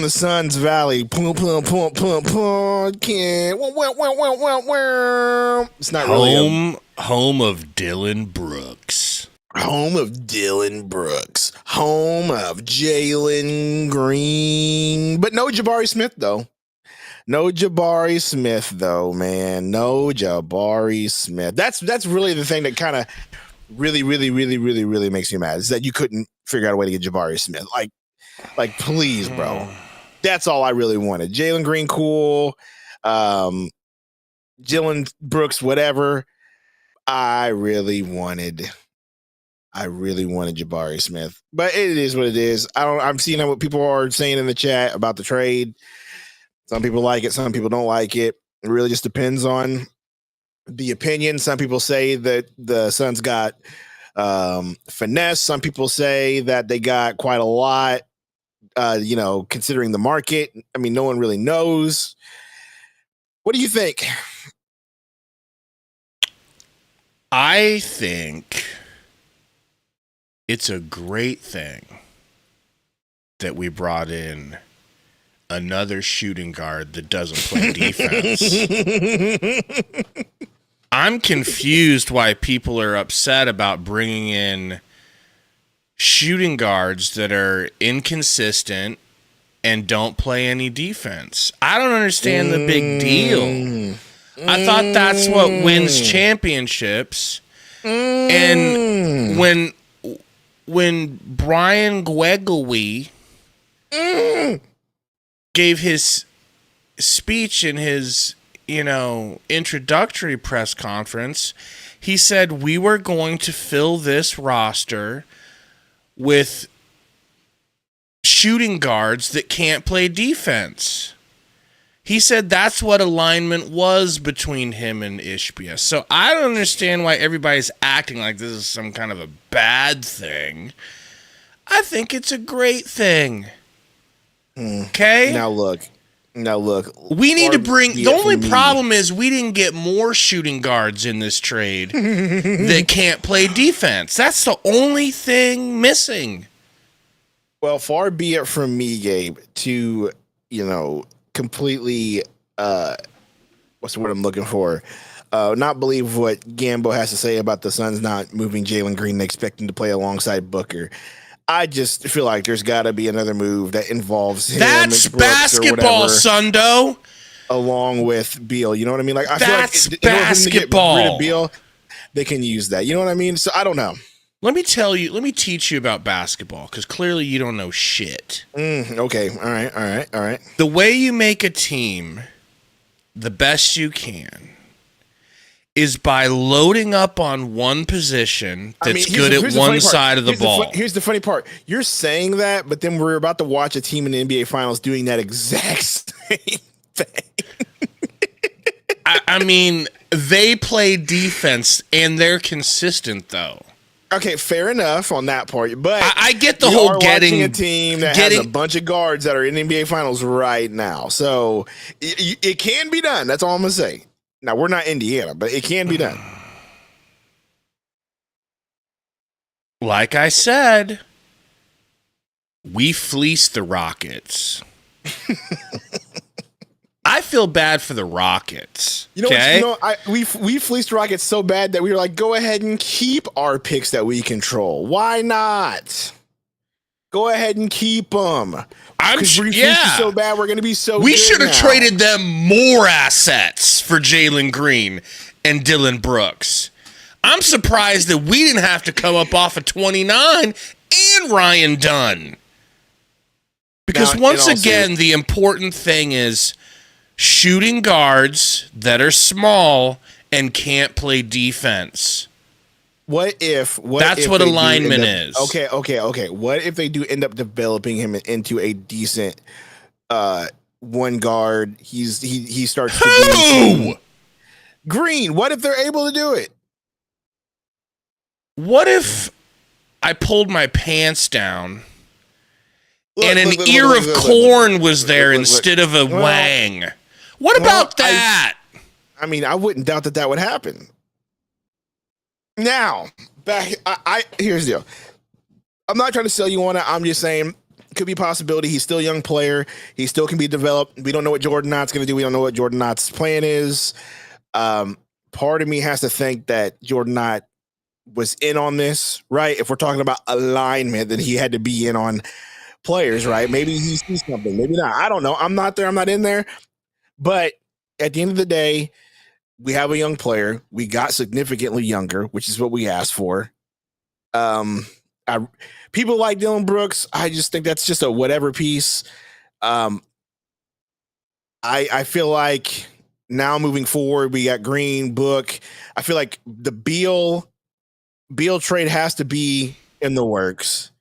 the Suns Valley. Pum, pum, pum, pum, pum. Can't. It's not really home of Dylan Brooks. Home of Dylan Brooks. Home of Jaylen Green. But no Jabari Smith, though. No Jabari Smith, though, man. No Jabari Smith. That's really the thing that kind of really makes me mad, is that you couldn't figure out a way to get Jabari Smith. Like, please, bro. That's all I really wanted. Jaylen Green, cool. Dylan Brooks, whatever. I really wanted Jabari Smith, but it is what it is. I'm seeing what people are saying in the chat about the trade. Some people like it, some people don't like it. It really just depends on the opinion. Some people say that the Suns got finesse. Some people say that they got quite a lot, considering the market. I mean, no one really knows. What do you think? I think it's a great thing that we brought in another shooting guard that doesn't play defense. I'm confused why people are upset about bringing in shooting guards that are inconsistent and don't play any defense. I don't understand the big deal. I thought that's what wins championships. And when Brian Guegawi gave his speech in his, introductory press conference, he said we were going to fill this roster with shooting guards that can't play defense. He said that's what alignment was between him and Ishbia. So I don't understand why everybody's acting like this is some kind of a bad thing. I think it's a great thing. Okay? Now look. We need to bring... The only problem is we didn't get more shooting guards in this trade that can't play defense. That's the only thing missing. Well, far be it from me, Gabe, to, completely, what's the word I'm looking for? Not believe what Gambo has to say about the Suns not moving Jaylen Green and expecting to play alongside Booker. I just feel like there's got to be another move that involves him. That's basketball, Sundo. Along with Beal, you know what I mean? Like, I that's feel like basketball. To get rid of Beal, they can use that. You know what I mean? So I don't know. Let me teach you about basketball, because clearly you don't know shit. Okay. All right. The way you make a team the best you can is by loading up on one position that's good at one side of the ball. Here's the funny part. You're saying that, but then we're about to watch a team in the NBA Finals doing that exact same thing. I mean, they play defense, and they're consistent, though. Okay, fair enough on that part, but I get the whole getting a team that has a bunch of guards that are in the NBA Finals right now, so it can be done. That's all I'm gonna say. Now, we're not Indiana, but it can be done. Like I said, we fleeced the Rockets. I feel bad for the Rockets. We fleeced the Rockets so bad that we were like, go ahead and keep our picks that we control. Why not? Go ahead and keep them. So bad, we're going to be so. We should have traded them more assets for Jaylen Green and Dylan Brooks. I'm surprised that we didn't have to come up off of 29 and Ryan Dunn. Because once again, the important thing is shooting guards that are small and can't play defense. That's what alignment is. Okay. What if they do end up developing him into a decent one guard? He starts to be Green. What if they're able to do it? What if I pulled my pants down and an ear of corn was there instead of a wang? What about that? I mean, I wouldn't doubt that would happen. Now, here's the deal. I'm not trying to sell you on it. I'm just saying, could be a possibility. He's still a young player. He still can be developed. We don't know what Jordan Knott's going to do. We don't know what Jordan Knott's plan is. Part of me has to think that Jordan Knott was in on this, right? If we're talking about alignment, then he had to be in on players, right? Maybe he sees something, maybe not. I don't know. I'm not there. I'm not in there. But at the end of the day, we have a young player. We got significantly younger, which is what we asked for. People like Dylan Brooks. I just think that's just a whatever piece. I feel like now moving forward, we got Green, Book. I feel like the Beal trade has to be in the works.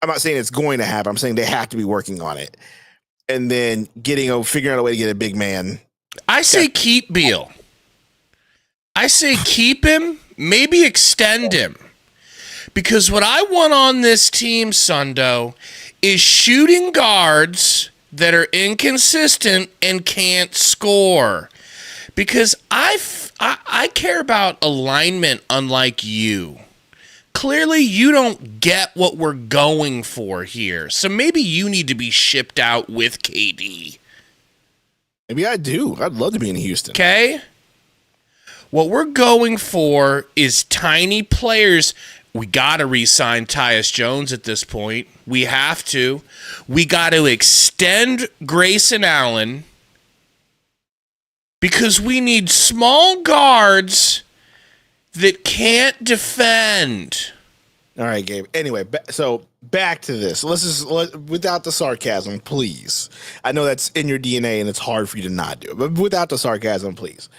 I'm not saying it's going to happen. I'm saying they have to be working on it. And then figuring out a way to get a big man. I say keep Beal. I say keep him, maybe extend him. Because what I want on this team, Sundo, is shooting guards that are inconsistent and can't score. Because I care about alignment unlike you. Clearly, you don't get what we're going for here. So maybe you need to be shipped out with KD. Maybe I do. I'd love to be in Houston. Okay? What we're going for is tiny players. We got to re-sign Tyus Jones at this point. We have to. We got to extend Grayson Allen because we need small guards that can't defend. All right, Gabe. Anyway, so back to this. Without the sarcasm, please. I know that's in your DNA and it's hard for you to not do it, but without the sarcasm, please.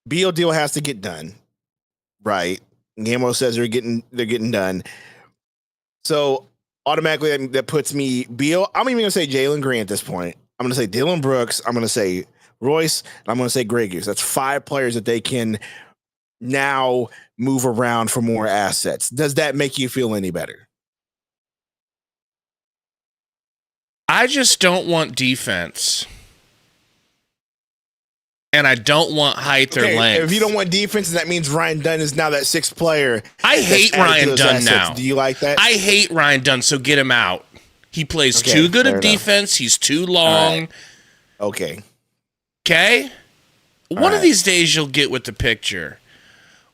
Beal deal has to get done, right? Gamo says they're getting done. So automatically that puts me Beal. I'm even gonna say Jaylen Green at this point. I'm gonna say Dylan Brooks. I'm gonna say Royce. And I'm gonna say Greg Hughes. That's 5 players that they can now move around for more assets. Does that make you feel any better? I just don't want defense. And I don't want height or length. If you don't want defense, that means Ryan Dunn is now that 6th player. I hate Ryan Dunn now. Do you like that? I hate Ryan Dunn, so get him out. He plays too good at defense. He's too long. Right. Okay. Okay? One of these days you'll get with the picture.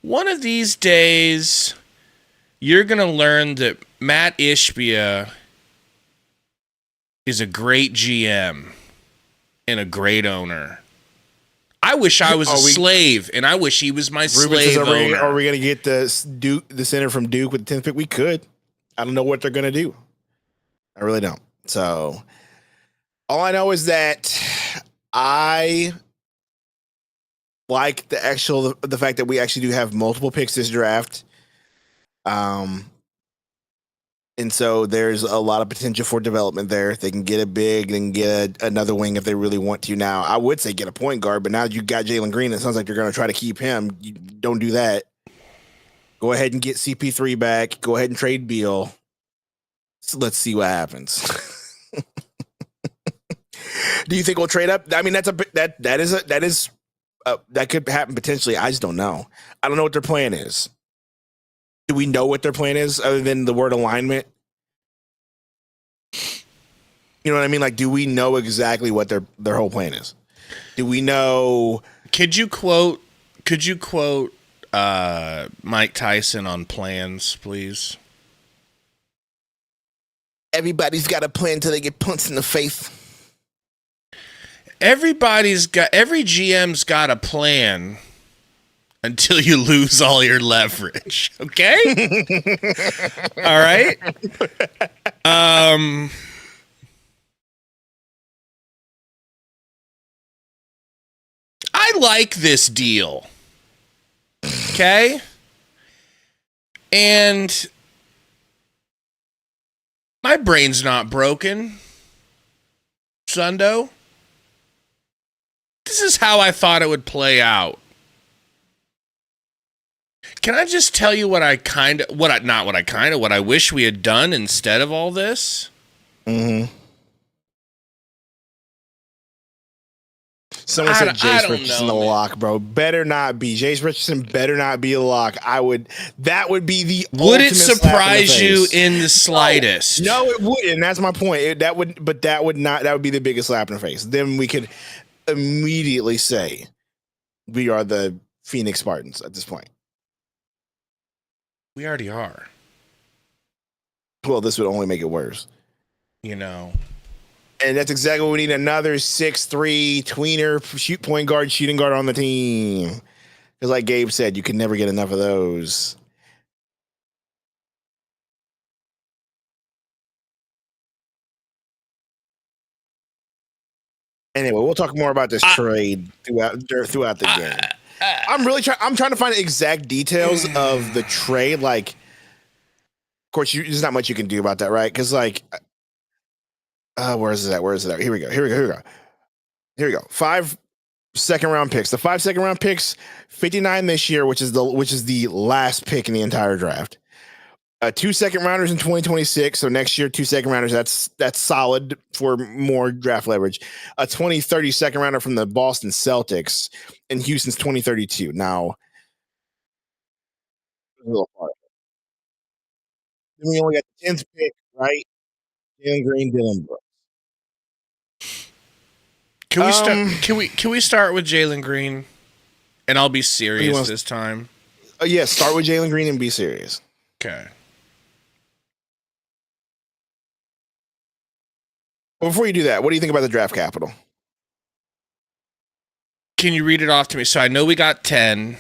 One of these days you're going to learn that Matt Ishbia is a great GM and a great owner. I wish I was a slave, and I wish he was my slave owner. Are we going to get the center from Duke with the 10th pick? We could. I don't know what they're going to do. I really don't. So all I know is that I like the fact that we actually do have multiple picks this draft. And so there's a lot of potential for development there. They can get a big and get another wing if they really want to. Now, I would say get a point guard, but now you got Jaylen Green. It sounds like you're going to try to keep him. You don't do that. Go ahead and get CP3 back. Go ahead and trade Beal. So let's see what happens. Do you think we'll trade up? I mean, that could happen potentially. I just don't know. I don't know what their plan is. Do we know what their plan is other than the word alignment? You know what I mean? Like, do we know exactly what their whole plan is? Do we know? Could you quote Mike Tyson on plans, please? Everybody's got a plan until they get punched in the face. Every GM's got a plan until you lose all your leverage. Okay? All right? I like this deal. Okay? And my brain's not broken. Sundo. This is how I thought it would play out. Can I just tell you what I wish we had done instead of all this? Mm-hmm. Someone said Jace don't Richardson know, a man. lock, bro. Better not be. Jace Richardson better not be a lock. That would be the Would it ultimate slap in the surprise you face. in the slightest? No, it wouldn't. And that's my point. That would not. That would be the biggest slap in the face. Then we could immediately say we are the Phoenix Spartans at this point. We already are. Well, this would only make it worse. You know. And that's exactly what we need. Another 6'3" tweener point guard, shooting guard on the team. Because like Gabe said, you can never get enough of those. Anyway, we'll talk more about this trade throughout the game. I'm trying to find exact details of the trade. Like, of course, there's not much you can do about that, right? Because like, where is it at? Here we go. 5 second-round picks. The 5 second-round picks, 59 this year, which is the last pick in the entire draft. 2 second-rounders in 2026. So next year, 2 second-rounders. That's solid for more draft leverage. A 2030 second-rounder from the Boston Celtics, and Houston's 2032. Now, a little far. Then we only got the 10th pick, right? Jaylen Green, Dylan Brooks. Can we start with Jaylen Green? And I'll be serious this time. Yes, start with Jaylen Green and be serious. Okay. Well, before you do that, what do you think about the draft capital? Can you read it off to me? So I know we got 10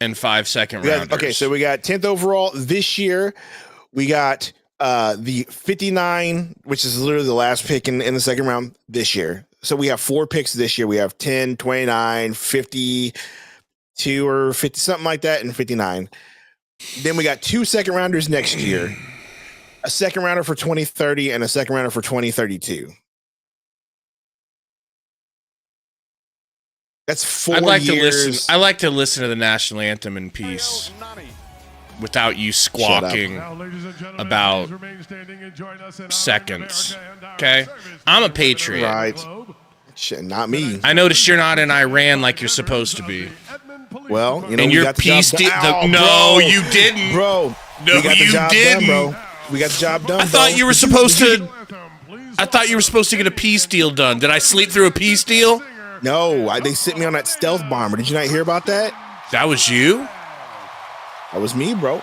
and 5 second rounders. Okay, so we got 10th overall this year. We got the 59, which is literally the last pick in the second round this year. So we have 4 picks this year. We have 10, 29, 52 or 50, something like that, and 59. Then we got 2 second rounders next year, a second rounder for 2030, and a second rounder for 2032. That's 4 years. I like to listen to the national anthem in peace without you squawking about seconds. Okay? I'm a Patriot. Right. Shit, not me. I noticed you're not in Iran like you're supposed to be. Well, you know, and your peace no, you didn't. Bro. No, you didn't. Done, bro. We got the job done. I thought you were supposed to get a peace deal done. Did I sleep through a peace deal? No, they sent me on that stealth bomber. Did you not hear about that? That was you? That was me, bro.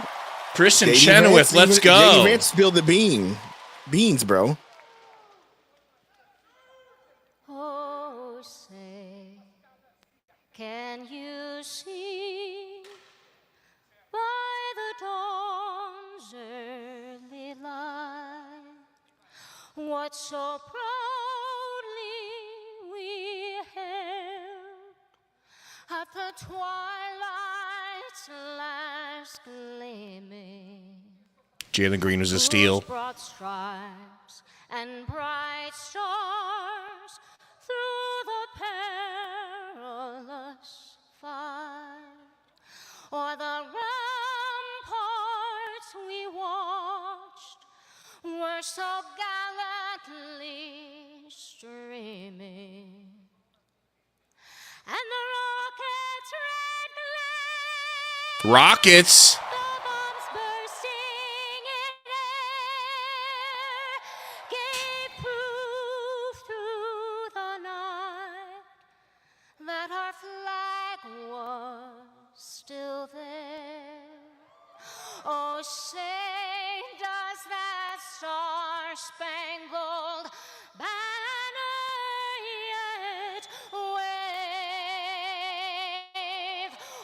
Kristen Chenoweth, let's go. JD Vance spilled the beans, bro. Oh, say, can you see by the dawn's early light what so proudly we hailed at the twilight's last gleaming? Jaylen Green was a steal. Broad stripes and bright stars through the perilous fight, o'er the ramparts we watched were so gallantly streaming, and the rockets' red glare, Rockets? the bombs bursting in air, gave proof through the night that our flag was still there. Oh, say, does that star-spangled banner yet wave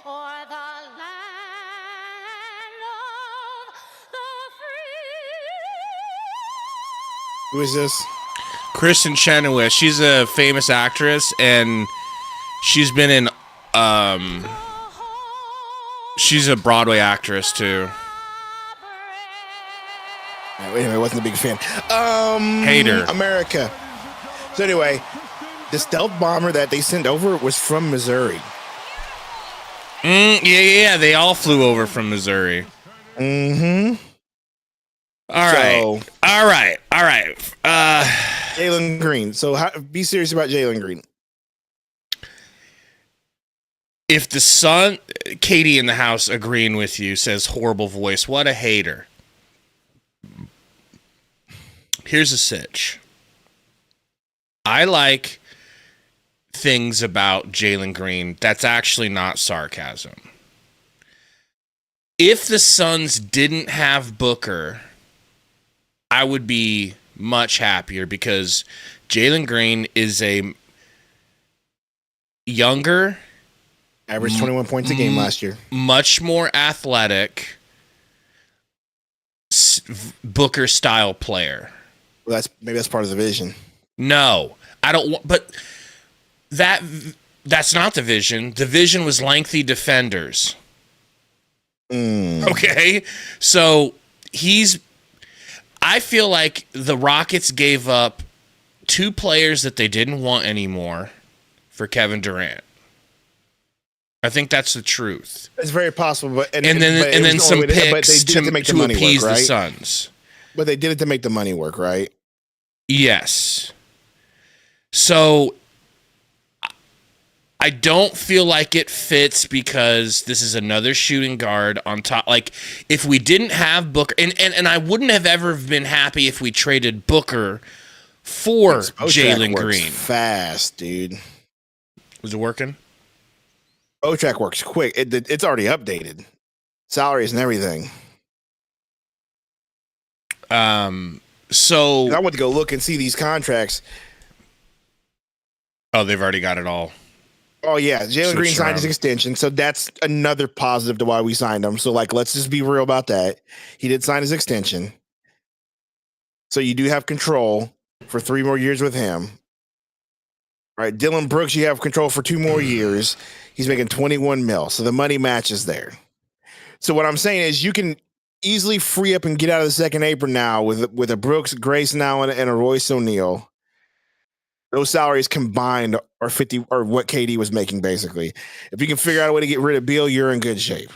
o'er the land of the free? Who is this? Kristen Chenoweth. She's a famous actress, and she's been in she's a Broadway actress too. Anyway, I wasn't a big fan. Hater. America. So anyway, the stealth bomber that they sent over was from Missouri. Yeah. They all flew over from Missouri. Mm-hmm. All right. Jaylen Green. So be serious about Jaylen Green. If the Sun, Katie in the house agreeing with you, says horrible voice. What a hater. Here's a sitch. I like things about Jaylen Green that's actually not sarcasm. If the Suns didn't have Booker, I would be much happier because Jaylen Green is a younger, Averaged 21 points a game last year. much more athletic Booker style player. Well, that's part of the vision. No, I don't want, but that's not the vision. The vision was lengthy defenders. Okay, so I feel like the Rockets gave up 2 players that they didn't want anymore for Kevin Durant. I think that's the truth. It's very possible, but And then some picks to appease the Suns. But they did it to make the money work, right? Yes. So I don't feel like it fits because this is another shooting guard on top. Like, if we didn't have Booker, and I wouldn't have ever been happy if we traded Booker for Jaylen Green. Fast, dude. Was it working? O-Track works quick. It's already updated. Salaries and everything. So I went to go look and see these contracts. Oh, they've already got it all. Oh, yeah. Jaylen Green signed his around. extension, so that's another positive to why we signed him. So, like, let's just be real about that. He did sign his extension. So you do have control for 3 more years with him. Right, Dylan Brooks, you have control for 2 more years. He's making 21 mil, so the money matches there. So what I'm saying is you can easily free up and get out of the second apron now with a Brooks, Grayson Allen, and a Royce O'Neal. Those salaries combined are 50 or what KD was making basically. If you can figure out a way to get rid of Beal, you're in good shape.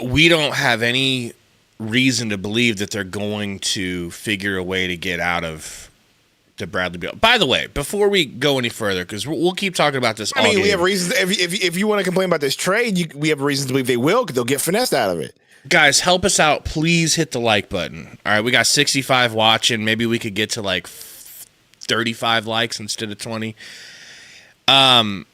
We don't have any reason to believe that they're going to figure a way to get out of the Bradley Beal. By the way, before we go any further, because we'll keep talking about this all game. We have reasons. If you want to complain about this trade, we have reasons to believe they will because they'll get finessed out of it. Guys, help us out. Please hit the like button. All right, we got 65 watching. Maybe we could get to like 35 likes instead of 20. Bro,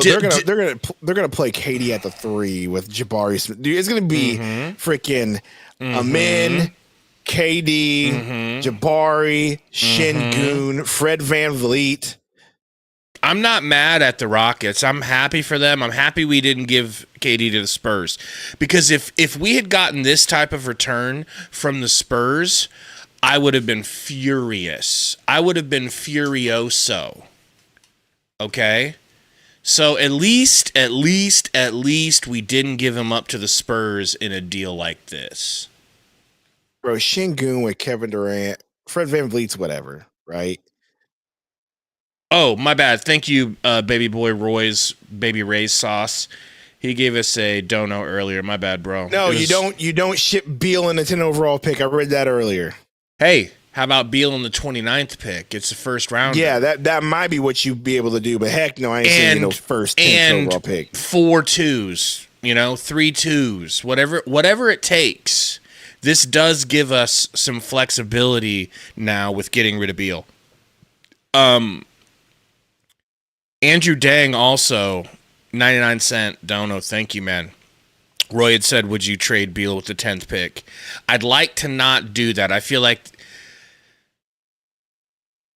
they're gonna play KD at the 3 with Jabari Smith. Dude, it's gonna be freaking Amin, KD, Jabari, Şengün, Fred VanVleet. I'm not mad at the Rockets. I'm happy for them. I'm happy we didn't give KD to the Spurs. Because if we had gotten this type of return from the Spurs, I would have been furious. I would have been furioso. Okay? So at least we didn't give him up to the Spurs in a deal like this. Bro, Şengün with Kevin Durant, Fred VanVleet's whatever, right? Oh, my bad. Thank you, baby boy Roy's Baby Ray's sauce. He gave us a dono earlier. My bad, bro. No, you don't ship Beal in the 10 overall pick. I read that earlier. Hey, how about Beal in the 29th pick? It's the first round. Yeah, that might be what you'd be able to do, but heck no, I ain't saying first 10th overall pick. 4 2s, 3 2s, whatever it takes. This does give us some flexibility now with getting rid of Beal. Andrew Dang also, 99-cent dono. Thank you, man. Roy had said, would you trade Beal with the 10th pick? I'd like to not do that. I feel like...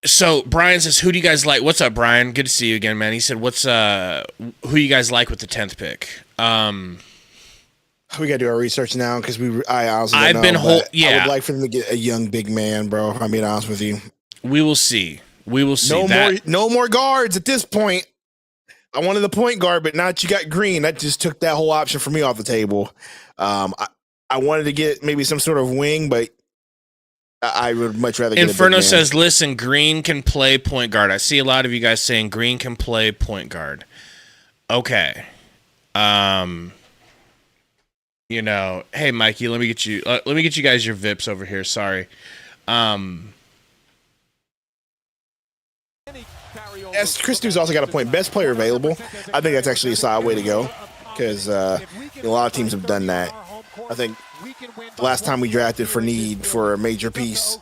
So, Brian says, who do you guys like? What's up, Brian? Good to see you again, man. He said, who you guys like with the 10th pick? We got to do our research now because I honestly don't know. I would like for them to get a young big man, bro. If I'm being honest with you. We will see. No more guards at this point. I wanted the point guard, but now that you got Green, that just took that whole option for me off the table. I wanted to get maybe some sort of wing, but I would much rather get Inferno says, listen, Green can play point guard. I see a lot of you guys saying Green can play point guard. Okay. Hey Mikey, let me get you guys your VIPs over here. Sorry. As Chris Stew's also got a point. Best player available. I think that's actually a solid way to go because a lot of teams have done that. I think the last time we drafted for need for a major piece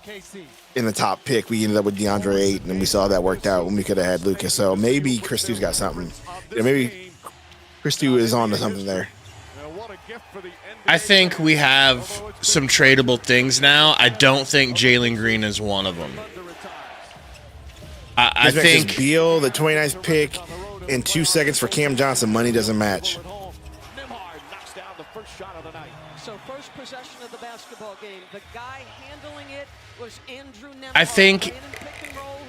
in the top pick, we ended up with DeAndre Ayton, and we saw that worked out when we could have had Lucas. So maybe Chris Stew's got something. Maybe Chris Stew is on to something there. I think we have some tradable things now. I don't think Jaylen Green is one of them. I think Beal, the 29th pick, in 2 seconds for Cam Johnson. Money doesn't match. So first possession of the basketball game, the guy handling it was Andrew Nembhard. I think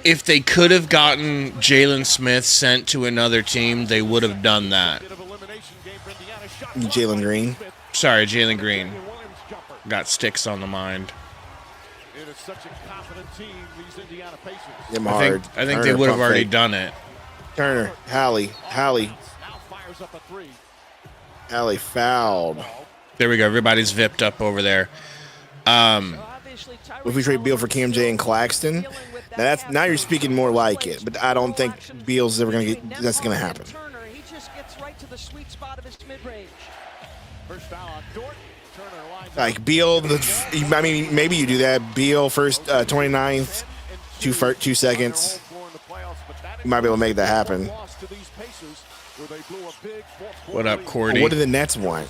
if they could have gotten Jalen Smith sent to another team, they would have done that. Jaylen Green. Sorry, Jaylen Green. Got sticks on the mind. I think they would have already done it. Turner, Hallie fouled. There we go. Everybody's vipped up over there. If we trade Beal for Cam J and Claxton, now you're speaking more like it. But I don't think Beal's ever gonna get. That's gonna happen. He just gets right to the sweet spot of his mid-range. Like Beal, I mean, maybe you do that. Beal first 29th, 2 seconds. You might be able to make that happen. What up, Cordy? What do the Nets want?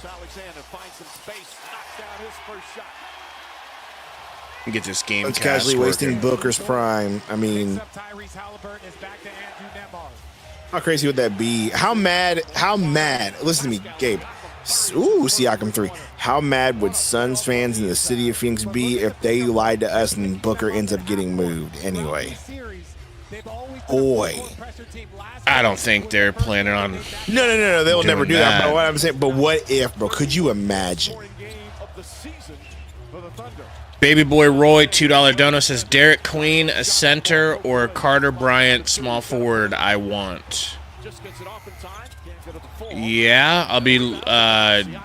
Get this game. It's casually wasting Booker's prime. I mean, how crazy would that be? How mad? Listen to me, Gabe. Ooh, Siakam 3. How mad would Suns fans in the city of Phoenix be if they lied to us and Booker ends up getting moved anyway? Boy. I don't think they're planning on. No. They'll never do that. But what I'm saying, but what if, bro? Could you imagine? Baby Boy Roy, $2 dono says Derek Queen, a center, or Carter Bryant, small forward, I want. Yeah, I'll be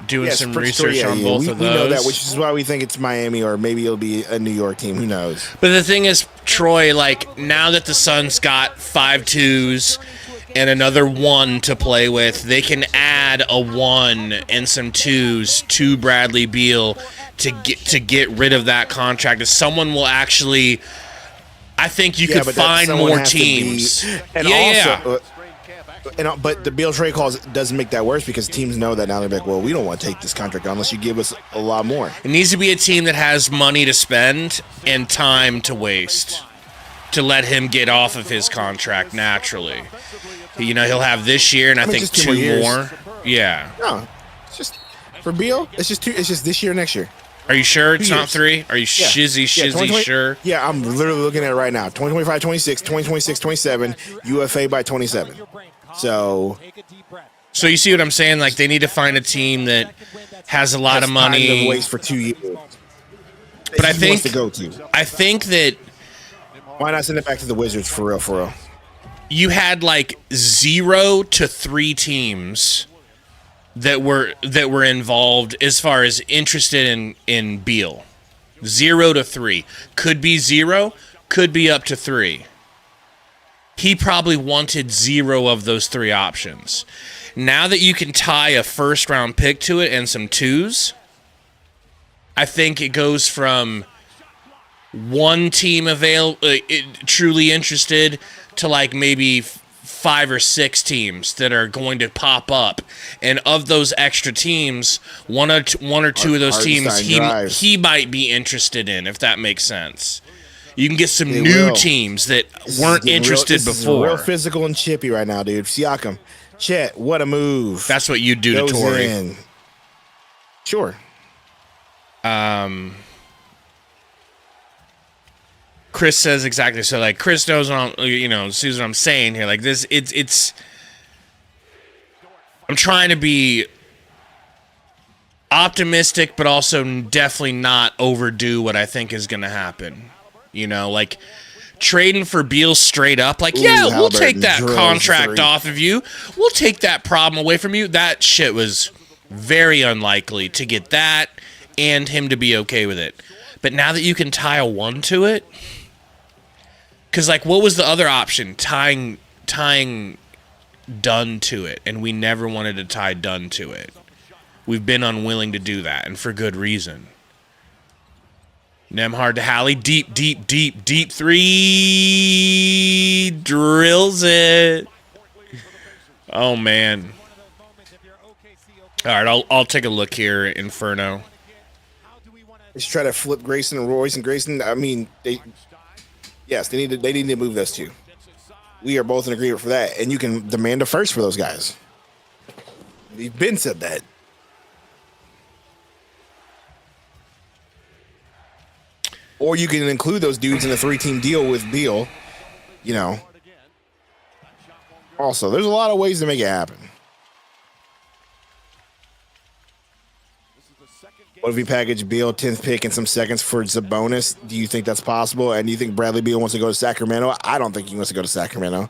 doing some research on both of those. We know that, which is why we think it's Miami, or maybe it'll be a New York team. Who knows? But the thing is, Troy, like, now that the Suns got 5 2s and another 1 to play with, they can add a 1 and some 2s to Bradley Beal to get rid of that contract. If someone will actually, I think you could find more teams. But the Beal trade clause doesn't make that worse because teams know that now. They're like, well, we don't want to take this contract unless you give us a lot more. It needs to be a team that has money to spend and time to waste to let him get off of his contract naturally. You know, he'll have this year and I think 2 more. Yeah. No, it's just for Beal. It's just 2. It's just this year, next year. Are you sure it's not 3? Are you shizzy sure? Yeah, I'm literally looking at it right now. 2025, 26, 2026, 27, UFA by 27. So you see what I'm saying? Like, they need to find a team that has a lot of money. Time to waste for 2 years. But I think that why not send it back to the Wizards for real? You had like 0 to 3 teams that were involved as far as interested in Beal. 0 to 3. Could be 0, could be up to 3. He probably wanted 0 of those 3 options. Now that you can tie a first round pick to it and some 2s, I think it goes from 1 team truly interested to like maybe 5 or 6 teams that are going to pop up, and of those extra teams, one or two of those teams he might be interested in, if that makes sense. You can get some new teams that weren't interested before. Real physical and chippy right now, dude. Siakam, Chet, what a move! That's what you do to Torrey. Sure. Chris says exactly so. Like, Chris knows what sees what I'm saying here. Like this, it's. I'm trying to be optimistic, but also definitely not overdo what I think is going to happen. You know, like trading for Beal straight up. Like, we'll take that contract off of you. We'll take that problem away from you. That shit was very unlikely to get that and him to be okay with it. But now that you can tie a 1 to it. Because, like, what was the other option? Tying Dunn to it, and we never wanted to tie Dunn to it. We've been unwilling to do that, and for good reason. Nemhard to Hallie. Deep three. Drills it. Oh, man. All right, I'll take a look here, Inferno. Let's try to flip Grayson and Royce and Grayson. I mean, they need to move those two. We are both in agreement for that, and you can demand a first for those guys. We've been said that. Or you can include those dudes in a 3-team deal with Beal. You know. Also, there's a lot of ways to make it happen. What if we package Beal 10th pick and some seconds for Sabonis? Do you think that's possible? And do you think Bradley Beal wants to go to Sacramento? I don't think he wants to go to Sacramento.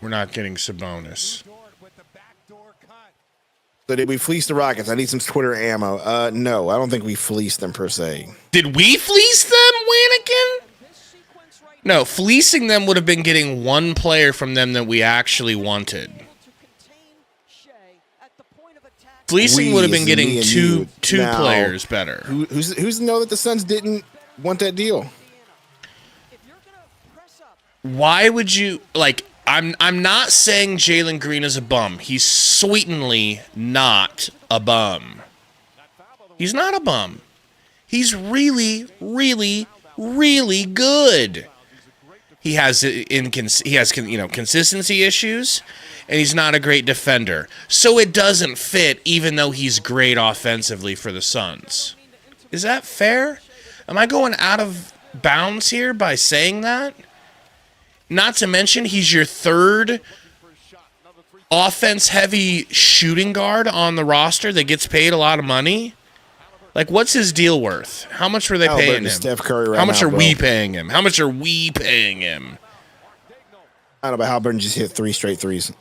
We're not getting Sabonis. So did we fleece the Rockets? I need some Twitter ammo. No, I don't think we fleeced them per se. Did we fleece them, Wanigan? No, fleecing them would have been getting one player from them that we actually wanted. Fleecing would have been getting two now, players better. Who's to know that the Suns didn't want that deal? Why would you like? I'm not saying Jaylen Green is a bum. He's certainly not a bum. He's not a bum. He's really, really, really good. He has consistency issues, and he's not a great defender. So it doesn't fit, even though he's great offensively for the Suns. Is that fair? Am I going out of bounds here by saying that? Not to mention, he's your third offense-heavy shooting guard on the roster that gets paid a lot of money. Like, what's his deal worth? How much were they paying him? Steph Curry How much are we paying him? How much are we paying him? I don't know, but Halliburton just hit 3 straight threes.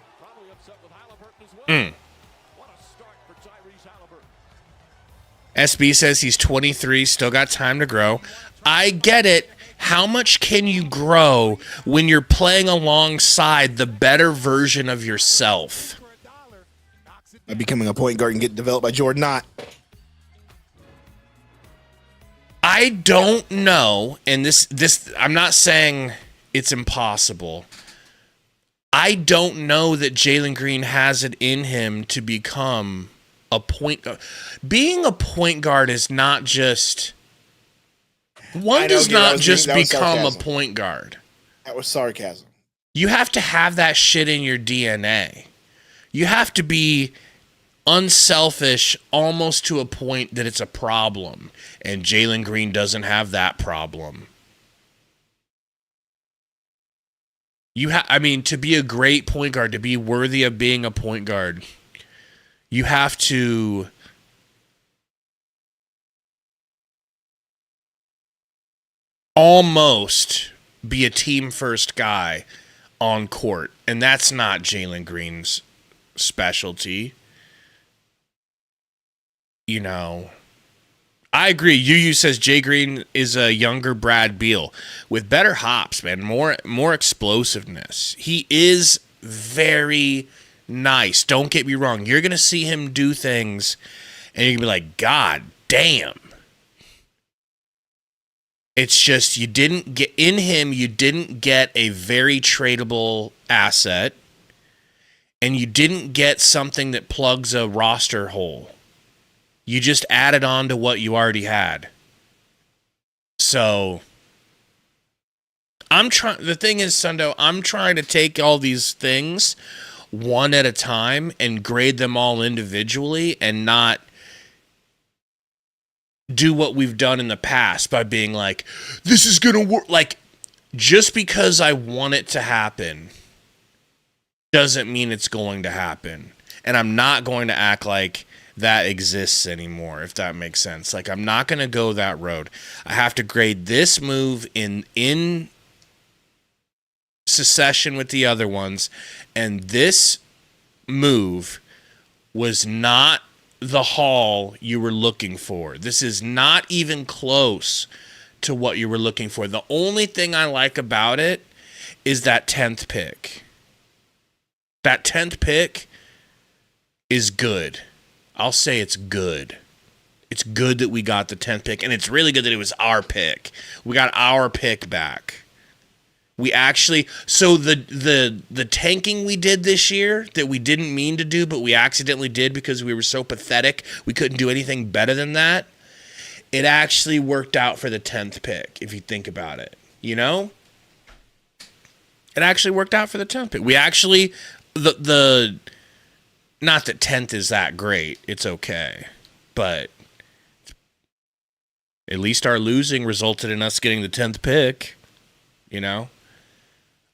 SB says he's 23, still got time to grow. I get it. How much can you grow when you're playing alongside the better version of yourself? By becoming a point guard and get developed by Jordan Knott. I don't know, and this I'm not saying it's impossible. I don't know that Jaylen Green has it in him to become a point guard. Being a point guard is not just... One does not just become a point guard. That was sarcasm. You have to have that shit in your DNA. You have to be unselfish almost to a point that it's a problem. And Jaylen Green doesn't have that problem. To be a great point guard, to be worthy of being a point guard, you have to almost be a team first guy on court. And that's not Jaylen Green's specialty. You know, I agree. Yu says Jay Green is a younger Brad Beal with better hops, man, more explosiveness. He is very nice. Don't get me wrong. You're going to see him do things and you're going to be like, God damn. It's just you didn't get a very tradable asset, and you didn't get something that plugs a roster hole. You just added on to what you already had. So the thing is, Sundo, I'm trying to take all these things one at a time and grade them all individually and not do what we've done in the past by being like, this is going to work. Like, just because I want it to happen doesn't mean it's going to happen. And I'm not going to act like that exists anymore, if that makes sense. Like, I'm not going to go that road. I have to grade this move in succession with the other ones. And this move was not the haul you were looking for. This is not even close to what you were looking for. The only thing I like about it is that 10th pick. That 10th pick is good. I'll say it's good. It's good that we got the 10th pick, and it's really good that it was our pick. We got our pick back. We actually, so the tanking we did this year that we didn't mean to do, but we accidentally did because we were so pathetic, we couldn't do anything better than that. It actually worked out for the 10th pick, if you think about it. You know? It actually worked out for the 10th pick. We actually, the not that 10th is that great. It's okay. But at least our losing resulted in us getting the 10th pick, you know?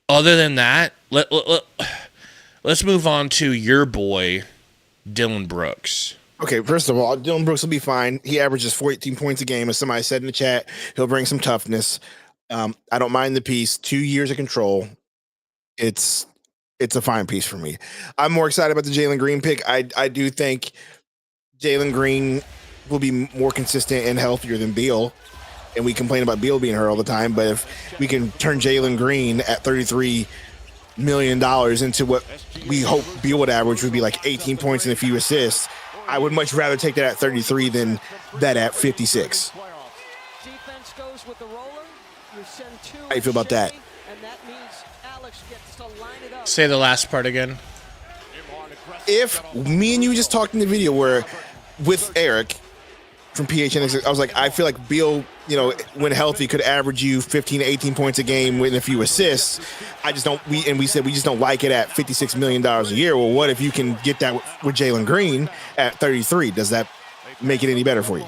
Other than that, let's move on to your boy, Dylan Brooks. Okay, first of all, Dylan Brooks will be fine. He averages 14 points a game. As somebody said in the chat, he'll bring some toughness. I don't mind the piece. 2 years of control. It's a fine piece for me. I'm more excited about the Jaylen Green pick. I do think Jaylen Green will be more consistent and healthier than Beal. And we complain about Beal being hurt all the time, but if we can turn Jaylen Green at $33 million into what we hope Beal would average, would be like 18 points and a few assists, I would much rather take that at 33 than that at 56. Defense goes with the roller. You send two. How you feel about that? And that means Alex gets to line it up. Say the last part again. If me and you just talked in the video where with Eric from PHNX, I was like, I feel like Beal, you know, when healthy, could average you 15 to 18 points a game with a few assists. I just don't. We said we just don't like it at $56 million a year. Well, what if you can get that with Jaylen Green at 33? Does that make it any better for you?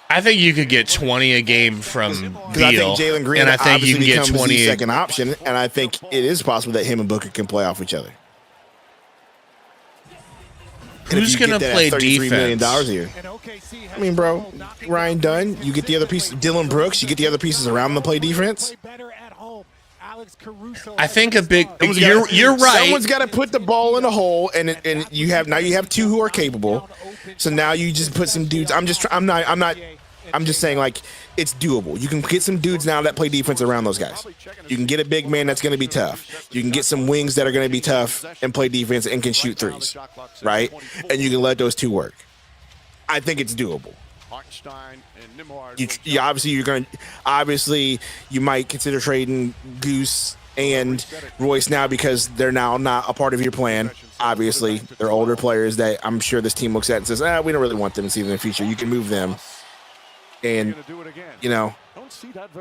I think you could get 20 a game from Beal, I think Jaylen Green, and I think you can get 20 the second option, and I think it is possible that him and Booker can play off each other. Who's going to play $33 million a defense? year. I mean, bro, Ryan Dunn, you get the other pieces. Dylan Brooks, you get the other pieces around them to play defense. I think a big. You're right. Someone's got to put the ball in the hole, and you have two who are capable. So now you just put some dudes. I'm just saying, like, it's doable. You can get some dudes now that play defense around those guys. You can get a big man that's going to be tough. You can get some wings that are going to be tough and play defense and can shoot threes, right? And you can let those two work. I think it's doable. Obviously you might consider trading Goose and Royce now because they're now not a part of your plan. Obviously, they're older players that I'm sure this team looks at and says, we don't really want them to see them in the future. You can move them. And, you know,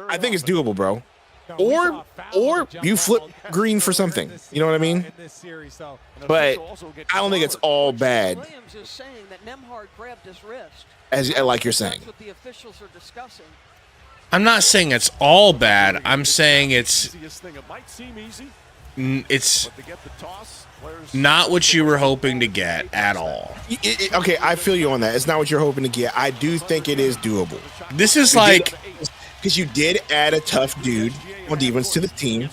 I think it's doable, bro. Or you flip Green for something. You know what I mean? But I don't think it's all bad. Williams is saying that Nembhard grabbed his wrist. As like you're saying. That's what the officials are discussing. I'm not saying it's all bad. I'm saying it's not what you were hoping to get at all. Okay, I feel you on that. It's not what you're hoping to get. I do think it is doable. This is like, because you did add a tough dude on defense to the team.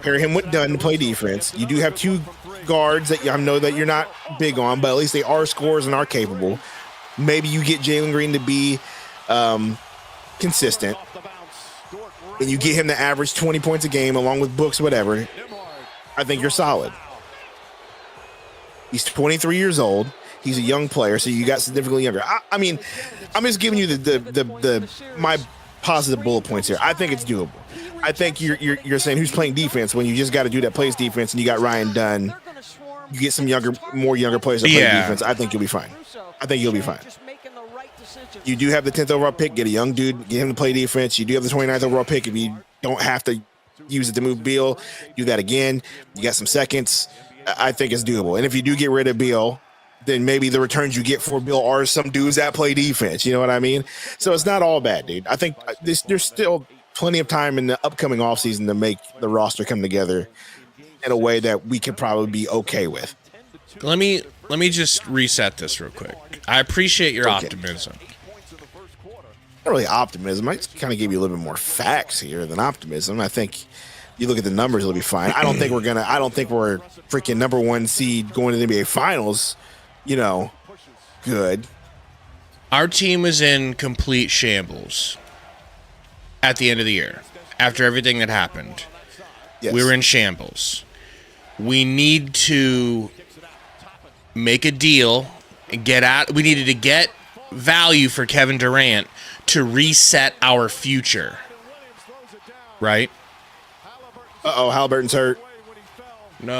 Pair him with Dunn to play defense. You do have two guards that I know that you're not big on, but at least they are scorers and are capable. Maybe you get Jaylen Green to be consistent, and you get him to average 20 points a game along with Books, whatever. I think you're solid. He's 23 years old. He's a young player, so you got significantly younger. I mean, I'm just giving you my positive bullet points here. I think it's doable. I think you're saying who's playing defense when you just got a dude that plays defense and you got Ryan Dunn. You get some more younger players that play defense. I think you'll be fine. You do have the 10th overall pick. Get a young dude, get him to play defense. You do have the 29th overall pick. If you don't have to use it to move Beal, do that again. You got some seconds. I think it's doable. And if you do get rid of Beal, then maybe the returns you get for Beal are some dudes that play defense. You know what I mean? So it's not all bad, dude. I think there's still plenty of time in the upcoming offseason to make the roster come together in a way that we could probably be okay with. Let me just reset this real quick. I appreciate your optimism. Not really optimism. I just kind of gave you a little bit more facts here than optimism. I think you look at the numbers, it'll be fine. I don't think we're freaking number 1 seed going to the NBA Finals. You know, good. Our team was in complete shambles at the end of the year after everything that happened. Yes. We were in shambles. We need to make a deal and get out. We needed to get value for Kevin Durant to reset our future. Right? Uh-oh, Halliburton's hurt. No.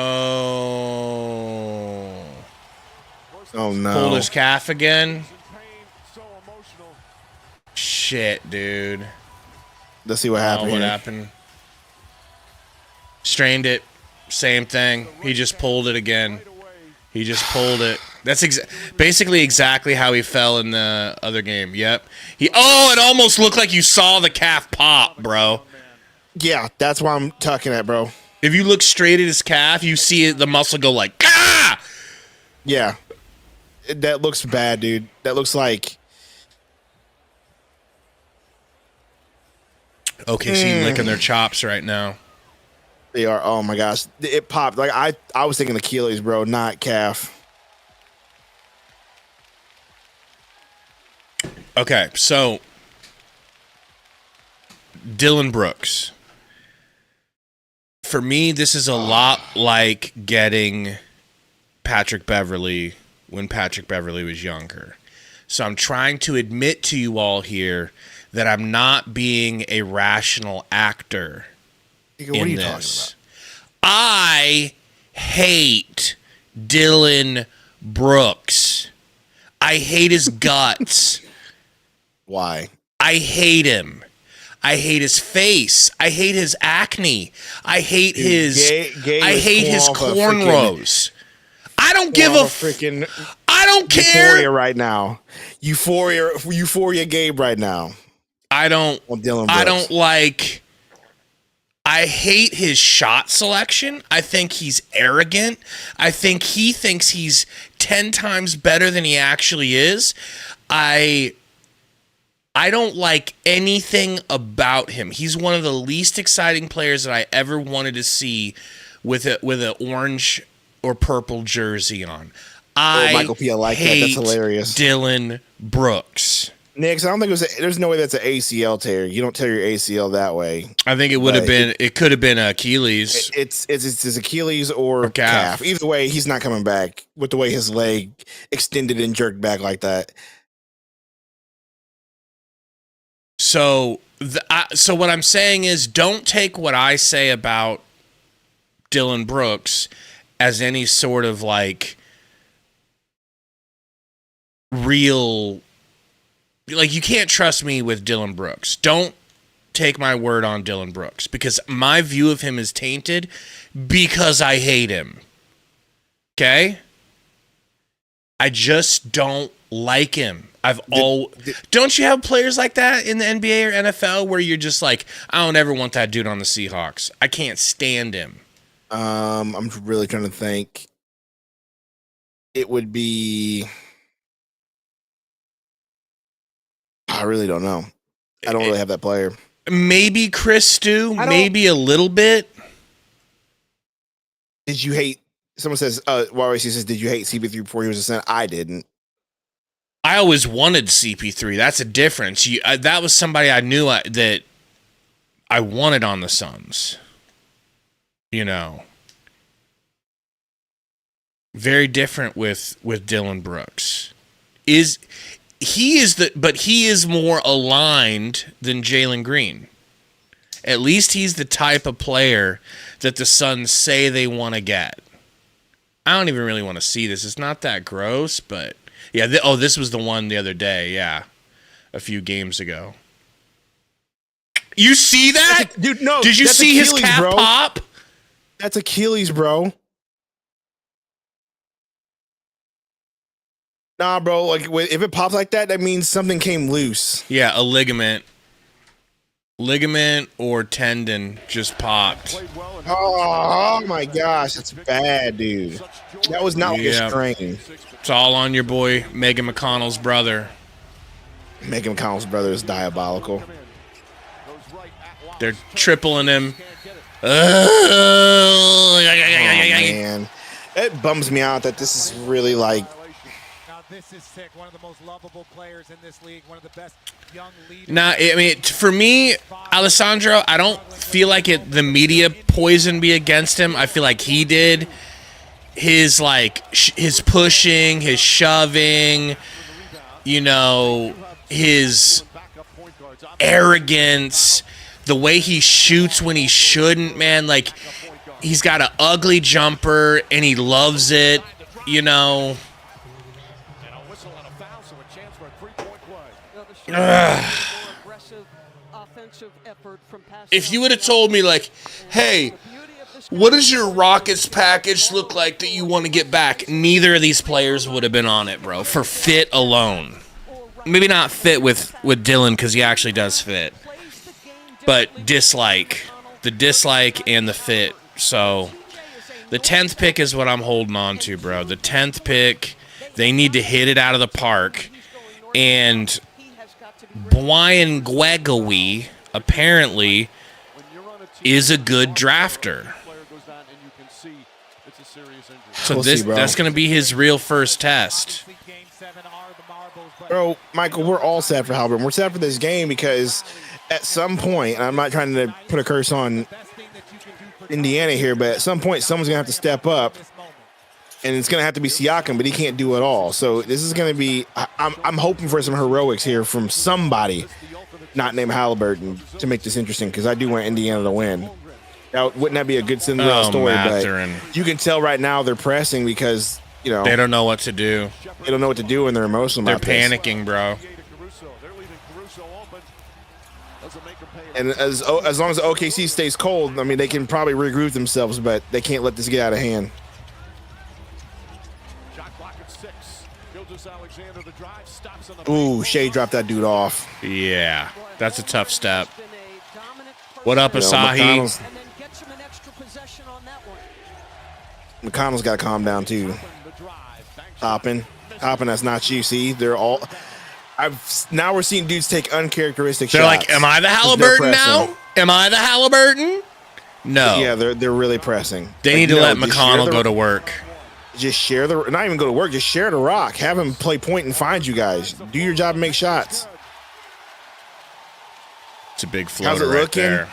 Oh, no. Pulled his calf again. Shit, dude. Let's see what happened. What here. happened? Strained it. Same thing. He just pulled it again. He just pulled it. That's basically exactly how he fell in the other game. Yep. It almost looked like you saw the calf pop, bro. Yeah, that's why I'm tucking at, bro. If you look straight at his calf, you see the muscle go like, ah! Yeah. That looks bad, dude. That looks like... OKC licking their chops right now. They are. Oh, my gosh. It popped. Like, I was thinking Achilles, bro, not calf. Okay, so Dylan Brooks. For me, this is a lot like getting Patrick Beverley when Patrick Beverley was younger. So I'm trying to admit to you all here that I'm not being a rational actor What are you talking about? I hate Dylan Brooks. I hate his guts. Why? I hate him. I hate his face. I hate his acne. I hate his. I hate his cornrows. I don't give a freaking. I don't care. Euphoria right now. Euphoria Gabe right now. I don't. On Dylan Brooks. I don't like. I hate his shot selection. I think he's arrogant. I think he thinks he's 10 times better than he actually is. I don't like anything about him. He's one of the least exciting players that I ever wanted to see with an orange or purple jersey on. Michael P. I like that. That's hilarious. Dylan Brooks. Nick, I don't think there's no way that's an ACL tear. You don't tear your ACL that way. I think it would have been. It could have been Achilles. It's his Achilles or calf. Either way, he's not coming back with the way his leg extended and jerked back like that. So what I'm saying is, don't take what I say about Dylan Brooks as any sort of like real. Like, you can't trust me with Dylan Brooks. Don't take my word on Dylan Brooks, because my view of him is tainted because I hate him. Okay? I just don't like him. Don't you have players like that in the NBA or NFL where you're just like, I don't ever want that dude on the Seahawks. I can't stand him. I'm really trying to think. It would be... I really don't know. I don't really have that player. Maybe Chris Stu, maybe a little bit. Did you hate? Someone says, YYC says, did you hate CP3 before he was a center? I didn't. I always wanted CP3. That's a difference. That was somebody I knew that I wanted on the Suns. You know. Very different with Dylan Brooks. He is more aligned than Jaylen Green. At least he's the type of player that the Suns say they want to get. I don't even really want to see this. It's not that gross, but yeah. This was the one the other day. Yeah, a few games ago. You see that, dude? No. Did you see Achilles, his calf bro. pop? That's Achilles, bro. Nah, bro. Like, if it pops like that, that means something came loose. Yeah, a ligament or tendon just popped. Oh my gosh, that's bad, dude. That was not like a strain. It's all on your boy Megan McConnell's brother. Megan McConnell's brother is diabolical. They're tripling him Oh, man. It bums me out that this is really like. Now this is sick. One of the most lovable players in this league. One of the best young leaders. Nah, I mean, for me, Alessandro, I don't feel like the media poisoned me against him. I feel like he did. His his pushing, his shoving, you know, his arrogance, the way he shoots when he shouldn't, man. Like, he's got an ugly jumper and he loves it, you know. If you would have told me, like, hey, what does your Rockets package look like that you want to get back? Neither of these players would have been on it, bro, for fit alone. Maybe not fit with Dylan because he actually does fit. But dislike. The dislike and the fit. So the 10th pick is what I'm holding on to, bro. The 10th pick, they need to hit it out of the park. And Brian Guegawi apparently is a good drafter. So that's going to be his real first test. Bro, Michael, we're all sad for Halliburton. We're sad for this game because at some point, and I'm not trying to put a curse on Indiana here, but at some point, someone's going to have to step up, and it's going to have to be Siakam, but he can't do it all. So this is going to be I'm hoping for some heroics here from somebody not named Halliburton to make this interesting because I do want Indiana to win. Now, wouldn't that be a good Cinderella story? Mathurin. But you can tell right now they're pressing because, you know, they don't know what to do. They don't know what to do, and they're emotional. They're panicking, bro. And as long as OKC stays cold, I mean, they can probably regroup themselves, but they can't let this get out of hand. Ooh, Shea dropped that dude off. Yeah, that's a tough step. What up, Asahi? McConnell's got to calm down too. Toppin, that's not you. See, they're all. Now we're seeing dudes take uncharacteristic they're shots. They're like, am I the Halliburton now? Am I the Halliburton? No. Yeah, they're really pressing. They need to let McConnell go to work. Just share the, not even go to work. Just share the rock. Have him play point and find you guys. Do your job and make shots. It's a big floater right there.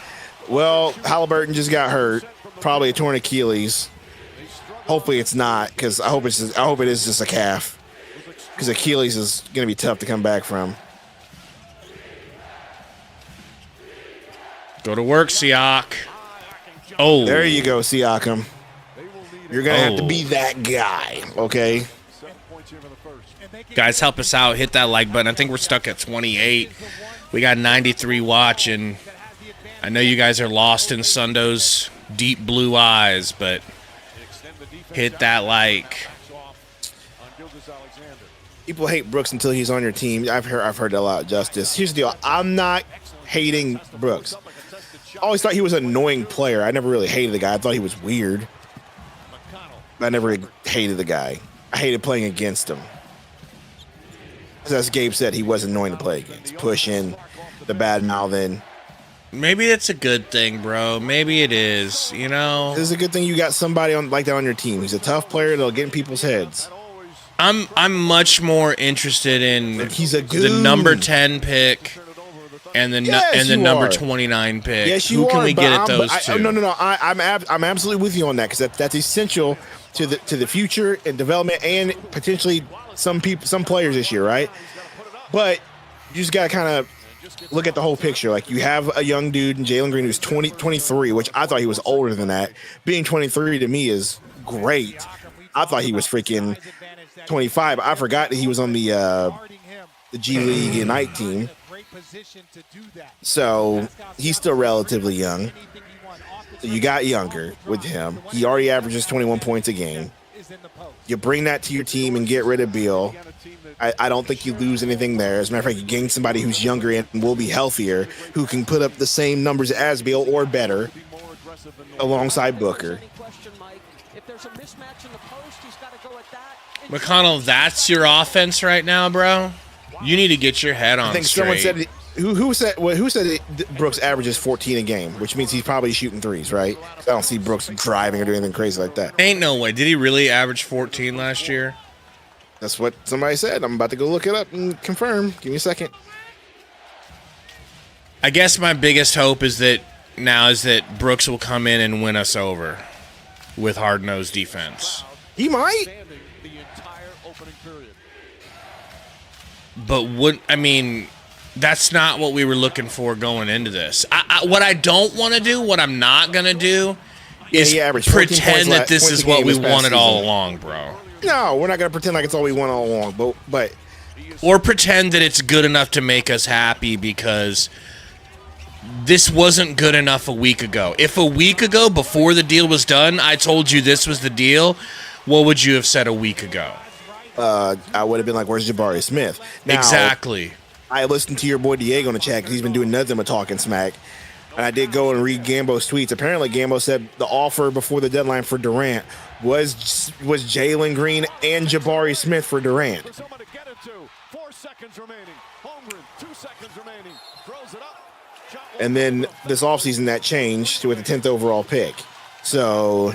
Well, Halliburton just got hurt. Probably a torn Achilles. Hopefully it's not, because I hope it is just a calf. Because Achilles is going to be tough to come back from. Go to work, Siak. Oh, there you go, Siakam. You're going to have to be that guy, okay? Guys, help us out. Hit that like button. I think we're stuck at 28. We got 93 watching. I know you guys are lost in Sundo's deep blue eyes, but hit that like. People hate Brooks until he's on your team. I've heard that a lot, Justice. Here's the deal. I'm not hating Brooks. I always thought he was an annoying player. I never really hated the guy. I thought he was weird. I never hated the guy. I hated playing against him. As Gabe said, he was annoying to play against. Pushing, the bad mouthing. Maybe that's a good thing, bro. Maybe it is, you know. This is a good thing you got somebody like that on your team. He's a tough player that'll get in people's heads. I'm much more interested in he's a the number 10 pick and the number 29 pick. Yes, you Who can are, we get at those two? No. I'm absolutely with you on that because that's essential to the future and development and potentially some players this year, right? But you just got to kind of look at the whole picture. Like, you have a young dude in Jaylen Green who's 23, which I thought he was older than that. Being 23 to me is great. I thought he was freaking 25. I forgot that he was on the G League Ignite team. So he's still relatively young. So you got younger with him. He already averages 21 points a game. You bring that to your team and get rid of Beal. I don't think you lose anything there. As a matter of fact, you gain somebody who's younger and will be healthier, who can put up the same numbers as Beal or better alongside Booker. McConnell, that's your offense right now, bro? You need to get your head on straight. Who said Brooks averages 14 a game, which means he's probably shooting threes, right? I don't see Brooks driving or doing anything crazy like that. Ain't no way. Did he really average 14 last year? That's what somebody said. I'm about to go look it up and confirm. Give me a second. I guess my biggest hope is that Brooks will come in and win us over with hard-nosed defense. He might. The entire opening period. But that's not what we were looking for going into this. What I don't want to do, what I'm not going to do, is pretend that this is what we wanted all along, bro. No, we're not going to pretend like it's all we want all along, but or pretend that it's good enough to make us happy because this wasn't good enough a week ago. If a week ago, before the deal was done, I told you this was the deal, what would you have said a week ago? I would have been like, where's Jabari Smith? Now, exactly. I listened to your boy Diego in the chat because he's been doing nothing but talking smack. And I did go and read Gambo's tweets. Apparently, Gambo said the offer before the deadline for Durant was Jaylen Green and Jabari Smith for Durant. For someone to get it to. 4 seconds remaining. Holmgren, 2 seconds remaining. Throws it up. And then this offseason that changed with the 10th overall pick. So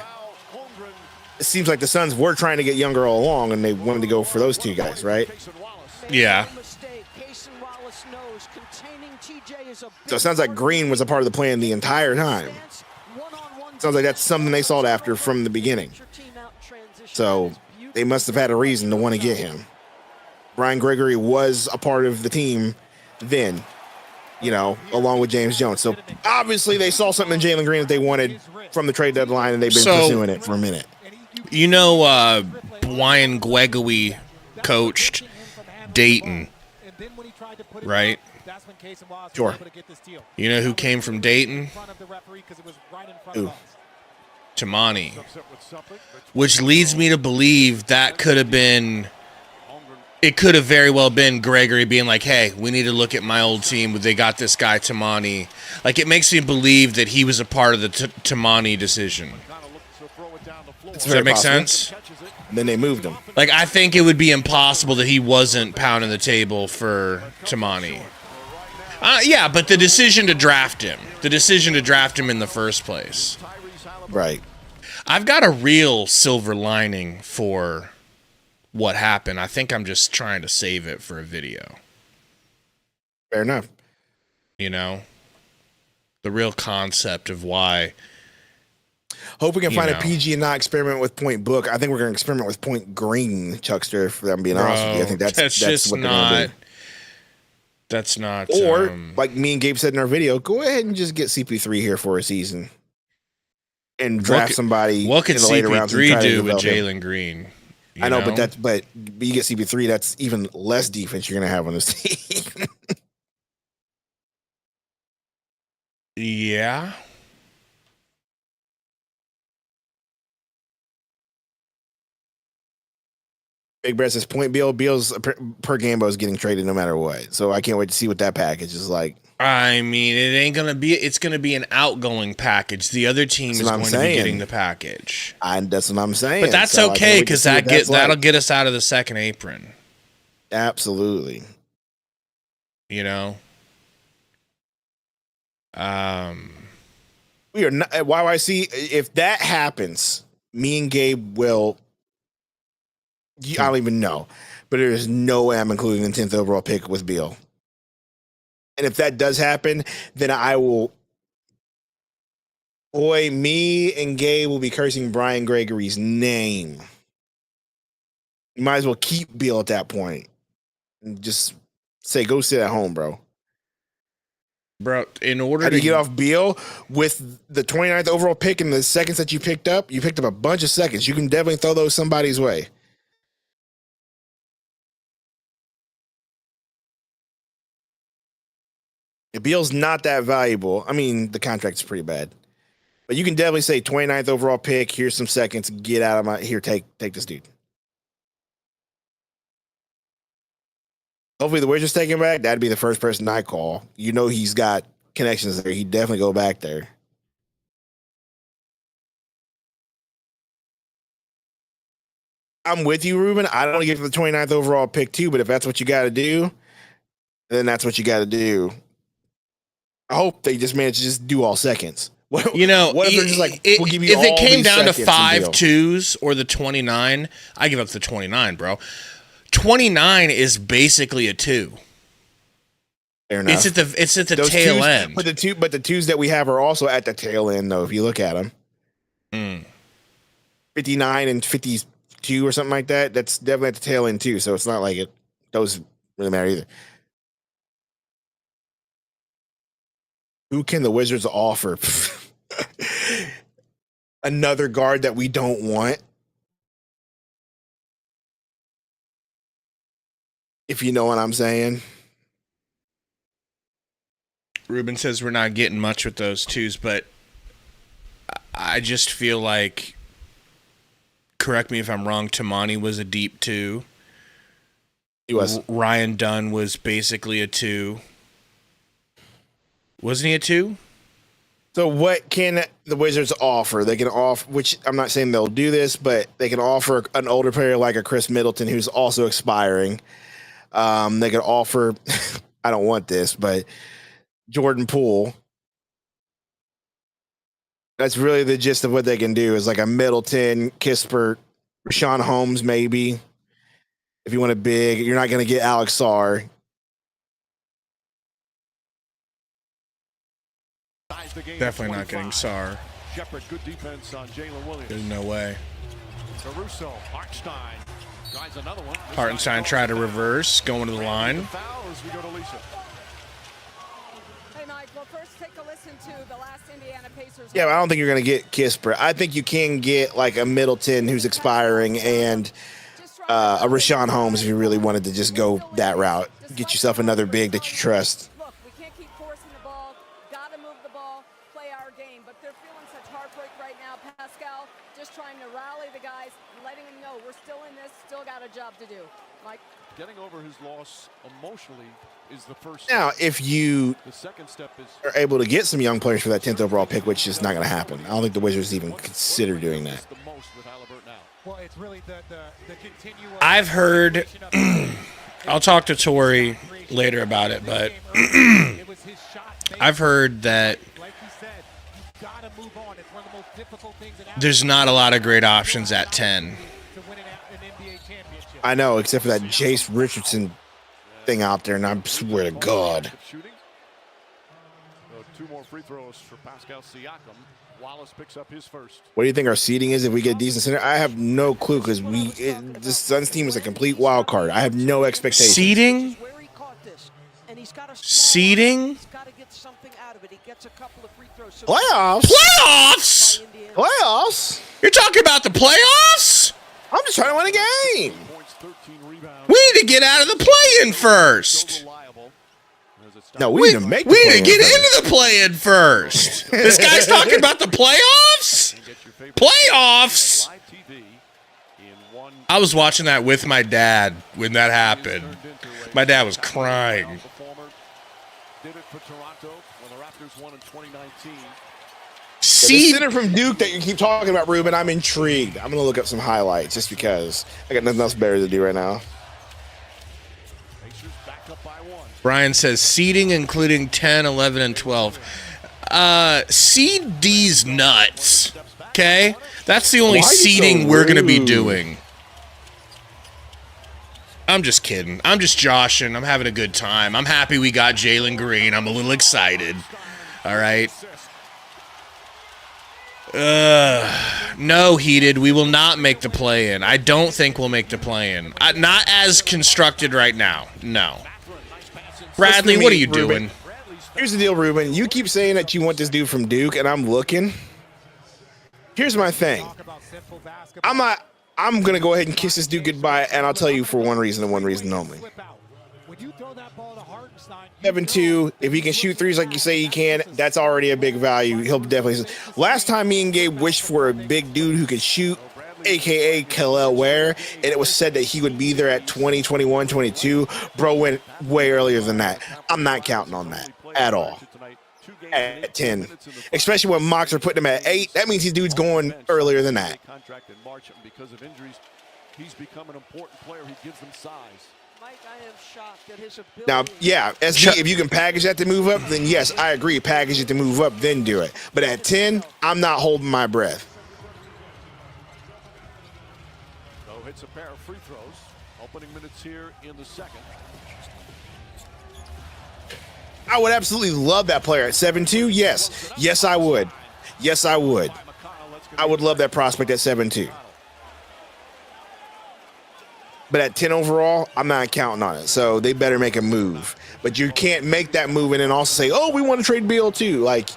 it seems like the Suns were trying to get younger all along, and they wanted to go for those two guys, right? Yeah. So it sounds like Green was a part of the plan the entire time. Sounds like that's something they sought after from the beginning. So they must have had a reason to want to get him. Brian Gregory was a part of the team then, along with James Jones. So obviously they saw something in Jaylen Green that they wanted from the trade deadline, and they've been pursuing it for a minute. Brian Gregory coached Dayton, right? Sure. You know who came from Dayton? Ooh. Tamani. Which leads me to believe that could have very well been Gregory being like, hey, we need to look at my old team. They got this guy, Tamani. Like, it makes me believe that he was a part of the Tamani decision. Does that make sense? Then they moved him. Like, I think it would be impossible that he wasn't pounding the table for Tamani. Yeah, but the decision to draft him in the first place. Right. I've got a real silver lining for what happened. I think I'm just trying to save it for a video. Fair enough. The real concept of why. Hope we can find a PG and not experiment with Point Book. I think we're going to experiment with Point Green, Chuckster, if I'm being honest with you. I think that's just what not. They're gonna do. That's not. Or, like me and Gabe said in our video, go ahead and just get CP3 here for a season and draft somebody. What could in the later rounds CP3 do with Jaylen Green? I know, but you get CP3, that's even less defense you're going to have on this team. Yeah. Big Brett says Point Beal. Beal's per Gambo is getting traded no matter what. So I can't wait to see what that package is like. I mean, it's going to be an outgoing package. The other team is going to be getting the package. That's what I'm saying. But that's okay because that'll get us out of the second apron. Absolutely. We are not YYC. If that happens, me and Gabe will. I don't even know, but there is no way I'm including the 10th overall pick with Beal. And if that does happen, then I will. Boy, me and Gabe will be cursing Brian Gregory's name. You might as well keep Beal at that point and just say, go sit at home, bro. Bro, in order how do you get off Beal with the 29th overall pick and the seconds that you picked up a bunch of seconds. You can definitely throw those somebody's way. If Beal's not that valuable, I mean, the contract's pretty bad. But you can definitely say 29th overall pick, here's some seconds, get out of my here, take this dude. Hopefully the Wizards take him back. That'd be the first person I call. He's got connections there. He'd definitely go back there. I'm with you, Ruben. I don't get the 29th overall pick too, but if that's what you got to do, then that's what you got to do. I hope they just manage to just do all seconds. What, You know, what if they're just like, we'll give you if all it came these down to seconds and 5 deal? 2s or the 29, I give up the 29, bro. 29 is basically a 2. Fair enough. It's at the Those tail twos, end. but the twos that we have are also at the tail end, though. If you look at them, 59 and 52 or something like that. That's definitely at the tail end too. So it's not like those really matter either. Who can the Wizards offer? Another guard that we don't want. If you know what I'm saying. Ruben says we're not getting much with those 2s, but I just feel like, correct me if I'm wrong, Tamani was a deep 2. He was. Ryan Dunn was basically a 2. Wasn't he a 2? So what can the Wizards offer? They can offer, which I'm not saying they'll do this, but they can offer an older player like a Chris Middleton who's also expiring. They can offer, I don't want this, but Jordan Poole. That's really the gist of what they can do is like a Middleton, Kispert, Rashawn Holmes, maybe. If you want a big, you're not going to get Alex Sarr. Definitely not getting Sarr. Shepard, good defense on Jaylen Williams. There's no way. Caruso, Hartenstein drives another one. Hartenstein tried to reverse, going to the line. Foul as we go to Lisa. Hey, Mike, well, first take a listen to the last Indiana Pacers. Yeah, but I don't think you're going to get Kispert. I think you can get like a Middleton who's expiring and a Rashawn Holmes if you really wanted to just go that route. Get yourself another big that you trust. Look, we can't keep forcing the ball. Got to move the ball, play our game. But they're feeling such heartbreak right now, Pascal. Just trying to rally the guys, letting them know we're still in this, still got a job to do. Mike? Getting over his loss emotionally is the first Now, step. if you The second step is are able to get some young players for that 10th overall pick, which is not going to happen. I don't think the Wizards even consider doing that. the most with Halliburton now. Well, it's really the continuum. I've heard, I'll talk to Tori later about it, but It was his shot. I've heard that Like you said, you gotta move on. It's one of the most difficult things in there's not a lot of great options at 10. to win an NBA championship. I know, except for that Jace Richardson thing out there, and I swear to God. Shooting. So 2 more free throws for Pascal Siakam. Wallace picks up his first. What do you think our seeding is if we get a decent center? I have no clue because this Suns team is a complete wild card. I have no expectations. Seeding? Where he caught this, and he's got a Seeding? He's got to get something out of it. He gets a couple of free throws. So Playoffs? Playoffs? Playoffs? You're talking about the playoffs? I'm just trying to win a game. Points, 13 rebounds. We need to get out of the play-in first. Reliable. As it stops. No, we need to make the We need to play-in get first. into the play-in first. This guy's talking about the playoffs? And get your favorite Playoffs? live TV in one. I was watching that with my dad when that happened. My dad was crying. Performer. Did it for Toronto when the Raptors won in 2019. The See, center from Duke that you keep talking about, Ruben, I'm intrigued. I'm going to look up some highlights just because I got nothing else better to do right now. Pacers back up by 1. Brian says seeding including 10, 11, and 12. Seed D's nuts. Okay? That's the only Why are you so seeding we're going to be rude? doing. I'm just kidding. I'm just joshing. I'm having a good time. I'm happy we got Jaylen Green. I'm a little excited. All right? No, Heated. We will not make the play-in. I don't think we'll make the play-in. Not as constructed right now. No. Bradley, what are you Ruben. doing? Here's the deal, Ruben. You keep saying that you want this dude from Duke, and I'm looking. Here's my thing. Talk about simple basketball. I'm going to go ahead and kiss this dude goodbye, and I'll tell you for one reason and one reason only. Flip out. When you throw that ball to Hartenstein, 7-2. If he can shoot threes like you say he can, that's already a big value. He'll definitely. Last time me and Gabe wished for a big dude who could shoot, a.k.a. Kel'el Ware, and it was said that he would be there at 20, 21, 22. Bro went way earlier than that. I'm not counting on that at all. At 10. Especially when mocks are putting him at 8. That means these dude's going earlier than that. Contract in March, and because of injuries, he's become an important player. He gives them size. Mike, I am shocked at his ability. Now, yeah, SB, if you can package that to move up, then yes, I agree. Package it to move up, then do it. But at 10, I'm not holding my breath. So hits a pair of free throws. Opening minutes here in the second. I would absolutely love that player at 7'2". Yes. Yes, I would. Yes, I would. I would love that prospect at 7'2". But at 10 overall, I'm not counting on it. So they better make a move. But you can't make that move and then also say, oh, we want to trade Beal too. Like,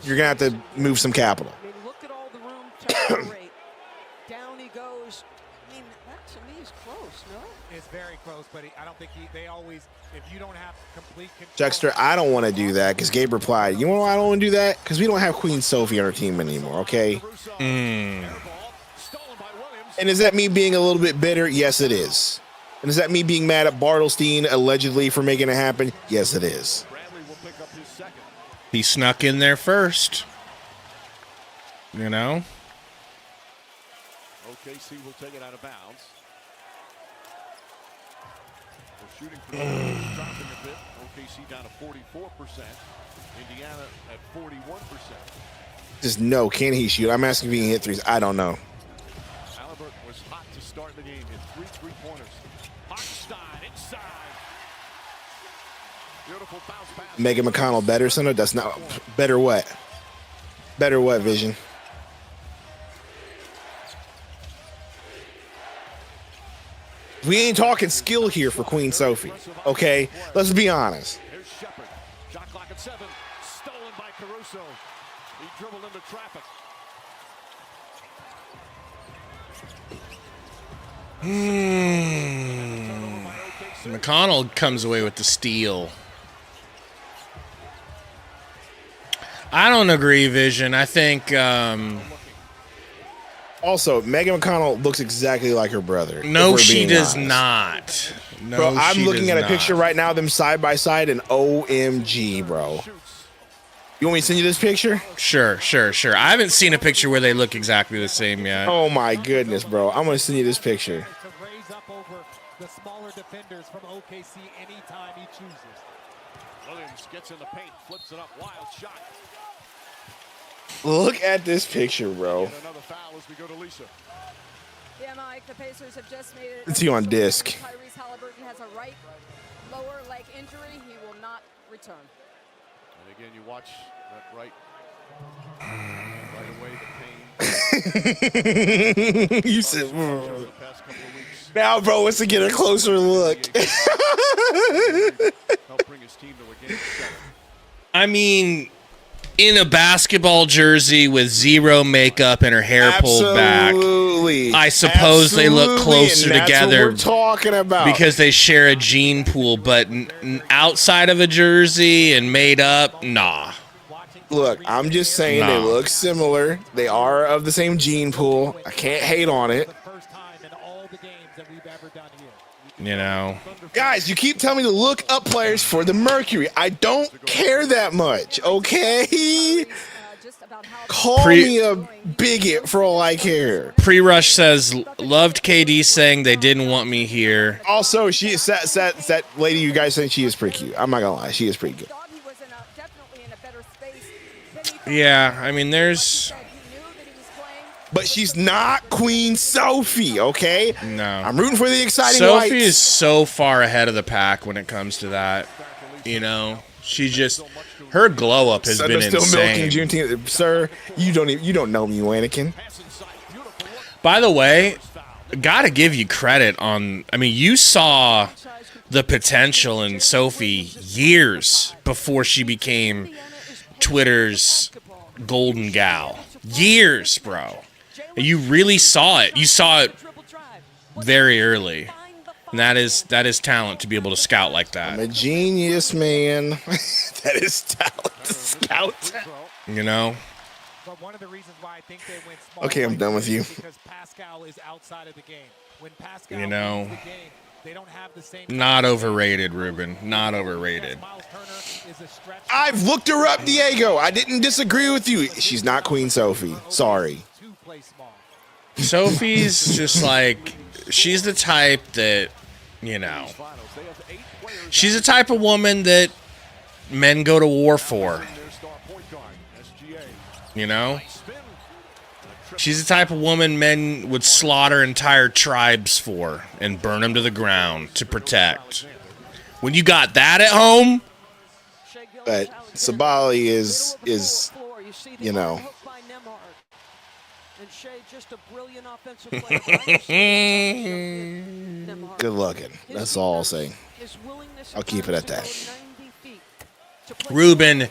you're going to have to move some capital. I mean, look at all the room to operate. Down he goes. I mean, that to me is close, no? It's very close, but I don't think they always, if you don't have complete control. Dexter, I don't want to do that because Gabe replied, you know why I don't want to do that? Because we don't have Queen Sophie on our team anymore, okay? And is that me being a little bit bitter? Yes, it is. And is that me being mad at Bartlestein allegedly for making it happen? Yes, it is. Bradley will pick up his second. He snuck in there first. You know? OKC will take it out of bounds. The shooting percentage dropping a bit. OKC down to 44%. Indiana at 41%. Just no, can he shoot? I'm asking if he can hit threes. I don't know. Halliburton was hot to start the game in 3 3-pointers. Hartenstein inside. Beautiful bounce pass. Megan McConnell better, Sundo? That's not better what? Better what, Vision? We ain't talking skill here for Queen Sophie, okay? Let's be honest. Here's Shepard. Shot clock at 7. Stolen by Caruso. He dribbled into traffic. McConnell comes away with the steal. I don't agree, Vision. I think Also, Megan McConnell looks exactly like her brother. no, if we're she being does honest. not. No, Bro, I'm she looking does at a not. picture right now, them side by side, and OMG, bro. You want me to send you this picture? Sure. I haven't seen a picture where they look exactly the same yet. Oh my goodness, bro. I'm gonna send you this picture. To raise up over the smaller defenders from OKC anytime he chooses. Williams gets in the paint, flips it up, wild shot. Look at this picture, bro. And another foul as we go to Lisa. Yeah, Mike, the Pacers have just made it. Let's see you on disc. Tyrese Halliburton has a right lower leg injury. He will not return. And again, you watch that right away, the pain. You said, Over the past couple of weeks, now, bro, let's get a closer look. helped bring his team to a game 7. I mean, in a basketball jersey with zero makeup and her hair pulled back, Absolutely. I suppose they look Absolutely, closer and that's together what we're talking about. because they share a gene pool. But outside of a jersey and made up, nah. Look, I'm just saying they Nah. look similar. They are of the same gene pool. I can't hate on it. The first time in all the games that we've ever done here. You know, Guys, you keep telling me to look up players for the Mercury. I don't care that much, okay? Just about how Call me a bigot for all I care. Pre-Rush says, loved KD saying they didn't want me here. Also, that lady you guys think she is pretty cute. I'm not gonna lie, she is pretty good. thought he was definitely in a better space than he felt. Yeah, I mean, there's... Said he knew that he was playing. But she's not Queen Sophie, okay? No. I'm rooting for the exciting Sophie whites. is so far ahead of the pack when it comes to that. You know, she just... Her glow up has Sundo's been still milking insane. Juneteenth. Sir, you don't know me, you Anakin. By the way, gotta give you credit on... I mean, you saw the potential in Sophie years before she became Twitter's golden gal. Years, bro. You really saw it. You saw it very early. And that is talent to be able to scout like I'm that. a genius, man. That is talent to scout. You know? But one of the reasons why I think they went small. Okay, I'm done with you. is because Pascal is outside of the game. When Pascal You know, leaves the game, they don't have the same. Not overrated, Ruben. Not overrated. Miles Turner is a stretch. I've looked her up, Diego. I didn't disagree with you. She's not Queen Sophie. Sorry. To play small. Sophie's just like... She's the type that You know. Finals. They have 8 players She's the type of woman that men go to war for. their star point guard, SGA. You know? Spin. She's the type of woman men would slaughter entire tribes for and burn them to the ground to protect. When you got that at home, But Sabali is you know. And Shea, just a brilliant offensive player. Good looking. That's all I'll say. I'll keep it at that. Ruben,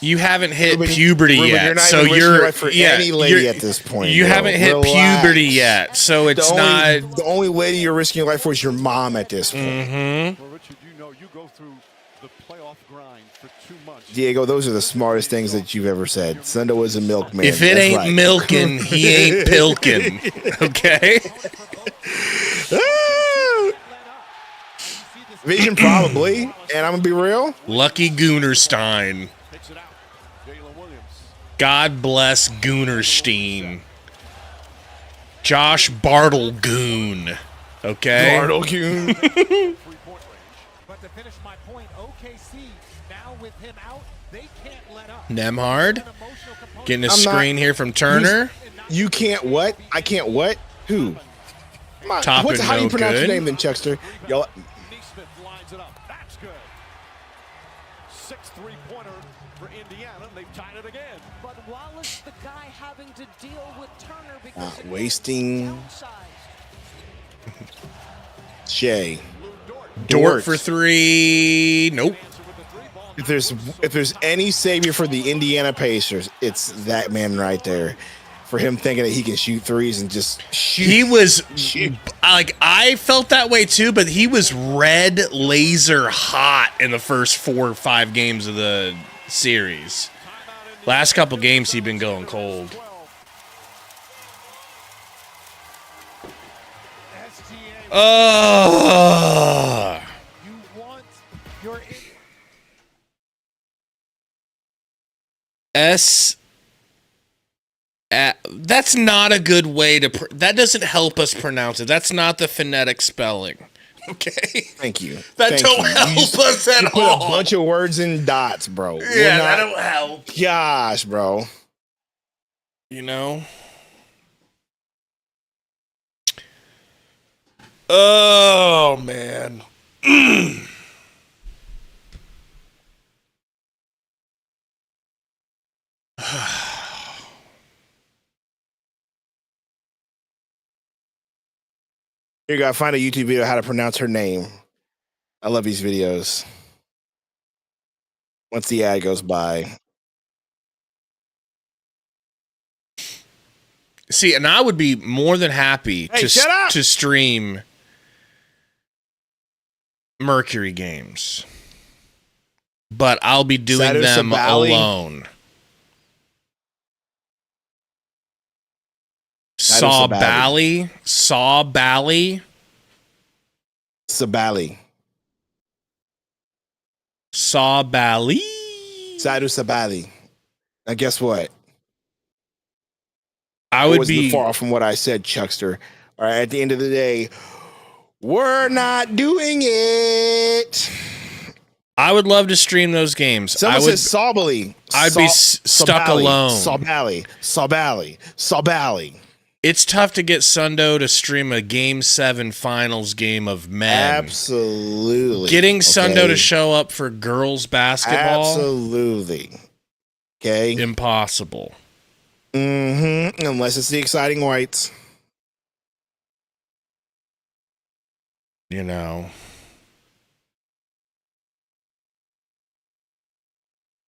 you haven't hit puberty Ruben, yet, you're not so even risking you're your life for any lady at this point. You bro. haven't hit Relax. puberty yet, so it's not. The only lady you're risking your life for is your mom at this point. Mm-hmm. Well, Richard, you know you go through the playoff grind for 2 months. Diego, those are the smartest things that you've ever said. Sundo is a milkman. If it That's ain't right. milking, he ain't pilking. Okay. Vision probably, and I'm gonna be real. Lucky Goonerstein. Takes it out. Jaylen Williams. God bless Goonerstein. Josh Bartle Goon. Okay. Bartle Kuhn. 3-point range. But to finish my point, OKC now with him out, they can't let up. Nemhard. Getting a I'm not- screen here from Turner. You can't what? I can't what? Who? Come on. Top What's and how do you no pronounce your good. name then, Chuckster? Y'all. Neesmith lines it up. That's good. 6 3-pointer for Indiana. They've tied it again. But Wallace, the guy having to deal with Turner because Not again, wasting. downsized. Shea. Dort for 3. Nope. If there's any savior for the Indiana Pacers, it's that man right there. For him thinking that he can shoot threes and just shoot. He was Shoot. like, I felt that way too, but he was red laser hot in the first 4 or 5 games of the series. Last couple games he'd been going cold. Oh, You want your that's not a good way to. That doesn't help us pronounce it. That's not the phonetic spelling. Okay. Thank you. That Thank don't you. help You just us at put all. a bunch of words in dots, bro. Yeah, that don't help. Gosh, bro. You know. Oh man. Here you go. Find a YouTube video how to pronounce her name. I love these videos. Once the ad goes by. See, and I would be more than happy Hey, shut up! to stream Mercury games. But I'll be doing Sadu them Sabali? alone. Sadu Saw Sabali. Bally. Saw Bally. Sabali. Saw Bally. Sadu Sabali. Now guess what? I It would wasn't be far from what I said, Chuckster. All right, at the end of the day, we're not doing it. I would love to stream those games. Someone I would says Sabali. I'd be stuck Sabali. alone. Sabali. Sabali. Sabali. It's tough to get Sundo to stream a Game 7 finals game of men. Absolutely. Getting Sundo Okay? to show up for girls basketball, Absolutely. Okay. impossible. Unless it's the exciting whites. You know.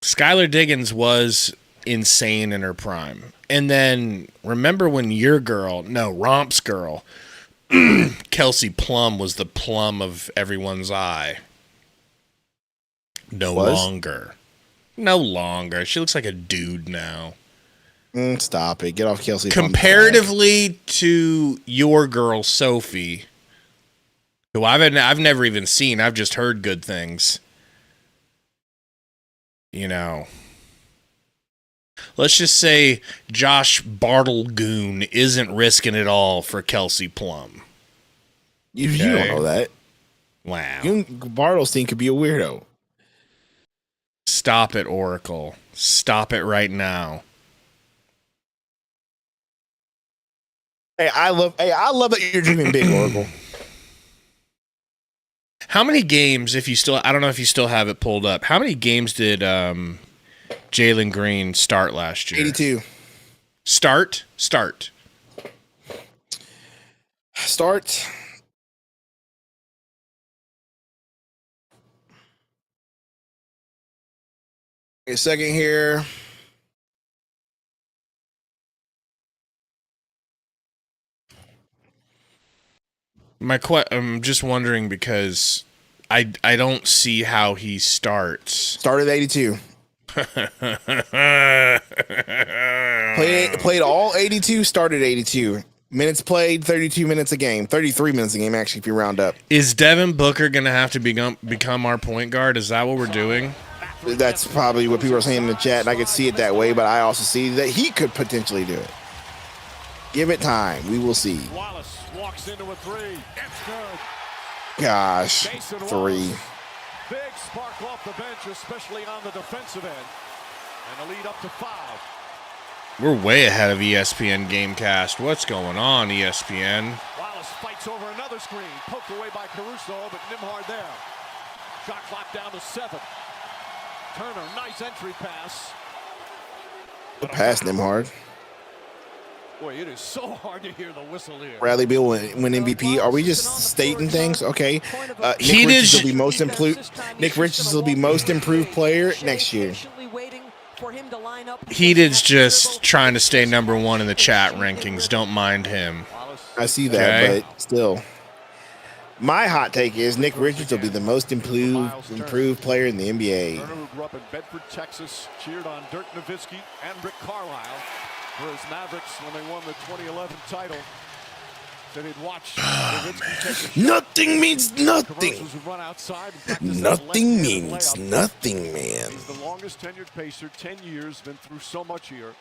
Skylar Diggins was insane in her prime. And then remember when Romp's girl, Kelsey Plum was the plum of everyone's eye. No longer. She looks like a dude now. Stop it. Get off Kelsey. Comparatively to your girl Sophie, who I've never even seen. I've just heard good things. You know. Let's just say Josh Bartlegoon isn't risking it all for Kelsey Plum. You don't know that. Wow. Bartles team could be a weirdo. Stop it, Oracle. Stop it right now. Hey, I love that you're dreaming big, Oracle. How many games, I don't know if you still have it pulled up. How many games did Jaylen Green start last year? 82. Start. A second here. I'm just wondering because I don't see how he starts. Started 82. Played all 82. Started 82. Minutes played 32 minutes a game. 33 minutes a game actually if you round up. Is Devin Booker gonna have to become our point guard? Is that what we're doing? That's probably what people are saying in the chat, and I could see it that way. But I also see that he could potentially do it. Give it time. We will see. Wallace walks into a three. It's good. Gosh, Jason 3. Wallace. Big spark off the bench, especially on the defensive end. And a lead up to 5. We're way ahead of ESPN Gamecast. What's going on, ESPN? Wallace fights over another screen. Poked away by Caruso, but Nembhard there. Shot clock down to 7. Turner, nice entry pass. Pass Nembhard. Boy, it is so hard to hear the whistle here. Bradley Beal win MVP. Are we just stating things? Okay. He Nick did Richards will be most improved. Nick Richards will be most improved player next year. Heated's just trying to stay number 1 in the chat rankings. Don't mind him. I see that, Okay. but still. My hot take is Nick Richards will be the most improved player in the NBA. Turner, who grew up in Bedford, Texas, cheered on Dirk Nowitzki and Rick Carlisle for his Mavericks when they won the 2011 title. Said he'd watch Nowitzki take a shot. Nothing means nothing. Commercials would run outside and practice that Nothing left-handed means layup. nothing, man. He's the longest tenured Pacer, 10 years, been through so much here.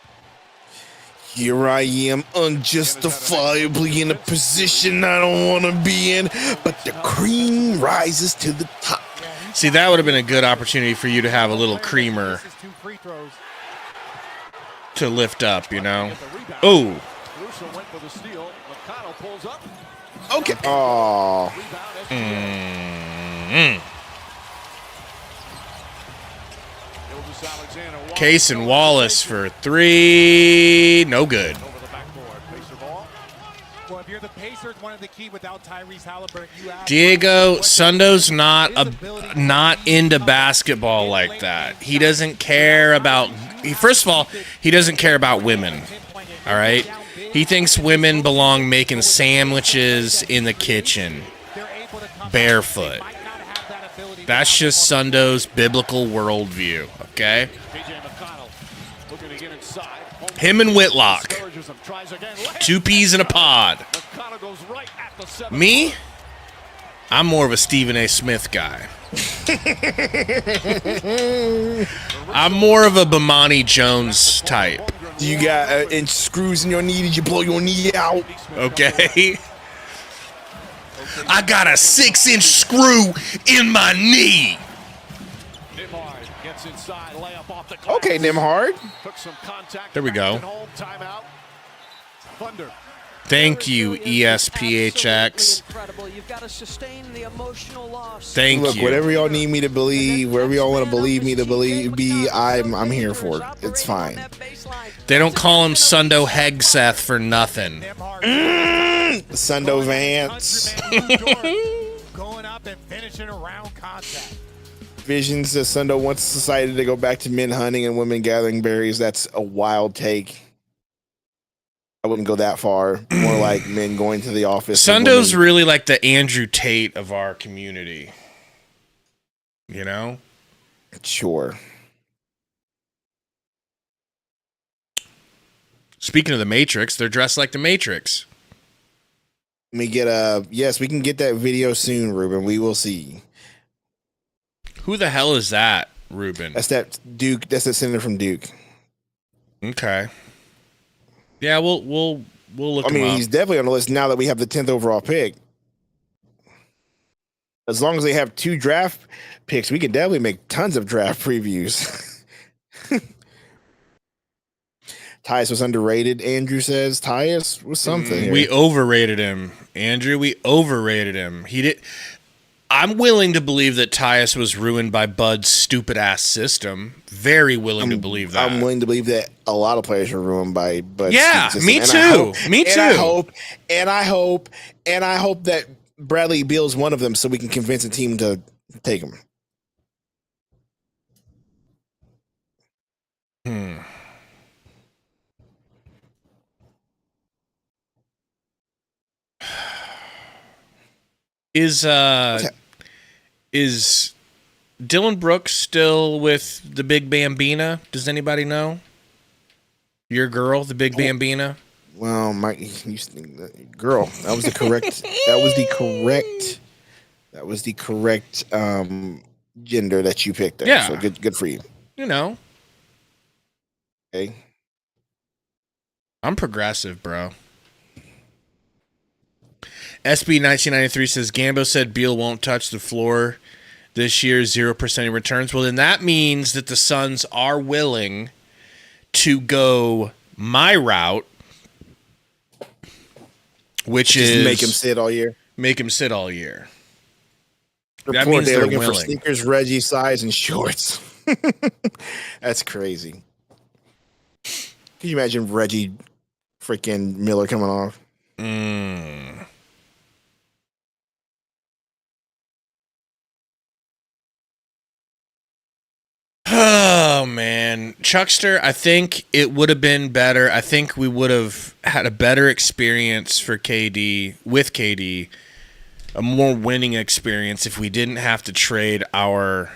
Here I am, unjustifiably in a position I don't want to be in, but the cream rises to the top. See, that would have been a good opportunity for you to have a little creamer to lift up, you know? Oh. Caruso went for the steal. McConnell pulls up. Okay. Oh. Gilgeous Alexander. Case and Wallace for 3. No good. Over the backboard. Pacer ball. Well, if you're the Pacers, one of the key without Tyrese Halliburton, you have Diego Sundo's not into basketball like that. He doesn't care about. First of all, he doesn't care about women. All right, he thinks women belong making sandwiches in the kitchen, barefoot. That's just Sundo's biblical worldview. Okay, TJ McConnell looking to get inside. him and Whitlock, Discourages him, tries again. 2 peas in a pod. McConnell goes right at the 7. Me, I'm more of a Stephen A. Smith guy. I'm more of a Bomani Jones type. You got inch screws in your knee. Did you blow your knee out? Okay. I got a 6-inch screw in my knee. Nembhard gets inside, layup off the glass. Okay, Nembhard. Took some contact. There we go. Back and home, timeout. Thunder. Thank you, ESPHX. Incredible. You've got to sustain the emotional loss. Thank Look, you. whatever y'all need me to believe, wherever y'all want to believe me to be, I'm here for it. It's fine. They don't call him Sundo Hegseth for nothing. Sundo Vance. going up and finishing around contact. Visions that Sundo wants society to go back to men hunting and women gathering berries. That's a wild take. I wouldn't go that far. More like men going to the office. and Sundo's women- really like the Andrew Tate of our community. You know? Sure. Speaking of the Matrix, they're dressed like the Matrix. Let me get yes, we can get that video soon, Ruben. We will see. Who the hell is that, Ruben? That's that Duke. That's that senator from Duke. Okay. Yeah, we'll look I him mean, up. he's definitely on the list now that we have the 10th overall pick. as long as they have 2 draft picks, we can definitely make tons of draft previews. Tyus was underrated, Andrew says. Tyus was something. Here. We overrated him, Andrew. We overrated him. He did. I'm willing to believe that Tyus was ruined by Bud's stupid ass system. Very willing to believe that. I'm willing to believe that a lot of players are ruined by Bud's system. Me too. Me too. And I hope that Bradley Beal is one of them, so we can convince a team to take him. Is Dylan Brooks still with the Big Bambina? Does anybody know? Your girl, the Big Bambina? Well, girl, that was the correct gender that you picked there. Yeah. So good for you. You know. Okay. I'm progressive, bro. SB 1993 says Gambo said Beal won't touch the floor this year, 0% in returns. Well, then that means that the Suns are willing to go my route, which is make him sit all year. Make him sit all year. That means they're looking for sneakers, Reggie size, and shorts. That's crazy. Can you imagine Reggie freaking Miller coming off? Oh, man. Chuckster, I think it would have been better. I think we would have had a better experience for KD, with KD, a more winning experience if we didn't have to trade our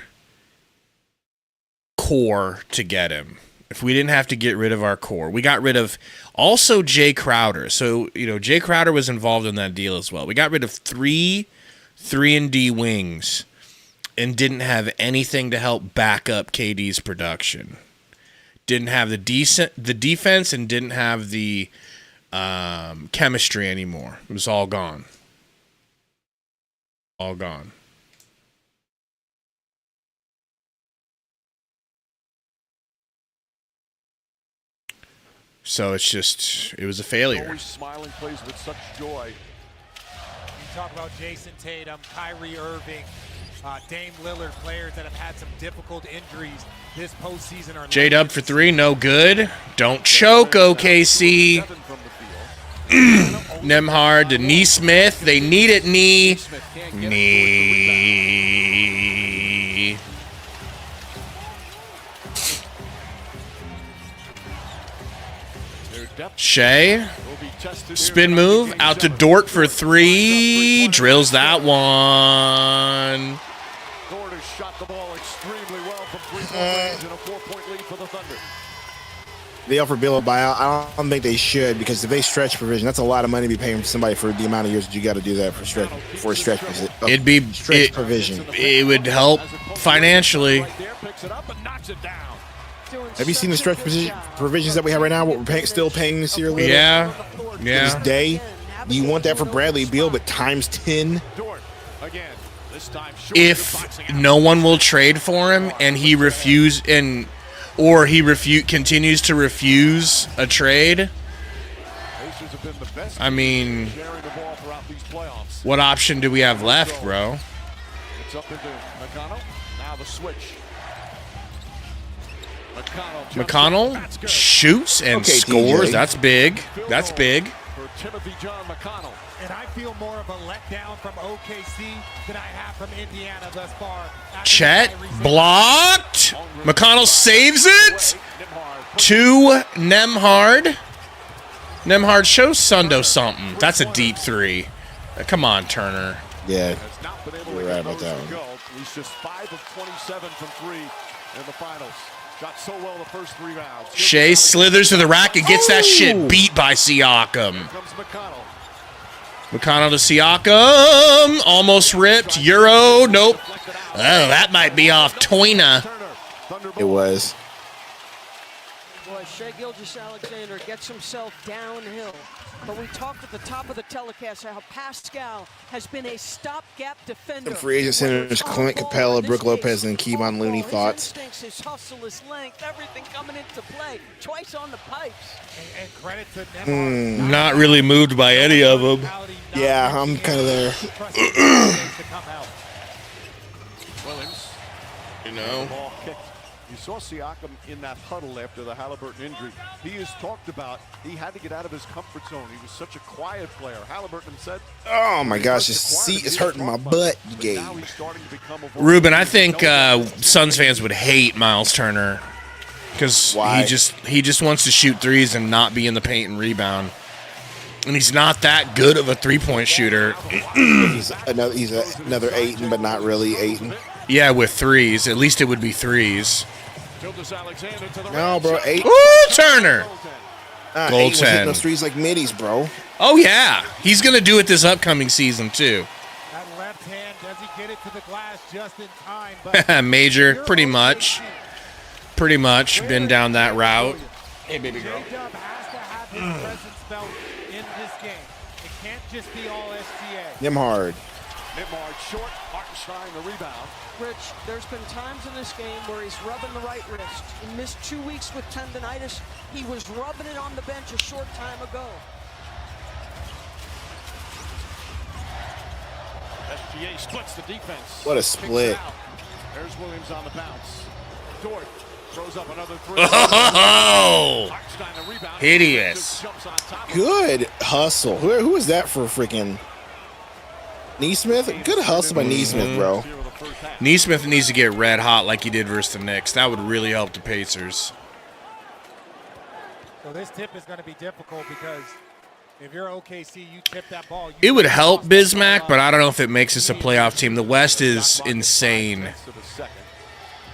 core to get him. If we didn't have to get rid of our core. We got rid of also Jay Crowder. So, Jay Crowder was involved in that deal as well. We got rid of 3 3-and-D wings and didn't have anything to help back up KD's production. Didn't have the defense and didn't have the chemistry anymore. It was all gone. All gone. So it was a failure. Always smiling, plays with such joy. You talk about Jason Tatum, Kyrie Irving, Dame Lillard, players that have had some difficult injuries this postseason. J-Dub for 3, no good. Don't choke, OKC. Nemhard to Neesmith. They need it, Knee. Shea. Spin move. Out to Dort for 3. Drills that one. Dort has shot the ball extremely well from 3-point range and a 4-point lead for the Thunder. They offer Bill a buyout. I don't think they should, because if they stretch provision, that's a lot of money to be paying somebody for the amount of years that you got to do that for a stretch provision. It would help financially. Have you seen the stretch provisions that we have right now? What we're still paying this year? Yeah. This day, do you want that for Bradley Beal, but times 10? If no one will trade for him and he continues to refuse a trade, I mean, what option do we have left, bro? It's up into McConnell. Now the switch. McConnell shoots and scores. TJ. That's big. That's big. For Timothy John McConnell. And I feel more of a letdown from OKC than I have from Indiana thus far. Chet blocked. McConnell saves it. To Nemhard. Nemhard shows Sundo something. That's a deep 3. Come on, Turner. Yeah, you're right about that one. He's just 5 of 27 from 3 in the finals. Shot so well the first 3 rounds. Shea slithers to the rack and gets that shit beat by Siakam. Here comes McConnell. McConnell to Siakam. Almost ripped. Euro. Nope. Oh, that might be off Toyna. It was. Boy, Shai Gilgeous-Alexander gets himself downhill. But we talked at the top of the telecast how Pascal has been a stopgap defender. Some free agent centers, Clint Capella, Brooke Lopez, and Kevon Looney thoughts. His instincts, his hustle, his length, everything coming into play. Twice on the pipes. And credit to Nemar. Not really moved by any of them. Yeah, I'm kind of there. Williams. You know. Ball kicked. You saw Siakam in that huddle after the Halliburton injury. He has talked about he had to get out of his comfort zone. He was such a quiet player. Halliburton said, Oh my gosh, this seat is hurting my butt, Gabe. Ruben, I think Suns fans would hate Miles Turner because Why? he just wants to shoot threes and not be in the paint and rebound. And he's not that good of a three-point shooter. He's another Aiton, but not really Aiton. Yeah, with threes. At least it would be threes. No, bro, Aiton. Ooh, Turner. Aiton was hitting Goaltend. those threes like middies, bro. Oh, yeah. He's going to do it this upcoming season, too. That left hand, does he get it to the glass just in time? But Major, pretty much. Pretty much been down that route. Hey, baby girl. J-Dub has to have his presence felt in this game. It can't just be all SGA. Nimhard. Nimhard short, Hartenstein the rebound. Rich, there's been times in this game where he's rubbing the right wrist. He missed 2 weeks with tendonitis. He was rubbing it on the bench a short time ago. SGA splits the defense. What a split. There's Williams on the bounce. Dort throws up another three. Oh! Hartenstein the rebound. Hideous. Jumps on top of Good hustle. Who is that for freaking Neesmith? Good hustle by Neesmith, bro. Neesmith needs to get red hot like he did versus the Knicks. That would really help the Pacers. So this tip is going to be difficult because if you're OKC, you tip that ball. It would help Bismack, but I don't know if it makes us a playoff team. The West is insane.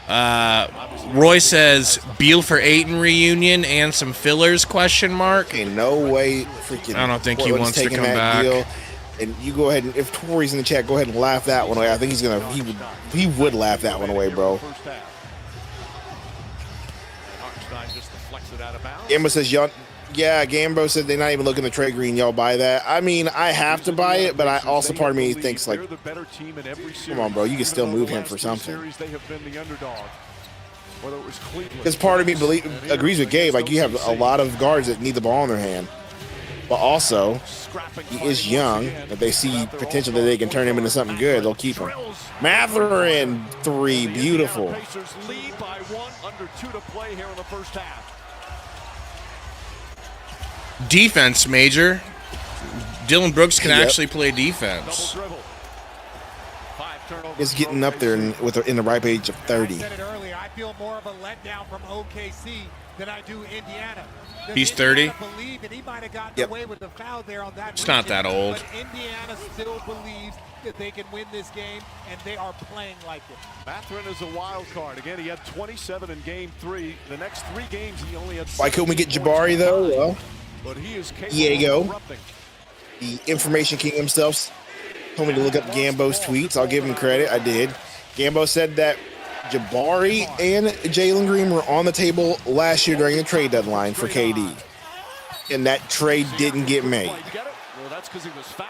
Roy says Beal for Aiton reunion and some fillers, question mark. Okay, no way freaking I don't think he Portland's wants to taking come that back. deal. And you go ahead and if Tori's in the chat, go ahead and laugh that one away. I think he would laugh that one away, bro. Hartenstein just deflects it out of bounds. Gambo says y'all. Yeah, Gambo said they're not even looking to trade Green. Y'all buy that? I mean, I have to buy it, but I also part of me thinks like, come on, bro, you can still move him for something. Because part of me agrees with Gabe. Like you have a lot of guards that need the ball in their hand, but also he is young. If they see potential that they can turn him into something good, they'll keep him. Matherin 3, beautiful. Pacers lead by 1, under 2 to play here in the first half. Defense, Major. Dylan Brooks can actually play defense. Double dribble. 5 turnovers. It's getting up there in the ripe age of 30. I said it earlier, I feel more of a letdown from OKC than I do Indiana. He's 30? Believe it. He might have gotten Yep. away with the foul there on that. It's not that old. But Indiana still believes that they can win this game, and they are playing like it. Matherin is a wild card. Again, he had 27 in game 3. The next 3 games, he only had. Why couldn't we get Jabari though? Well, But he is capable Diego. of erupting. the information king himself told me to look up Gambo's tweets. I'll give him credit. I did. Gambo said that Jabari and Jaylen Green were on the table last year during the trade deadline for KD. And that trade didn't get made. You get it? Well, that's because he was fouled.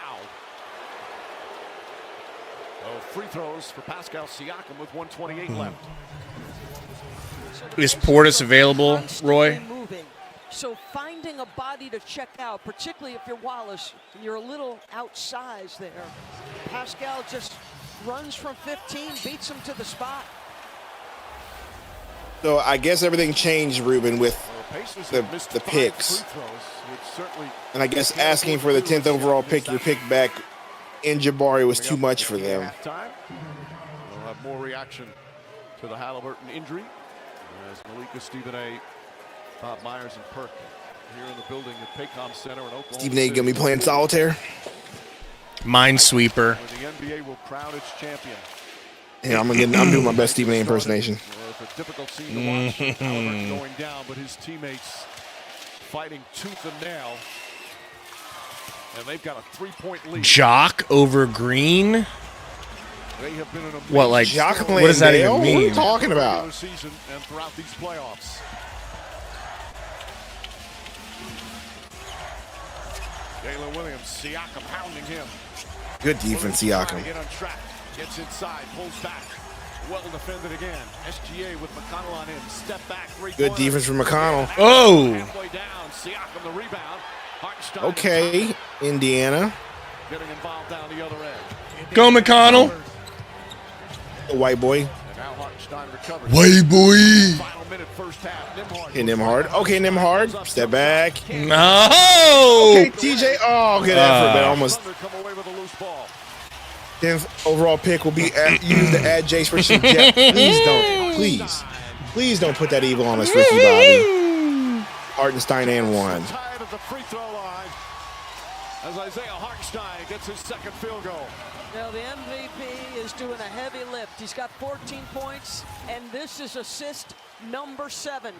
Oh, free throws for Pascal Siakam with 1:28 left. Is Portis available, Roy? So finding a body to check out, particularly if you're Wallace, you're a little outsized there. Pascal just runs from 15, beats him to the spot. So I guess everything changed, Ruben, with the picks. And I guess asking for the 10th overall pick, your pick back in Jabari was too much for them. We'll have more reaction to the Halliburton injury as Malika, Stephen A., Bob Myers, and Perk here in the building at Paycom Center in Oklahoma. Stephen A. gonna be playing solitaire. Minesweeper. The NBA will crown its champion. Yeah, I'm doing my best Stephen A. impersonation. It's a difficult scene to watch. Halliburton going down, but his teammates fighting tooth and nail. And they've got a 3-point lead. Jock over Green? They have been an What, like, Jacques what does that Landale? even What are you mean? talking about? Season and throughout these playoffs. Jalen Williams, Siakam pounding him. Good defense, Siakam. Get on track. Gets inside, pulls back. Well defended again. SGA with McConnell on him. Step back. Good defense from McConnell. Oh. Halfway down. Siakam the rebound. Hartenstein Okay, Indiana. getting involved down the other end. Go McConnell. The white boy. And now Hartenstein recovers. Way boy. Final minute, first half. Nembhard. Hitting him hard. Okay, hitting him hard. Step back. No. Okay, TJ. Oh, good effort, but almost. Thunder come away with a loose ball. 10th overall pick will be used to add Jace for some jet. Please don't. Please don't put that evil on us, Ricky Bobby. Hartenstein and one. Tied at the free throw line as Isaiah Hartenstein gets his second field goal. Now the MVP is doing a heavy lift. He's got 14 points, and this is assist number 7.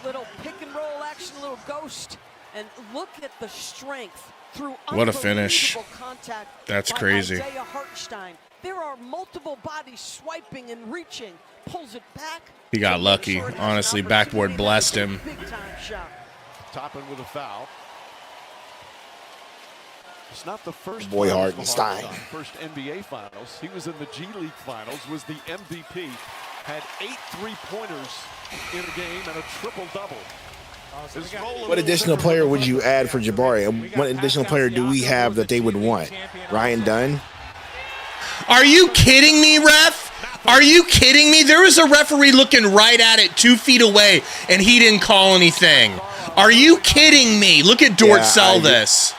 Little pick and roll action, little ghost, and look at the strength through What a finish. unbelievable contact. That's by crazy. Isaiah Hartenstein. There are multiple bodies swiping and reaching. Pulls it back. He got lucky. Sure it has Honestly, an backboard opportunity. blessed That's a him. Big time shot. Toppin with a foul. It's not the first Boy finals for Hartenstein. First NBA finals. He was in the G League finals, was the MVP, had 8 3-pointers in a game and a triple-double. What additional player would you add for Jabari? And what additional player do we have that they would want? Ryan Dunn? Are you kidding me, ref? Are you kidding me? There was a referee looking right at it 2 feet away, and he didn't call anything. Are you kidding me? Look at Dort Yeah, sell I- this.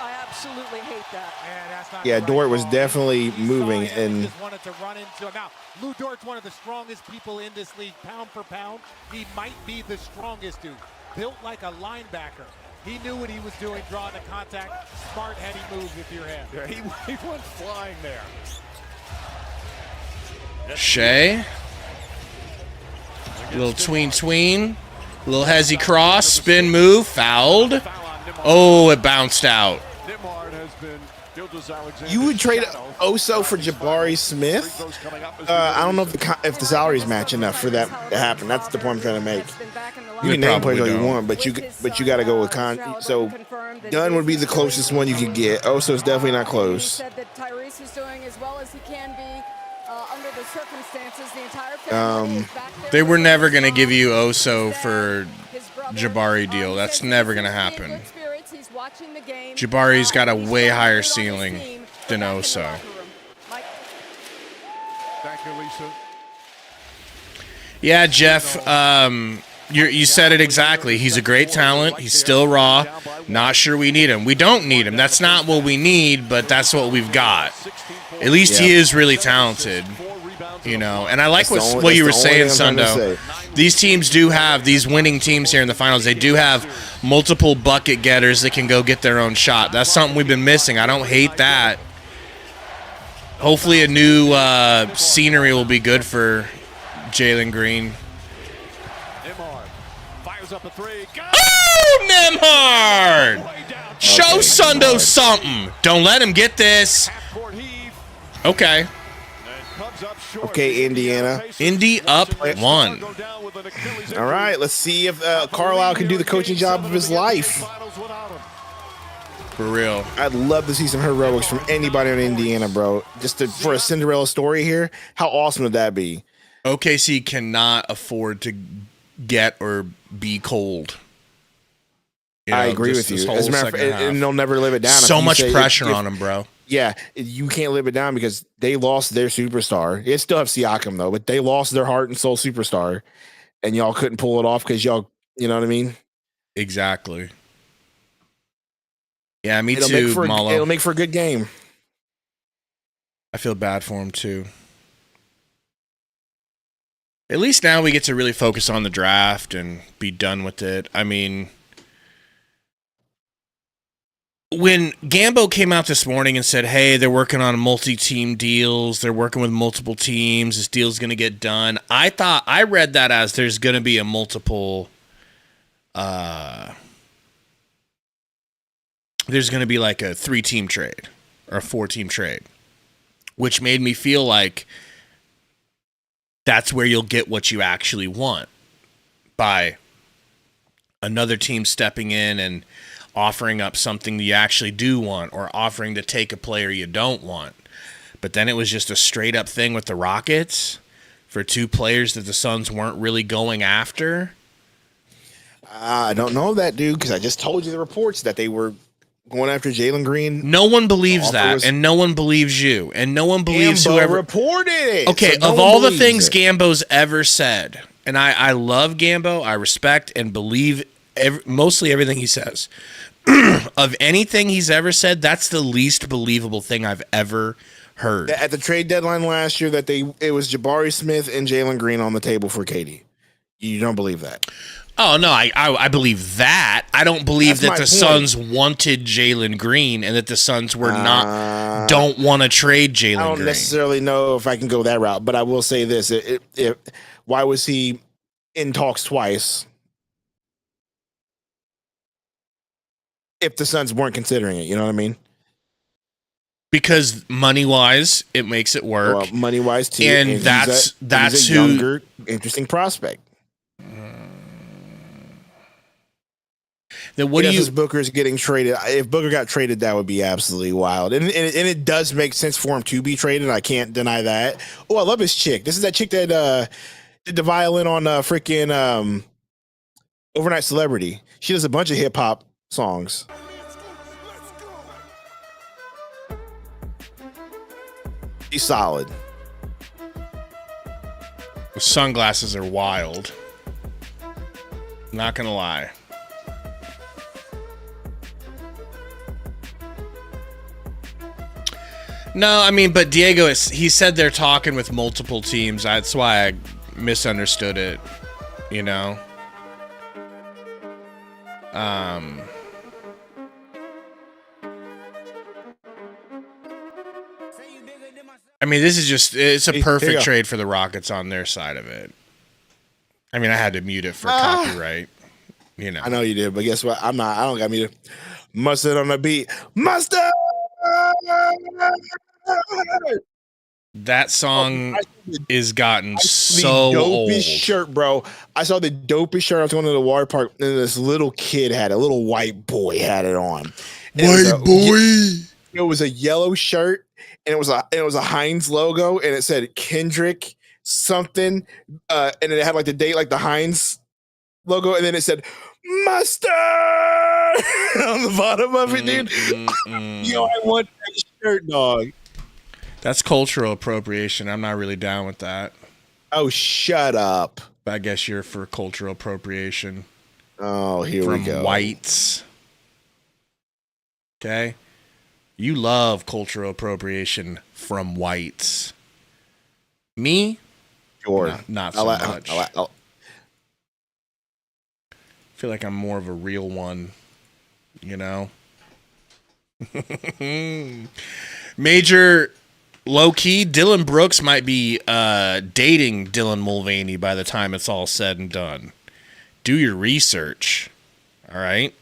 I absolutely hate that. Yeah, Dort was definitely moving, and Just wanted to run into him. Now, Lou Dort's one of the strongest people in this league, pound for pound. He might be the strongest dude, built like a linebacker. He knew what he was doing, drawing the contact. Smart, heady move with your head. Yeah, he went flying there. Shea. Little tween. Little hezzy cross. Spin move. Fouled. Oh, it bounced out. Nembhard has been you would trade Oso for Jabari Smith? I don't know if the salaries match enough for that to happen. That's the point I'm trying to make. You can name players all you want, but you got to go with So Dunn would be the closest one you could get. Oso's definitely not close. He said that Tyrese is doing as well as he can be under the circumstances. The entire family is back there. They were never going to give you Oso for Jabari deal. That's never going to happen. Jabari's got a way higher ceiling than Oso. Thank you, Lisa. Yeah, Jeff, you said it exactly. He's a great talent. He's still raw. Not sure we need him. We don't need him. That's not what we need, but that's what we've got. At least he is really talented, you know. And I like what you were saying, Sundo. These teams do have, these winning teams here in the finals, they do have multiple bucket getters that can go get their own shot. That's something we've been missing. I don't hate that. Hopefully a new scenery will be good for Jaylen Green. Nembhard fires up a three. Oh, Nembhard! Show Sundo something. Don't let him get this. Okay. Okay, Indiana. Indy up 1. All right, let's see if Carlisle can do the coaching job of his life. For real. I'd love to see some heroics from anybody in Indiana, bro. For a Cinderella story here, how awesome would that be? OKC cannot afford to get or be cold. You know, I agree with you. As a matter of fact, and they'll never live it down. So much pressure on them, bro. Yeah, you can't live it down because they lost their superstar. They still have Siakam, though, but they lost their heart and soul superstar, and y'all couldn't pull it off because y'all, you know what I mean? Exactly. Yeah, me It'll too, It'll make for a good game. I feel bad for him, too. At least now we get to really focus on the draft and be done with it. I mean, when Gambo came out this morning and said, hey, they're working on multi-team deals, they're working with multiple teams, this deal's going to get done, I read that as there's going to be a multiple, there's going to be like a 3-team trade or a 4-team trade, which made me feel like that's where you'll get what you actually want by another team stepping in and offering up something you actually do want or offering to take a player you don't want. But then it was just a straight up thing with the Rockets for 2 players that the Suns weren't really going after. I don't know that, dude, because I just told you the reports that they were going after Jaylen Green. No one believes that, and no one believes you, and no one believes Gambo whoever reported it. Okay, so of all the things Gambo's ever said, and I love Gambo, I respect and believe mostly everything he says. Of anything he's ever said, that's the least believable thing I've ever heard. At the trade deadline last year, that it was Jabari Smith and Jaylen Green on the table for KD. You don't believe that? Oh, no, I believe that. I don't believe that the Suns wanted Jaylen Green and that the Suns were don't want to trade Jaylen Green. I don't necessarily know if I can go that route, but I will say this. Why was he in talks twice if the Suns weren't considering it? You know what I mean? Because money-wise, it makes it work. Well, money-wise, too. And that's he's a younger, interesting prospect. Then what do you? Booker's getting traded. If Booker got traded, that would be absolutely wild. And it does make sense for him to be traded. I can't deny that. Oh, I love his chick. This is that chick that did the violin on freaking Overnight Celebrity. She does a bunch of hip hop songs. She's solid. The sunglasses are wild. Not gonna lie. No, I mean, but Diego, he said they're talking with multiple teams. That's why I misunderstood it, you know? I mean, this is just, it's a perfect trade for the Rockets on their side of it. I mean, I had to mute it for copyright, you know. I know you did, but guess what? I don't got me to mustard on the beat. Mustard! That song is gotten so old. The dopest shirt, bro. I saw the dopest shirt. I was going to the water park, and this little kid had it. A little white boy had it on. It was a yellow shirt, and it was a Heinz logo, and it said Kendrick something, and it had like the date, like the Heinz logo, and then it said mustard on the bottom of it, dude. Yo, I want that shirt, dog. That's cultural appropriation. I'm not really down with that. Oh, shut up. I guess you're for cultural appropriation. Oh, here we go. From whites. Okay? You love cultural appropriation from whites. Me? Sure. Not so much. I feel like I'm more of a real one, you know? Major low-key, Dylan Brooks might be dating Dylan Mulvaney by the time it's all said and done. Do your research, all right?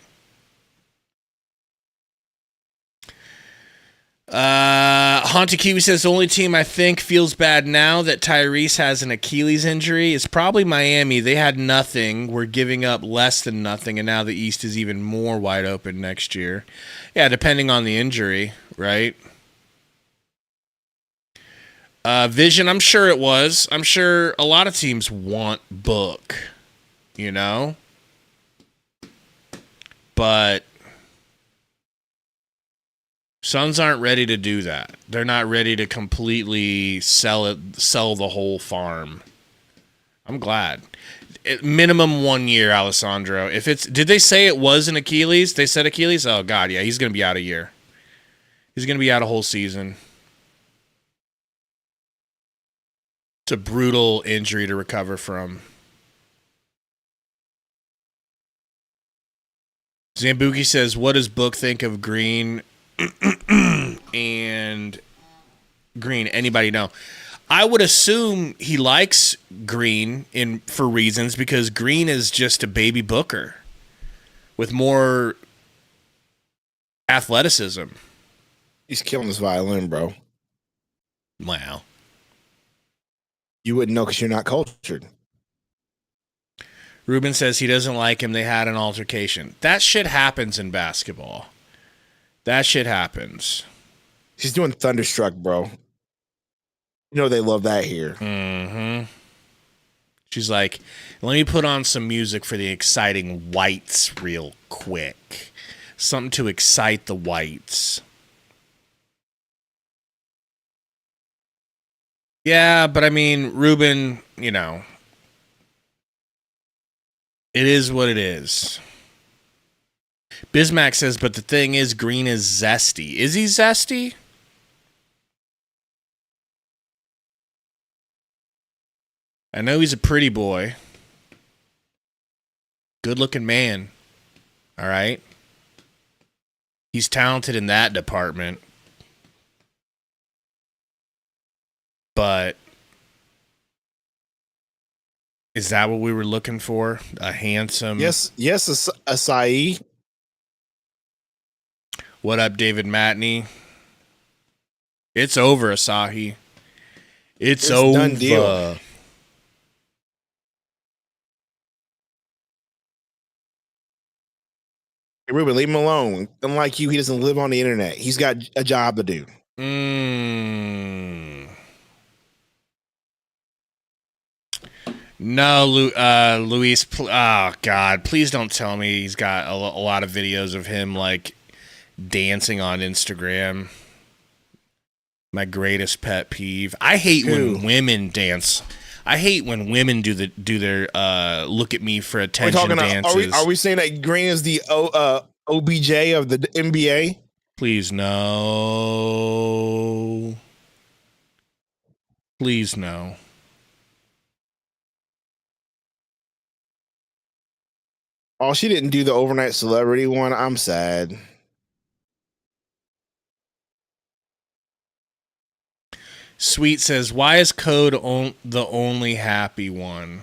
Haunted Kiwi says, the only team I think feels bad now that Tyrese has an Achilles injury is probably Miami. They had nothing. We're giving up less than nothing, and now the East is even more wide open next year. Yeah, depending on the injury, right? Vision, I'm sure it was. I'm sure a lot of teams want Book, you know? But Suns aren't ready to do that. They're not ready to completely sell the whole farm. I'm glad. Minimum 1 year, Alessandro. Did they say it was an Achilles? They said Achilles? Oh God, yeah, he's gonna be out a year. He's gonna be out a whole season. It's a brutal injury to recover from. Zambuki says, what does Book think of Green and Green? Anybody know? I would assume he likes Green for reasons because Green is just a baby Booker with more athleticism. He's killing this violin, bro. Wow. You wouldn't know because you're not cultured. Ruben says he doesn't like him. They had an altercation. That shit happens in basketball. That shit happens. She's doing Thunderstruck, bro. You know they love that here. Mm-hmm. She's like, let me put on some music for the exciting whites real quick. Something to excite the whites. Yeah, but I mean, Ruben, you know, it is what it is. Bismack says, but the thing is, Green is zesty. Is he zesty? I know he's a pretty boy. Good-looking man. All right? He's talented in that department. But is that what we were looking for? A handsome... Yes, Acai. What up, David Matney? It's over, Asahi. It's over. Done deal. Hey, Ruben, leave him alone. Unlike you, he doesn't live on the internet. He's got a job to do. No, Luis. Oh God! Please don't tell me he's got a lot of videos of him like dancing on Instagram. My greatest pet peeve. I hate when women dance. I hate when women do their look at me for attention dances. Are we saying that Green is the OBJ of the NBA? Please no. Please no. Oh, she didn't do the overnight celebrity one. I'm sad. Sweet says, why is Code the only happy one?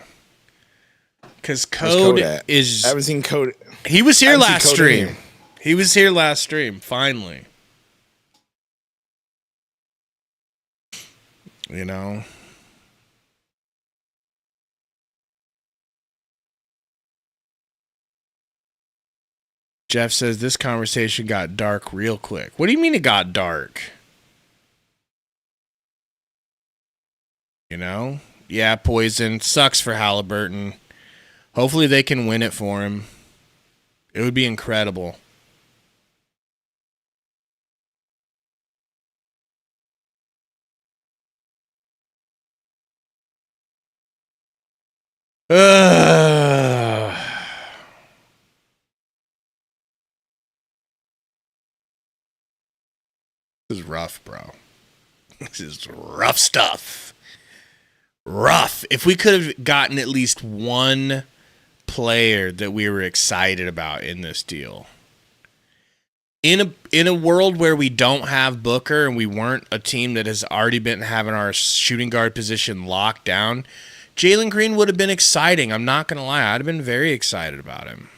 Because Code is... I haven't seen Code. He was here last stream. He was here last stream, finally. You know? Jeff says, this conversation got dark real quick. What do you mean it got dark? You know? Yeah, Poison. Sucks for Halliburton. Hopefully they can win it for him. It would be incredible. This is rough, bro. This is rough stuff. Rough. If we could have gotten at least one player that we were excited about in this deal. In a world where we don't have Booker and we weren't a team that has already been having our shooting guard position locked down, Jaylen Green would have been exciting. I'm not going to lie. I'd have been very excited about him.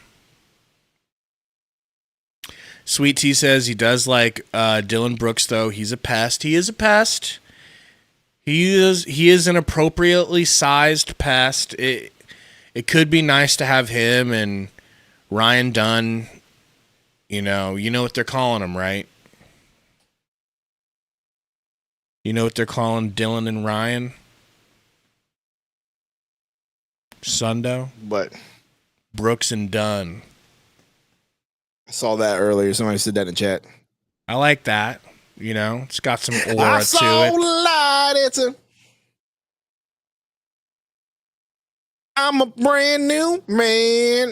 Sweet Tea says he does like Dylan Brooks, though. He's a pest. He is a pest. He is an appropriately sized pest. It could be nice to have him and Ryan Dunn. You know what they're calling him, right? You know what they're calling Dylan and Ryan? Sundo? What? Brooks and Dunn. I saw that earlier. Somebody said that in chat. I like that. You know, it's got some aura I to saw it. light. I'm a brand new man.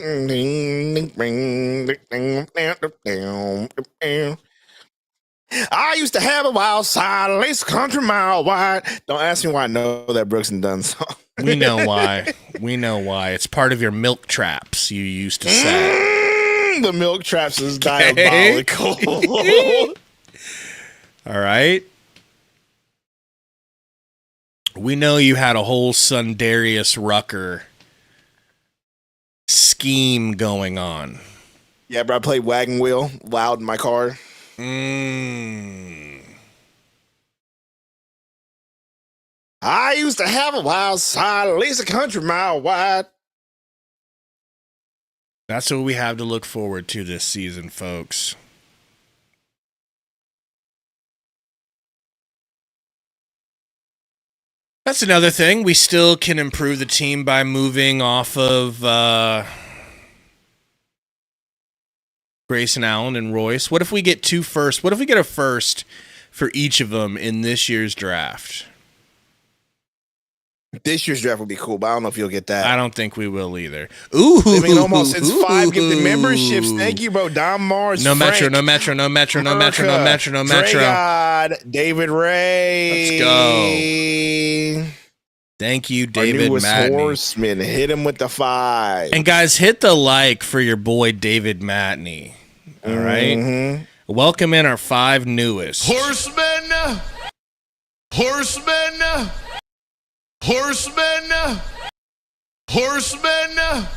I used to have a wild side, lace country mile wide. Don't ask me why I know that Brooks and Dunn song. We know why. We know why. It's part of your milk traps you used to say. The milk traps is diabolical. All right. We know you had a whole Sundarius Rucker scheme going on. Yeah, bro, I played Wagon Wheel loud in my car. I used to have a wild side, at least a country mile wide. That's what we have to look forward to this season, folks. That's another thing. We still can improve the team by moving off of Grayson Allen and Royce. What if we get 2 firsts? What if we get a first for each of them in this year's draft? This year's draft would be cool, but I don't know if you'll get that. I don't think we will either. Ooh, I mean, almost it's 5 gifted memberships. Thank you, bro. Don Mars, no Frank, metro, no metro, no metro, no metro, no metro, no metro. God, David Ray. Let's go. Thank you, David Matney. Horseman, hit him with the 5. And guys, hit the like for your boy David Matney. All right. Welcome in our 5 newest. Horsemen. Horsemen. Horsemen. Horsemen.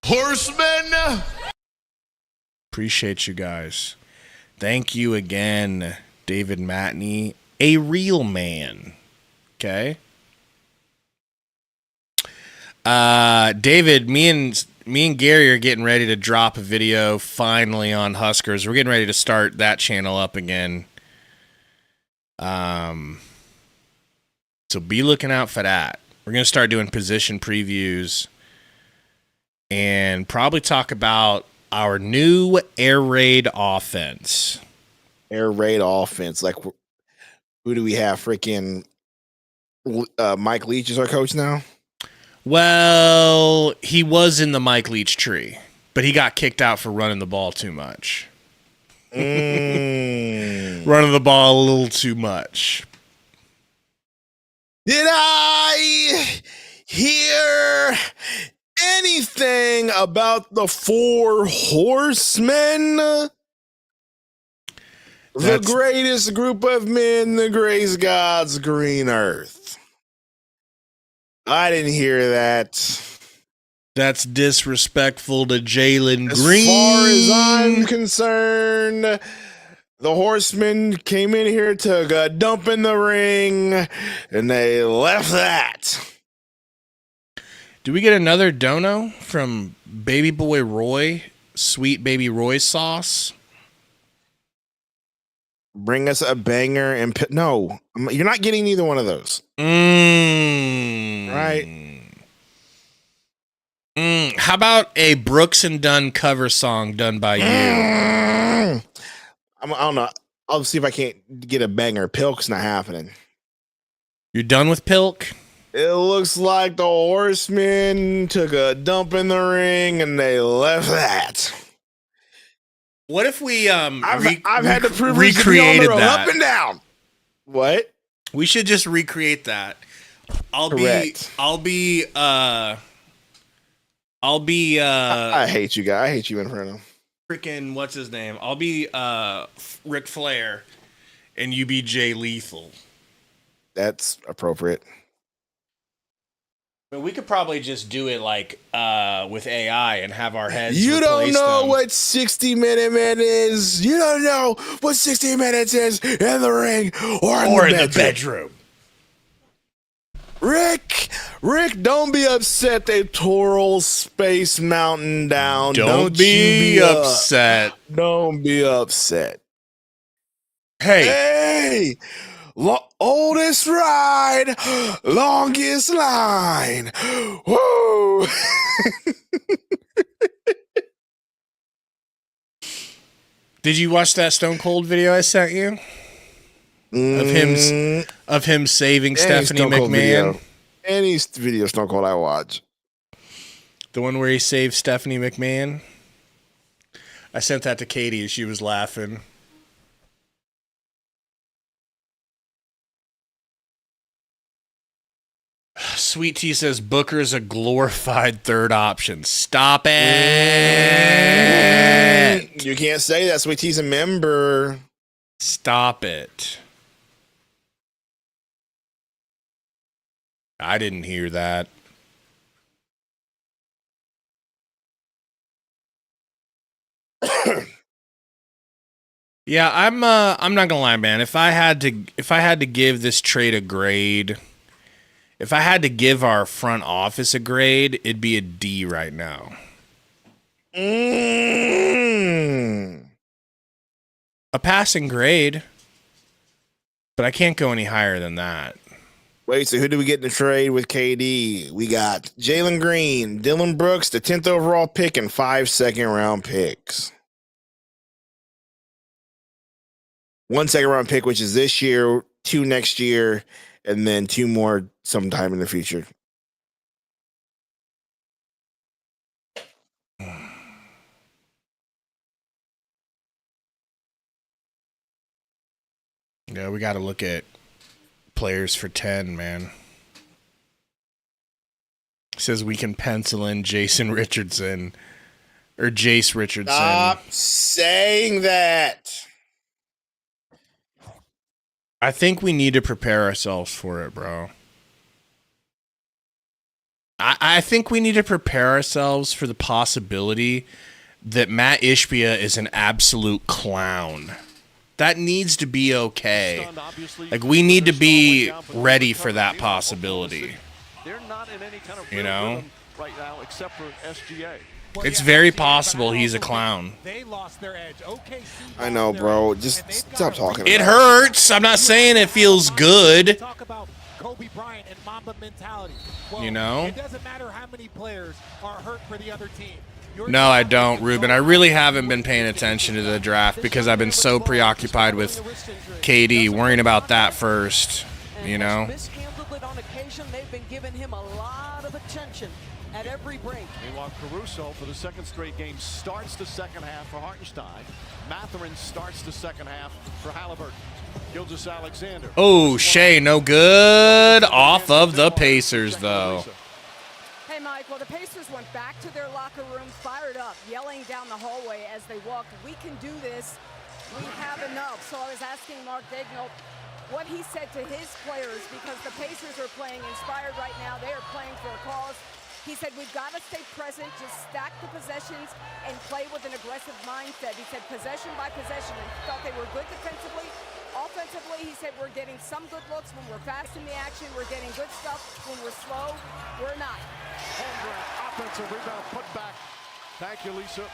Horsemen. Appreciate you guys. Thank you again, David Matney, a real man. Okay. David, me and Gary are getting ready to drop a video finally on Huskers. We're getting ready to start that channel up again. So be looking out for that. We're going to start doing position previews and probably talk about our new air raid offense. Air raid offense. Like, who do we have? Freaking Mike Leach is our coach now? Well, he was in the Mike Leach tree, but he got kicked out for running the ball too much. Running the ball a little too much. Did I hear anything about the 4 horsemen? The greatest group of men the grace God's green earth. I didn't hear that. That's disrespectful to Jaylen Green. As far as I'm concerned, the horsemen came in here, took a dump in the ring, and they left that. Do we get another dono from Baby Boy Roy? Sweet Baby Roy sauce? Bring us a banger and... No, you're not getting either one of those. Right? How about a Brooks and Dunn cover song done by you? I don't know. I'll see if I can't get a banger. Pilk's not happening. You're done with Pilk? It looks like the horsemen took a dump in the ring and they left that. What if we I've had the privilege recreated to be on the road, that up and down. What? We should just recreate that. I'll be I hate you guys. I hate you in front of him. Freaking what's his name? I'll be Ric Flair and you be Jay Lethal. That's appropriate. But we could probably just do it like with AI and have our heads. You don't know them. what 60-minute man is. You don't know what 60 minutes is in the ring or in the bedroom. Rick, don't be upset they tore old Space Mountain down. Don't be upset. Don't be upset. Hey. Oldest ride, longest line. Woo! Did you watch that Stone Cold video I sent you? Of him saving Stephanie McMahon? Any video Stone Cold I watch. The one where he saved Stephanie McMahon? I sent that to Katie and she was laughing. Sweet Tea says Booker's a glorified third option. Stop it. You can't say that. Sweet Tea's a member. Stop it. I didn't hear that. Yeah, I'm not gonna lie, man. If I had to give this trade a grade, if I had to give our front office a grade, it'd be a D right now. A passing grade, but I can't go any higher than that. Wait, so who do we get in the trade with KD? We got Jaylen Green, Dylan Brooks, the 10th overall pick, and 5 second-round picks. 1 second-round pick, which is this year, 2 next year, and then 2 more sometime in the future. Yeah, we got to look at players for 10, man. It says we can pencil in Jason Richardson or Jace Richardson. Stop saying that. I think we need to prepare ourselves for it, bro. I think we need to prepare ourselves for the possibility that Matt Ishbia is an absolute clown. That needs to be okay. Like, we need to be ready for that possibility. They're not in any kind of You know? right now except for SGA. It's very possible he's a clown. They lost their edge. OKC I know, bro. Just stop talking. It about hurts. I'm not saying it feels good. Talk about Kobe Bryant and Mamba mentality. Well, You know? it doesn't matter how many players are hurt for the other team. No, I don't, Ruben. I really haven't been paying attention to the draft because I've been so preoccupied with KD, worrying about that first, you know? Mishandled it on occasion. They've been giving him a lot of attention at every break. Meanwhile, Caruso, for the second straight game, starts the second half for Hartenstein. Mathurin starts the second half for Halliburton. Gilgeous-Alexander. Oh, Shea, no good. Off of the Pacers, though. Hey, Mike, well, the Pacers went back to their locker room, fired up, yelling down the hallway as they walked, "We can do this. We have enough." So I was asking Mark Daigneault what he said to his players because the Pacers are playing inspired right now. They are playing for a cause. He said, "We've got to stay present, just stack the possessions and play with an aggressive mindset." He said possession by possession, and thought they were good defensively. Offensively, he said, "We're getting some good looks when we're fast in the action. We're getting good stuff when we're slow. We're not." Holmgren, offensive rebound, put back. Thank you, Lisa.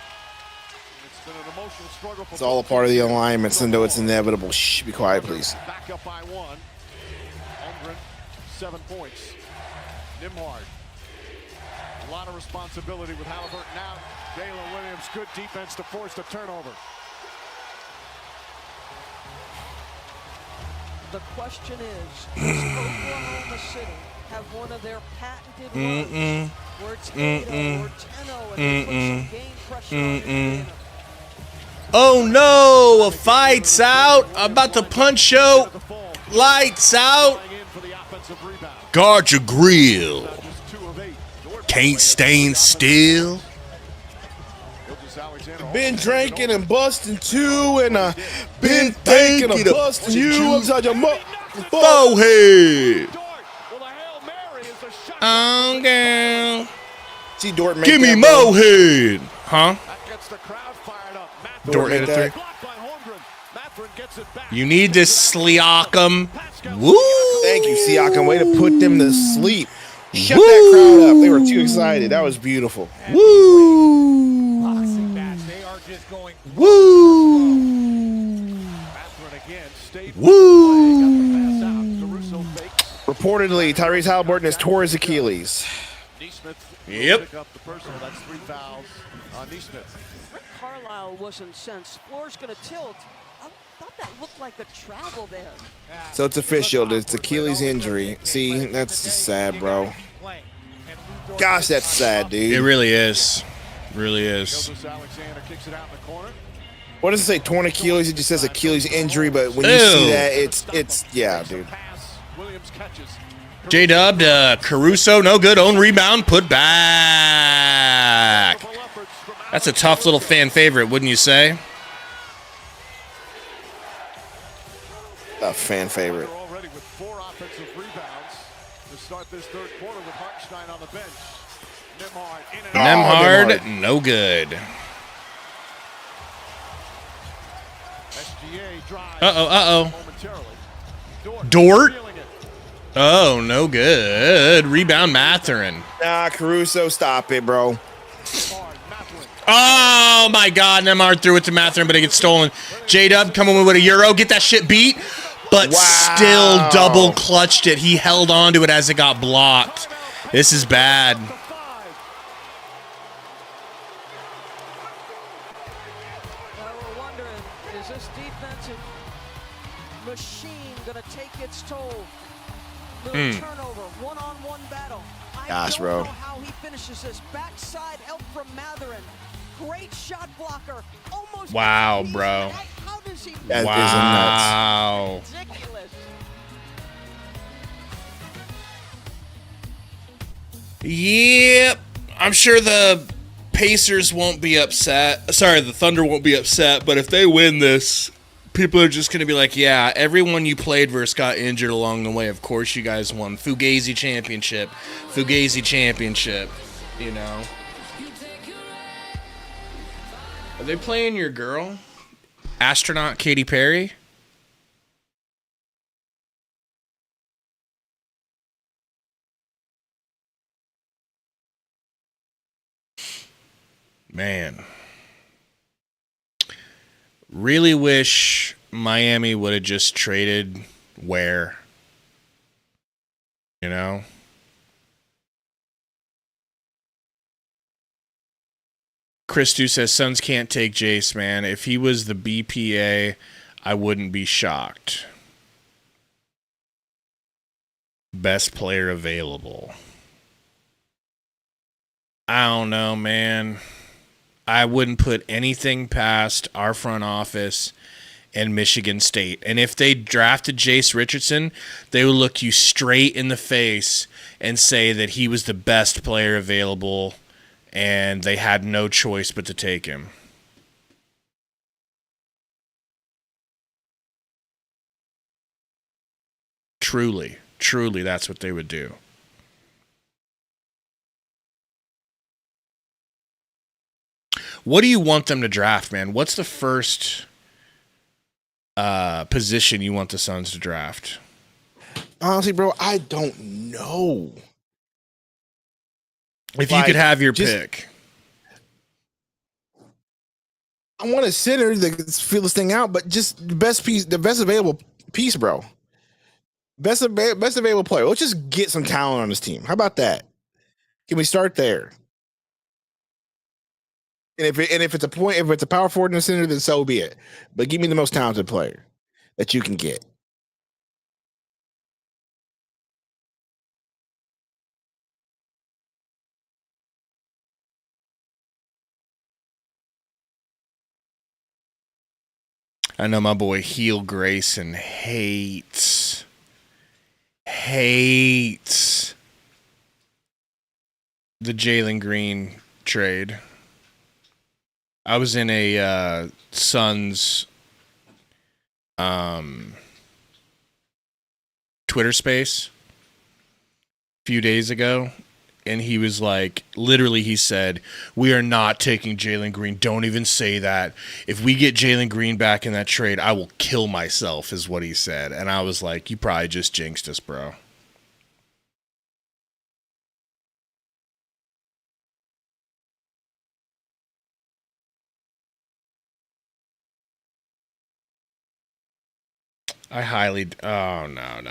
It's been an emotional struggle for It's all a part of the alignment, Sundo. It's inevitable. Shh, be quiet, please. Back up by 1. Holmgren, 7 points. Nimhard. A lot of responsibility with Halliburton now. Jalen Williams, good defense to force the turnover. The question is, does Oklahoma City have one of their patented runs where it's 8-0 or 10-0 and they put some game pressure on Indiana? Oh, no. A fight's out. I'm about to punch out. Lights out. Guard your grill. Can't stand still. Been drinking and busting too, and been thinking of busting you upside your Forehead. Oh, girl. See Dort make Give me that, more bro? head. Huh? That gets the crowd fired up. Dort hit a three. Blocked by Holmgren. Mathurin gets it back. You need to Sliakum. Woo! Thank you, Siakam. Way to put them to sleep. Shut that crowd up. They were too excited. That was beautiful. Woo! Boxing match. They are just going. Woo! Mathurin again stayed. Woo! Got the pass out. Caruso fakes. Reportedly, Tyrese Halliburton has tore his Achilles. Neesmith. Yep. Pick up the personal. That's 3 fouls on Neesmith. Rick Carlisle was incensed. Floor's going to tilt. I thought that looked like a travel there. So it's official. It's Achilles injury. See, that's just sad, bro. Gosh, that's sad, dude. It really is. Really is. Gilgeous-Alexander kicks it out in the corner. What does it say? Torn Achilles? It just says Achilles injury, but when you Ew. see that, it's yeah, dude. Pass. Williams catches. J-Dub to Caruso. No good. Own rebound. Put back. That's a tough little fan favorite, wouldn't you say? A fan favorite. They're already with 4 offensive rebounds to start this third quarter with Hartenstein on the bench. Nimhard in and out. Nemhard. No good. SGA drives Uh-oh. momentarily. Dort. Feeling it. Oh, no good. Rebound Mathurin. Nah, Caruso, stop it, bro. Hard. Mathurin. Oh, my God. Nemhard threw it to Matherin, but it gets stolen. J-Dub coming with a Euro. Get that shit beat. But still double clutched it. He held on to it as it got blocked. This is bad. We're wondering, is this defensive machine going to take its toll? Little turnover, one-on-one battle. I don't know how he finishes this. Backside help from Matherin. Great shot blocker. Almost. Wow, bro. How does he? That Wow. is nuts. Ridiculous. Yep. I'm sure the Pacers won't be upset. Sorry, the Thunder won't be upset, but if they win this, people are just going to be like, yeah, everyone you played versus got injured along the way. Of course you guys won. Fugazi championship. Fugazi championship. You know? Are they playing your girl? Astronaut Katy Perry? Man. Really wish Miami would have just traded Ware. You know? Chris says Suns can't take Jace, man. If he was the BPA, I wouldn't be shocked. Best player available. I don't know, man. I wouldn't put anything past our front office and Michigan State. And if they drafted Jace Richardson, they would look you straight in the face and say that he was the best player available and they had no choice but to take him. Truly, that's what they would do. What do you want them to draft, man? What's the first position you want the Suns to draft? Honestly, bro, I don't know. If you could have your pick. I want a center that fill this thing out, but just the best piece, the best available piece, bro. Best available player. Let's just get some talent on this team. How about that? Can we start there? And if it's a power forward in the center, then so be it. But give me the most talented player that you can get. I know my boy Heel Grayson hates the Jaylen Green trade. I was in a Suns Twitter space a few days ago, and he was like, literally he said, we are not taking Jaylen Green. Don't even say that. If we get Jaylen Green back in that trade, I will kill myself, is what he said. And I was like, you probably just jinxed us, bro. I highly... Oh, no.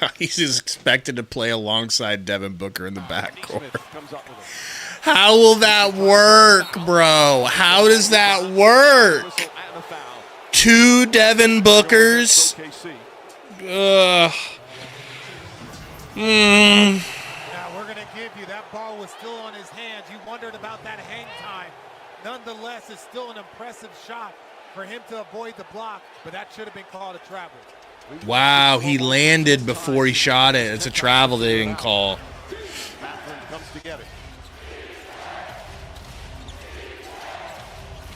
God, he's just expected to play alongside Devin Booker in the backcourt. How will that work, bro? How does that work? 2 Devin Bookers? Ugh. Now we're going to give you that ball was still on his hands. You wondered about that hang time. Nonetheless, it's still an impressive shot for him to avoid the block, but that should have been called a travel. Wow, he landed before he shot it. It's a travel they didn't call. Comes to get it.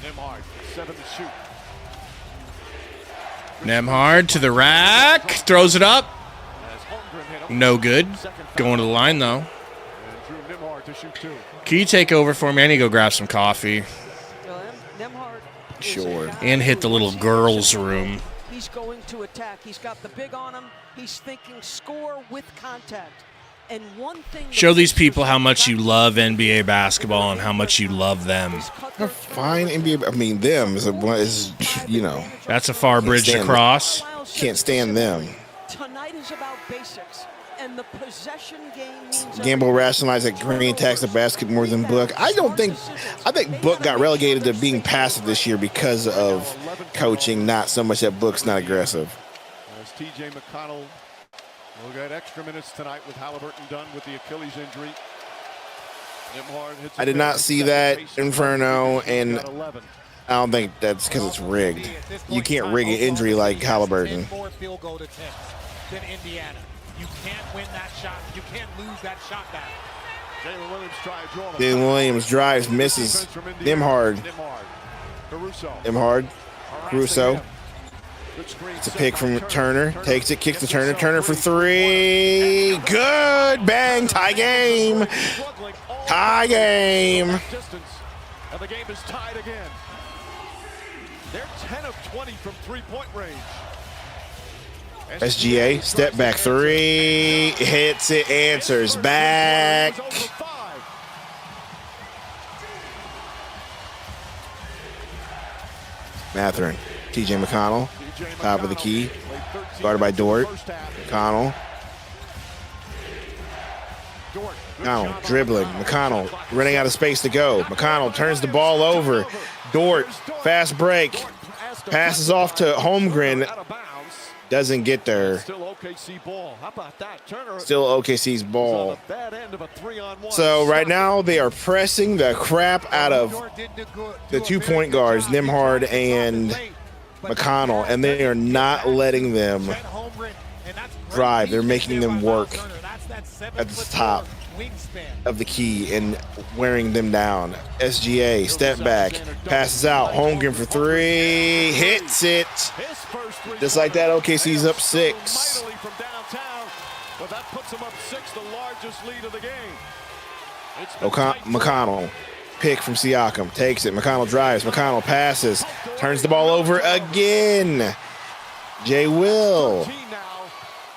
Nemhard, 7 to shoot. Nemhard to the rack, throws it up. No good. Going to the line, though. Can you take over for me? I need to go grab some coffee. Sure. And hit the little girls' room. He's going to attack. He's got the big on him. He's thinking score with contact. And one thing Show these people how much you love NBA basketball and how much you love them. They're fine NBA. I mean, them is you know. That's a far bridge to stand cross. Can't stand them. Tonight is about basics, and the possession game means Gamble rationalized that Green attacks the basket more than Book. I think Book got relegated to being passive this year because of coaching, not so much that Book's not aggressive. As TJ McConnell will get extra minutes tonight with Halliburton done with the Achilles injury. I did not see that Inferno, and I don't think that's because it's rigged. You can't rig an injury like Halliburton. More field goal attempts than Indiana. You can't win that shot. You can't lose that shot back. Jaylen Williams tries draw. Then Williams drives, misses. Nimhard. Caruso. It's a pick from Turner. Takes it, kicks to Turner. Turner for three. Good. Bang. Tie game. Tie game. And the game is tied again. They're 10 of 20 from three-point range. SGA, step back three. Hits it, answers back. Matherin. TJ McConnell. Top of the key. Guarded by Dort. McConnell. McConnell dribbling. McConnell running out of space to go. McConnell turns the ball over. Dort, fast break. Passes off to Holmgren. Doesn't get there. Still OKC ball. How about that? Turner Still OKC's ball. on the bad end of a 3-on-1. So right now they are pressing the crap out of the 2-point guards, Nimhard and McConnell, and they are not letting them drive. They're making them work at the top of the key and wearing them down. SGA, step back, passes out. Holmgren for three, hits it. Just like that, OKC's up 6. From downtown, but that puts them up 6, the largest lead of the game. McConnell, pick from Siakam, takes it. McConnell drives. McConnell passes, turns the ball over again. Jay Will,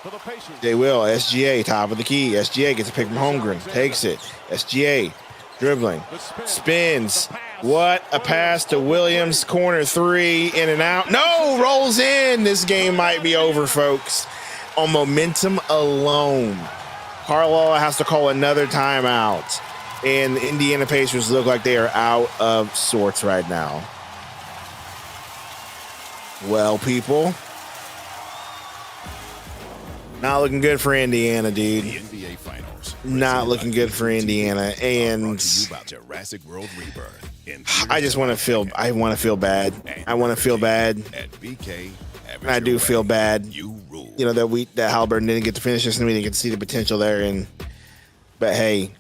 SGA, top of the key. SGA gets a pick from Holmgren, takes it. SGA, dribbling, spins. What a pass to Williams. Corner three, in and out. No, rolls in. This game might be over, folks. On momentum alone, Carlisle has to call another timeout. And the Indiana Pacers look like they are out of sorts right now. Well, people, not looking good for Indiana, dude. The NBA Finals. Not looking good for Indiana, and Jurassic World Rebirth. I just want to feel. I want to feel bad. I want to feel bad. At BK, And I do feel bad. You rule. You know that Halliburton didn't get to finish this, and we didn't get to see the potential there. But hey,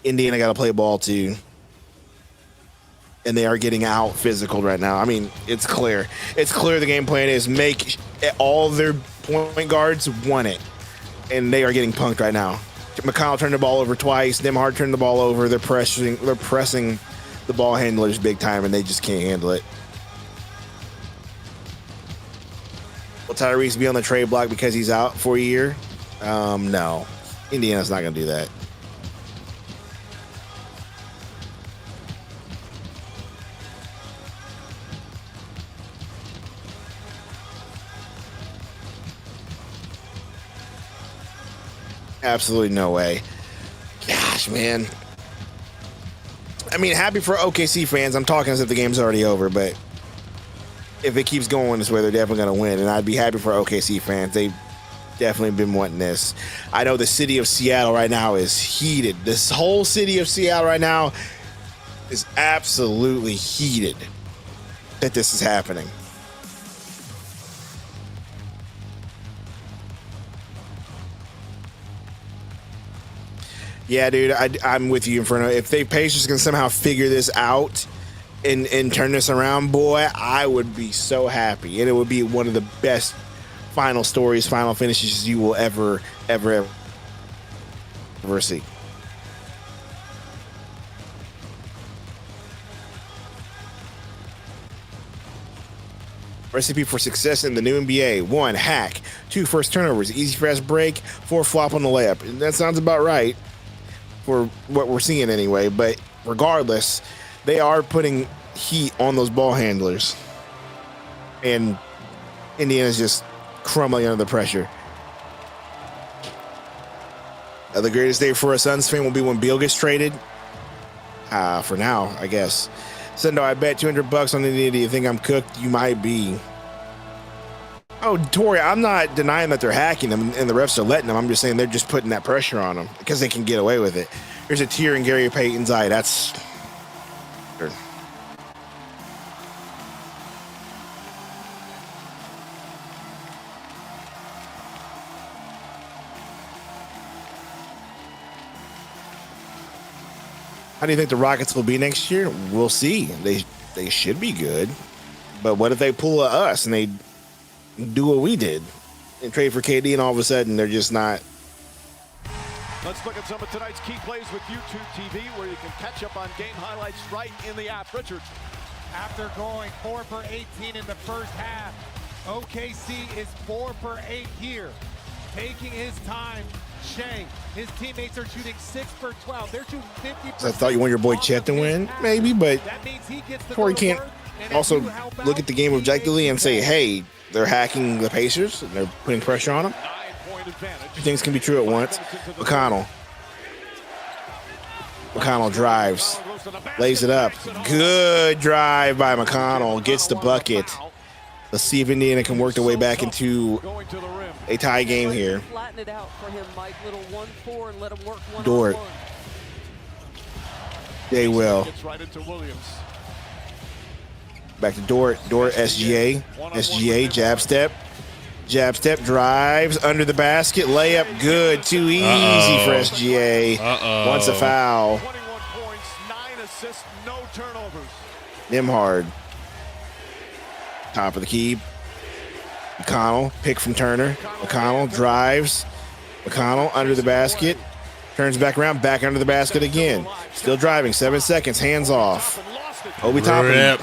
Indiana got to play ball too. And they are getting out physical right now. I mean, it's clear. It's clear the game plan is make all their point guards want it. And they are getting punked right now. McConnell turned the ball over twice. Nimhard turned the ball over. They're pressing the ball handlers big time, and they just can't handle it. Will Tyrese be on the trade block because he's out for a year? No. Indiana's not going to do that. Absolutely no way. Gosh, man. I mean, happy for OKC fans. I'm talking as if the game's already over, but if it keeps going this way, they're definitely going to win. And I'd be happy for OKC fans. They've definitely been wanting this. I know the city of Seattle right now is heated. This whole city of Seattle right now is absolutely heated that this is happening. Yeah, dude, I'm with you, Inferno. If the Pacers can somehow figure this out and turn this around, boy, I would be so happy. And it would be one of the best final stories, final finishes you will ever see. Recipe for success in the new NBA: 1, hack; 2, first turnovers; easy fast break; 4, flop on the layup. And that sounds about right for what we're seeing anyway. But regardless, they are putting heat on those ball handlers, and Indiana's just crumbling under the pressure. The greatest day for a Suns fan will be when Beal gets traded. For now, I guess. Sundo, I bet $200 on Indiana. Do you think I'm cooked? You might be. Oh, Tori, I'm not denying that they're hacking them and the refs are letting them. I'm just saying they're just putting that pressure on them because they can get away with it. There's a tear in Gary Payton's eye. That's... How do you think the Rockets will be next year? We'll see. They should be good. But what if they pull a us and they do what we did and trade for KD and all of a sudden they're just not? Let's look at some of tonight's key plays with YouTube TV, where you can catch up on game highlights right in the app. Richard. After going 4 for 18 in the first half, OKC is 4 for 8 here. Taking his time. Shea, his teammates are shooting 6 for 12. They're shooting 50%. So I thought you want your boy Chet to win, maybe, but Corey can't also look at the game objectively and say, hey, they're hacking the Pacers and they're putting pressure on them. 9-point advantage. Things can be true at once. McConnell drives, lays it up. Good drive by McConnell, gets the bucket. Let's see if Indiana can work their way back into a tie game here. Flatten it out for him, Mike. Little 1-4 and let him work one Dort. on one. They will. Gets right into Williams. Back to Dort. Dort, SGA, jab step. Jab step, drives under the basket, layup, good. Too easy for SGA. Wants a foul. 21 points, 9 assists, no turnovers. Nimhard. Top of the key. McConnell, pick from Turner. McConnell drives. McConnell under the basket. Turns back around, back under the basket again. Still driving, 7 seconds, hands off. Obi Toppin.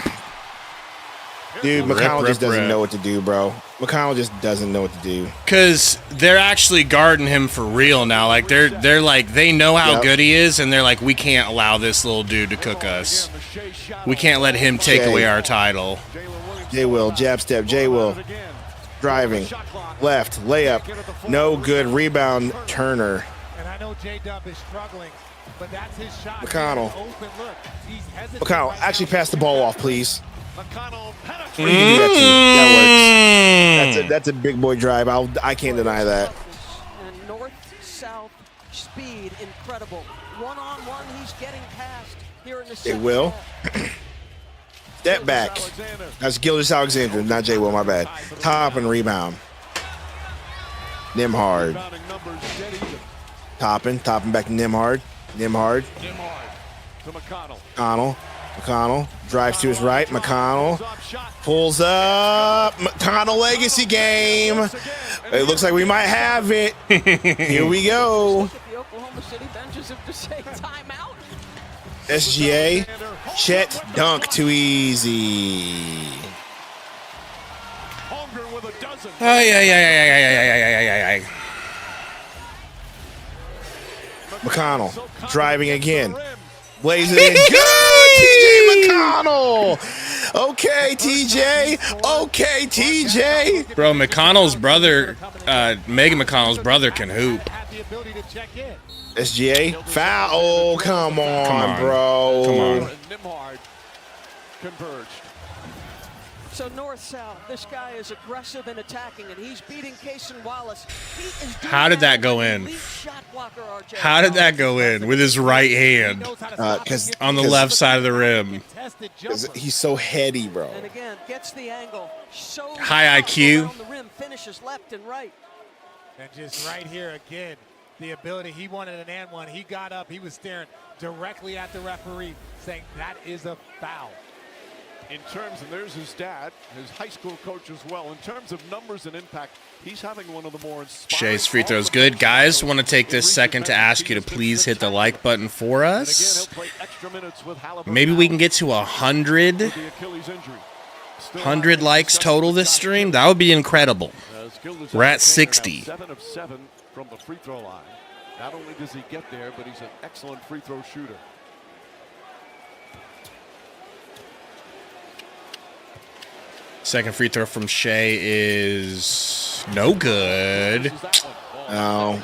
Dude, McConnell just doesn't know what to do, bro. McConnell just doesn't know what to do. Because they're actually guarding him for real now. Like they're like, they know how good he is, and they're like, we can't allow this little dude to cook us. We can't let him take away our title. J Will, jab step, J Will. Driving, left, layup, no good. Rebound, Turner. And I know J-Dub is struggling, but that's his shot. McConnell. Open look. He's hesitating McConnell, right actually now. pass the ball off, please. McConnell You can do that too. That works. That's a big boy drive. I can't deny that. And north-south speed, incredible. One-on-one, he's getting past here in the It second will. half. Step back. That's Gilgeous Alexander, not J Will, my bad. Top and rebound. Nimhard. Topping back to Nimhard. Nimhard. to McConnell. McConnell drives to his right. McConnell pulls up. McConnell legacy game. It looks like we might have it. Here we go. Look at the Oklahoma City benches have to say timeout. SGA, Chet, dunk, too easy. Holmgren with a dozen. McConnell driving again. Blaze it in. Good, TJ McConnell. Okay, TJ. Okay, TJ. Bro, McConnell's brother, Megan McConnell's brother can hoop. SGA, foul. Oh, come on, bro. Come on. Nimhard converged. So north-south, this guy is aggressive and attacking, and he's beating Cason Wallace. He is doing How did that go with in? elite shot blocker, RJ. How did that go in with his right hand on the left side of the rim? He's so heady, bro. And again, gets the angle. So High IQ. around the rim, finishes left and right. And just right here again, the ability, he wanted an and one. He got up, he was staring directly at the referee, saying that is a foul. In terms, and there's his dad, his high school coach as well. In terms of numbers and impact, he's having one of the more inspiring. Shay's free throw's good. Guys, want to take this second to ask you to please hit the like button for us. Maybe we can get to 100 100 likes total this stream. That would be incredible. We're at 60. 7 of 7 from the free throw line. Not only does he get there, but he's an excellent free throw shooter. Second free throw from Shea is no good. No.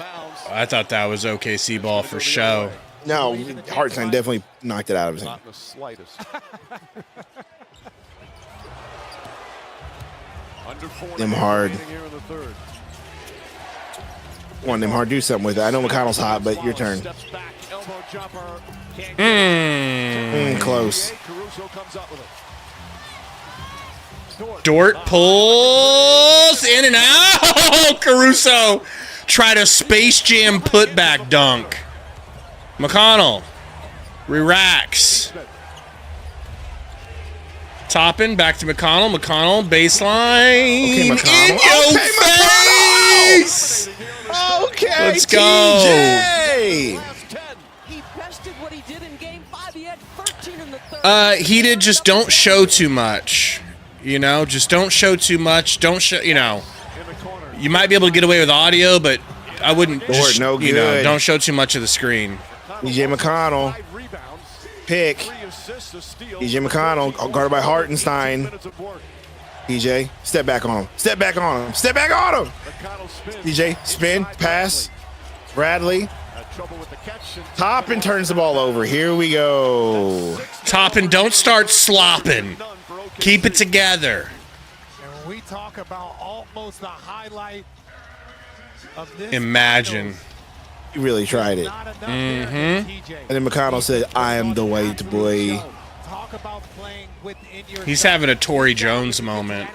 I thought that was OKC ball for show. No, Hartenstein definitely knocked it out of his hand. Not in the slightest. Under 4 Them hard. here in the third. Want them hard to do something with it. I know McConnell's hot, but your turn. Steps back, elbow jumper. Can't get it. Close. Caruso comes up with it. Dort pulls in and out. Caruso tried a Space Jam putback dunk. McConnell re-racks. Toppin back to McConnell. McConnell baseline. Okay, McConnell. In your Okay, face. Okay, Let's go. TJ. He bested what he did in game 5. He had 13 in the third. He did just don't show too much. You know, just don't show too much. Don't show, you know. You might be able to get away with audio, but I wouldn't just, no you know, good. don't show too much of the screen. TJ McConnell. Pick. TJ McConnell, guarded by Hartenstein. TJ, step back on him. Step back on him. Step back on him. TJ, spin, pass. Bradley. Toppin turns the ball over. Here we go. Toppin, don't start slopping. Keep it together. And when we talk about almost the highlight of this, Imagine. He really tried it. not enough there for TJ. And then McConnell said, I am the white boy. Talk about playing within your He's having a Tory Jones moment.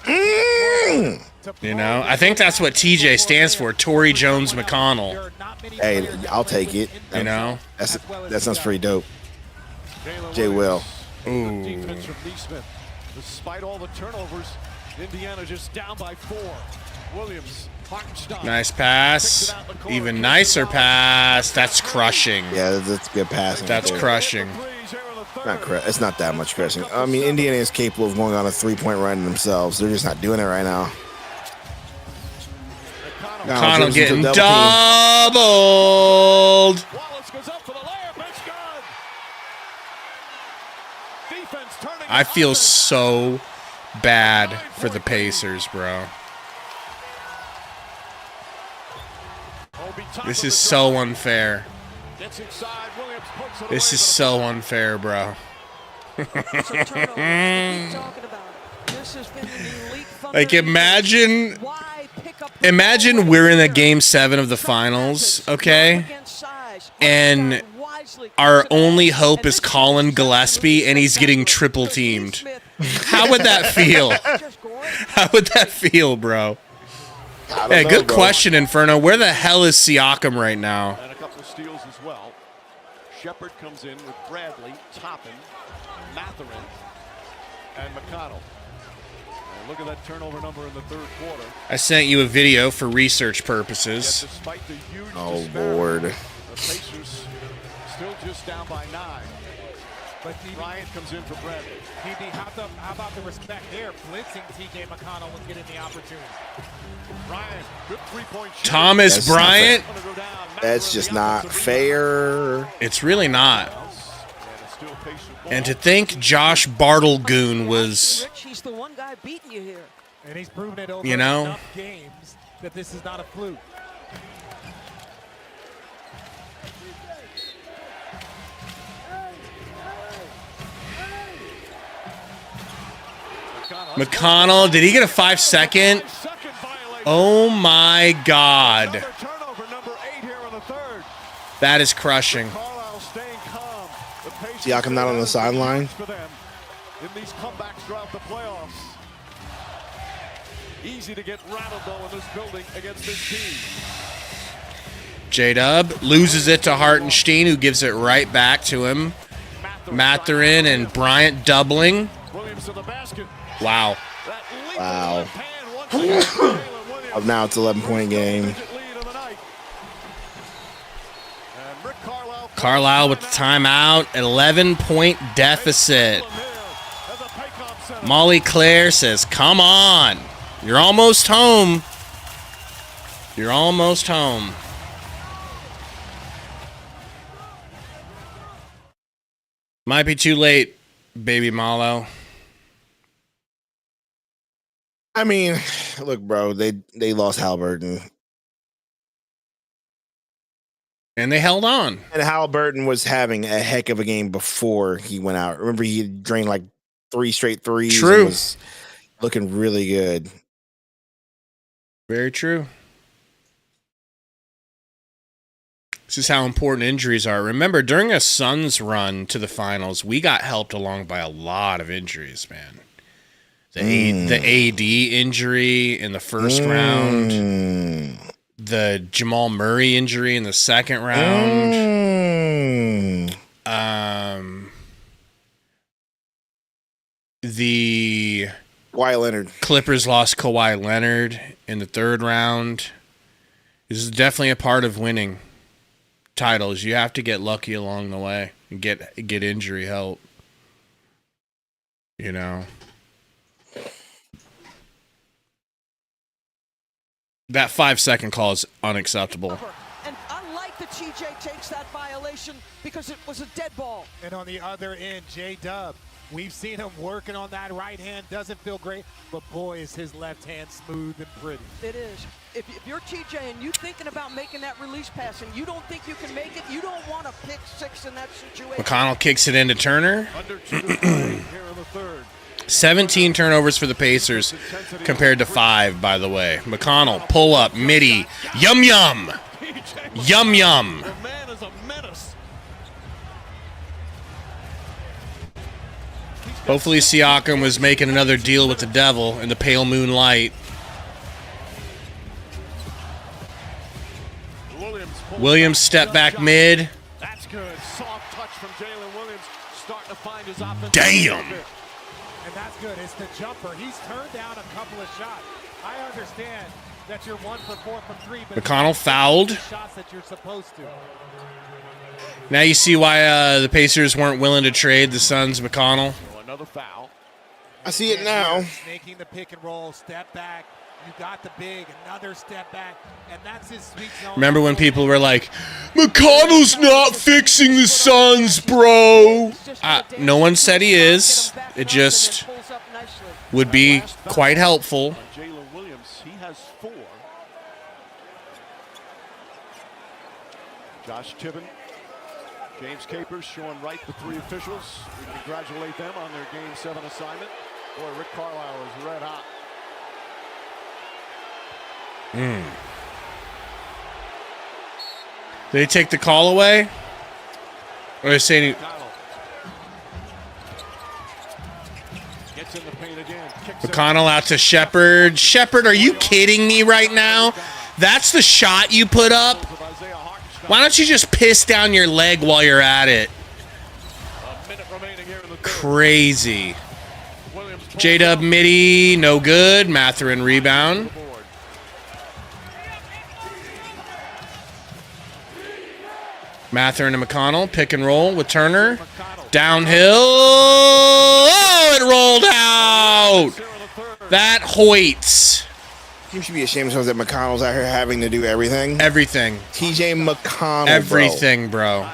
You know, I think that's what TJ stands for, Tory Jones McConnell. Hey, I'll take it. You know? That sounds pretty dope. Jay Will. Ooh. Defense from Neesmith. Despite all the turnovers, Indiana just down by 4. Williams, Hartenstein. Nice pass. Even nicer pass. That's crushing. Yeah, that's good passing. That's there. crushing. It's not that much crushing. I mean, Indiana is capable of going on a 3-point run themselves. They're just not doing it right now. Connell Jones getting into a double doubled. Wallace goes up for the layup. It's good. Defense turning. I feel so bad for the Pacers, bro. This is so unfair. Gets inside. Williams puts it This away is for the so unfair, bro. It's a turnover. Keep talking about it. This has been an elite Like, imagine Why pick up the Imagine ball we're in a here? game 7 of the finals, okay? Against size. And Hartenstein wisely our keeps it only out. hope And is this Colin is Gillespie, and he's getting triple teamed. How would that feel? Just great. How would that feel, bro? I don't Yeah, know, good bro. question, Inferno. Where the hell is Siakam right now? And a couple of steals as well. Shepard comes in with Bradley, Toppin, Matherin, and McConnell. And look at that turnover number in the third quarter. I sent you a video for research Yet purposes. despite the huge Oh, disparity, Lord. the Pacers still just down by 9. But DB, Bryant comes in for Bradley. how about the respect there? Blitzing TJ McConnell when getting the opportunity. Bryant, good 3-point shooter. Thomas That's not Bryant, Gonna go down. That's Matherin just the not offensive fair. it's really not. rebound. And it's still Pacer ball. And to think Josh Bartlegoon was, Rich, he's the one guy beating you here. And he's proven it over You know? enough games that this is not a fluke. McConnell, did he get a 5-second? Second violation. Oh my God. Another turnover, number 8 here in the third. That is crushing. Carlisle staying calm. The Pacers Siakam not on the sideline. for them in these comebacks throughout the playoffs. Easy to get rattled though in this building against this team. J-Dub loses it to Hartenstein, who gives it right back to him. Matherin and Bryant doubling. Williams to the basket. Wow. That leap Wow. left hand once again for Jaylen Williams. Now it's 11-point game. Lead of the night. And Rick Carlisle with the timeout, 11-point deficit. As a Paycom Center. Molly Claire says, come on. You're almost home. You're almost home. Might be too late, baby Malo. I mean, look, bro, they lost Halliburton. And they held on. And Halliburton was having a heck of a game before he went out. Remember, he had drained like 3 straight threes. True. And was looking really good. Very true. This is how important injuries are. Remember, during a Suns run to the finals, we got helped along by a lot of injuries, man. The AD injury in the first round. The Jamal Murray injury in the second round. The Kawhi Leonard. Clippers lost Kawhi Leonard in the third round. This is definitely a part of winning titles. You have to get lucky along the way and get injury help. You know. That 5-second call is unacceptable. And I like that TJ takes that violation because it was a dead ball. And on the other end, J-Dub, we've seen him working on that right hand. Doesn't feel great, but boy, is his left hand smooth and pretty. It is. If you're TJ and you're thinking about making that release pass and you don't think you can make it, you don't want to pick 6 in that situation. McConnell kicks it into Turner. Under 2 to play here in the third. 17 turnovers for the Pacers compared to 5, by the way. McConnell, pull up, midi, yum yum. Yum yum. The man is a menace. Hopefully Siakam was making another deal with the devil in the pale moonlight. Williams step back mid. That's good. Soft touch from Jaylen Williams. Starting to find his offense. Damn. And that's good. It's the jumper. He's turned down a couple of shots. I understand that you're 1 for 4 from 3, but McConnell fouled. shots that you're supposed to. Now you see why the Pacers weren't willing to trade the Suns McConnell. So another foul. I see it now. Making the pick and roll, step back. You got the big, another step back, and that's his sweet zone. Remember when people were like, McConnell's not fixing the Suns, bro? No one said he is. It just would be quite helpful. On Jaylen Williams, he has 4. Josh Tibbin, James Capers showing right the 3 officials. We congratulate them on their Game 7 assignment. Boy, Rick Carlisle is red hot. Did they take the call away? Or are they saying Gets in the paint again. McConnell out to Shepard? Shepard, are you kidding me right now? That's the shot you put up? Why don't you just piss down your leg while you're at it? Crazy. J-Dub midi, no good. Mathurin rebound. Mathurin and McConnell, pick and roll with Turner. Downhill. Oh, it rolled out. That hoits. You should be ashamed of yourself that McConnell's out here having to do everything. Everything. TJ McConnell, Everything, bro.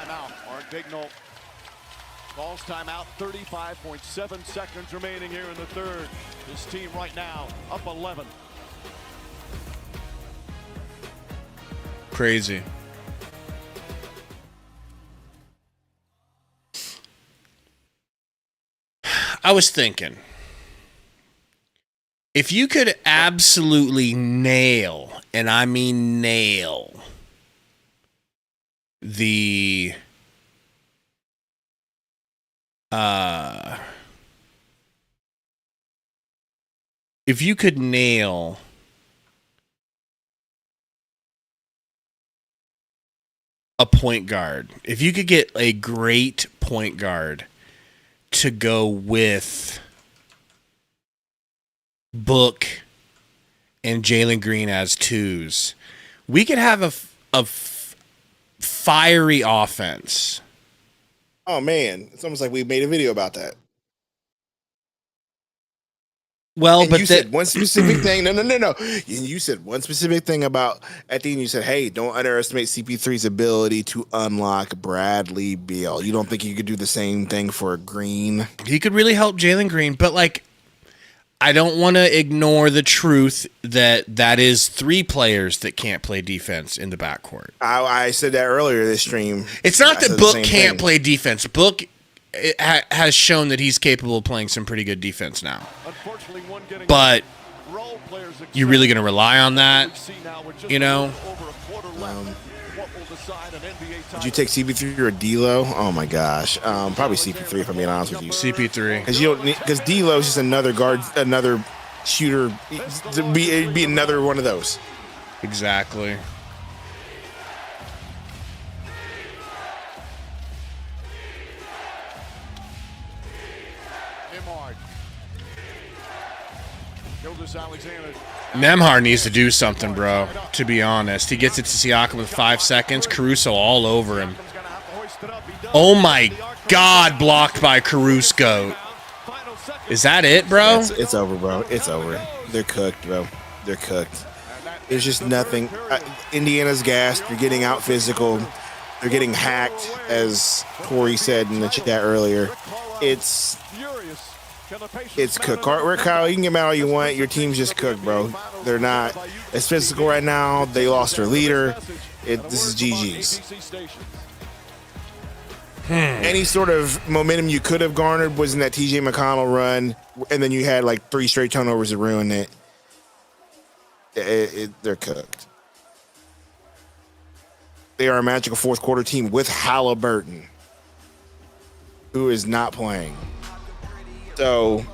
Calls timeout, 35.7 seconds remaining here in the third. This team right now up 11. Crazy. I was thinking, if you could absolutely nail, and I mean nail, the if you could nail a point guard, if you could get a great point guard to go with Book and Jaylen Green as 2s, we could have a fiery offense. Oh man, it's almost like we made a video about that. Well, And but you said one specific thing. No. You said one specific thing about at the end. You said, "Hey, don't underestimate CP3's ability to unlock Bradley Beal." You don't think you could do the same thing for Green? he could really help Jaylen Green, but like, I don't want to ignore the truth that is 3 players that can't play defense in the backcourt. I said that earlier this stream. It's not I that said the Book same can't thing. play defense. Book has shown that he's capable of playing some pretty good defense now. Unfortunately, one getting But role players you really going to rely on that? You know? Did you take CP3 or D'Lo? Oh my gosh, probably CP3 if I'm being honest with you. CP3. Because you don't because D'Lo is just another guard, another shooter. It'd be another one of those. Exactly. Nimhard. Gilgeous-Alexander. Nemhard needs to do something, bro, to be honest. He gets it to Siakam with 5 seconds. Caruso all over him. Oh my God, blocked by Caruso. Is that it, bro? It's over, bro. It's over. They're cooked, bro. They're cooked. There's just nothing. Indiana's gassed. They're getting out physical. They're getting hacked, as Corey said in the chat earlier. It's cooked. Kyle, you can get mad all you want. Your team's just cooked, bro. They're not as physical right now. They lost their leader. This is GG's. Any sort of momentum you could have garnered was in that TJ McConnell run, and then you had like 3 straight turnovers to ruin it. They're cooked. They are a magical fourth quarter team with Halliburton, who is not playing. So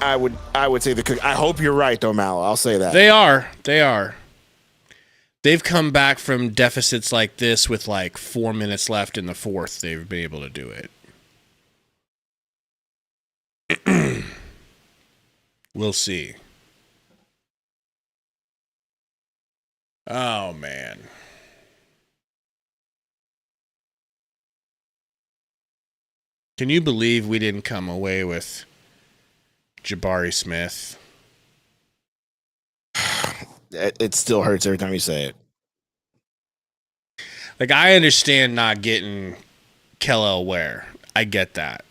I would say they're cooked. I hope you're right, though, Mal. I'll say that. They are. They are. They've come back from deficits like this with like 4 minutes left in the fourth. They've been able to do it. We'll see. Oh, man. Can you believe we didn't come away with Jabari Smith? It still hurts every time you say it. Like, I understand not getting Kellel Ware. I get that.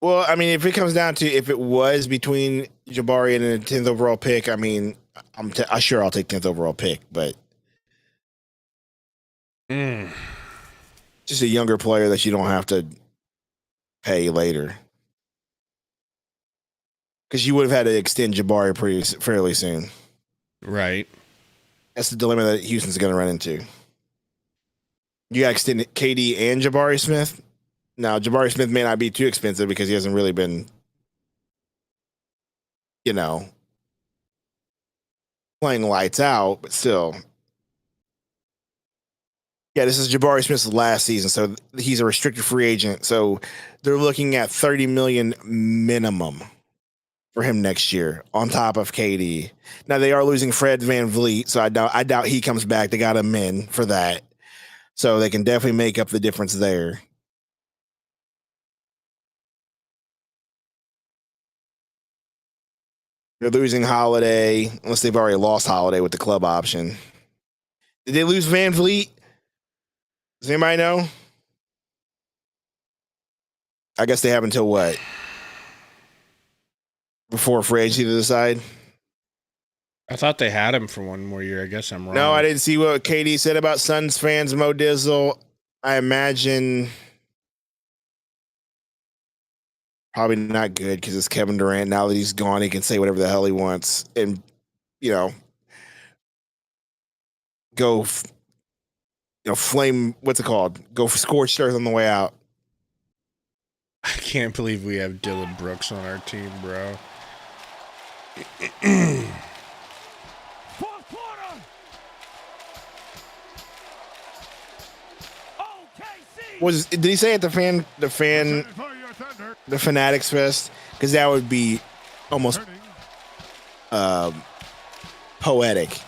Well, I mean, if it comes down to if it was between Jabari and a 10th overall pick, I mean, I'm sure I'll take 10th overall pick, but just a younger player that you don't have to pay later. Because you would have had to extend Jabari fairly soon. Right. That's the dilemma that Houston's going to run into. You got to extend KD and Jabari Smith. Now, Jabari Smith may not be too expensive because he hasn't really been, playing lights out, but still. Yeah, this is Jabari Smith's last season, so he's a restricted free agent. So they're looking at $30 million minimum for him next year on top of KD. Now they are losing Fred VanVleet, so I doubt he comes back. They got him in for that, so they can definitely make up the difference there. They're losing Holiday, unless they've already lost Holiday with the club option. Did they lose VanVleet? Does anybody know? I guess they have until what? Before free agency to decide? I thought they had him for one more year. I guess I'm wrong. No, I didn't see what KD said about Suns fans, Mo Dizzle. I imagine probably not good because it's Kevin Durant. Now that he's gone, he can say whatever the hell he wants and, go, flame, what's it called? Go for scorched earth on the way out. I can't believe we have Dylan Brooks on our team, bro. Fourth quarter. OKC. Did he say at the Fanatics Fest? Because that would be almost poetic.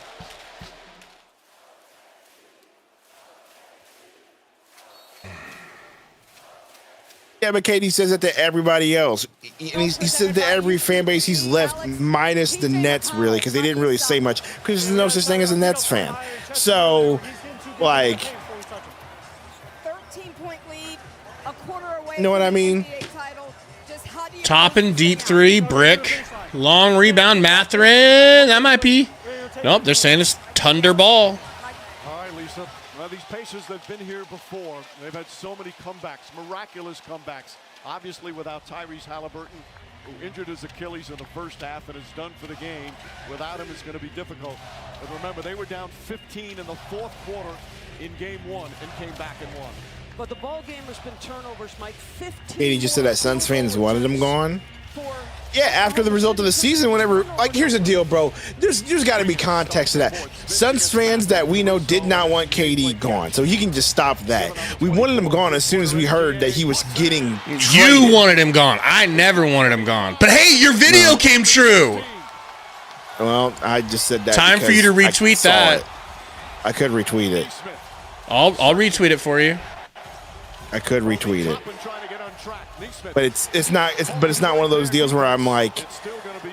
Yeah, but KD says that to everybody else. He said to every fan base he's left, minus the Nets, really, because they didn't really say much, because there's no such thing as a Nets fan. So, like, 13-point lead, a quarter away. You know what I mean? Top and deep three, brick. Long rebound, Matherin. That might be. Nope, they're saying it's Thunder ball. All right, Lisa. Well, these Pacers that have been here before, they've had so many comebacks, miraculous comebacks. Obviously, without Tyrese Halliburton, who injured his Achilles in the first half and is done for the game. Without him, it's going to be difficult. But remember, they were down 15 in the fourth quarter in game one and came back and won. But the ball game has been turnovers, Mike. 15. KD just said that Suns fans wanted him gone. Yeah, after the result of the season, whenever, like, here's the deal, bro. There's got to be context to that. Suns fans that we know did not want KD gone, so he can just stop that. We wanted him gone as soon as we heard that he was getting traded. You wanted him gone. I never wanted him gone. But hey, your video came true. Well, I just said that. Time for you to retweet that. I could retweet it. I'll retweet it for you. I could retweet it. But it's not one of those deals where I'm like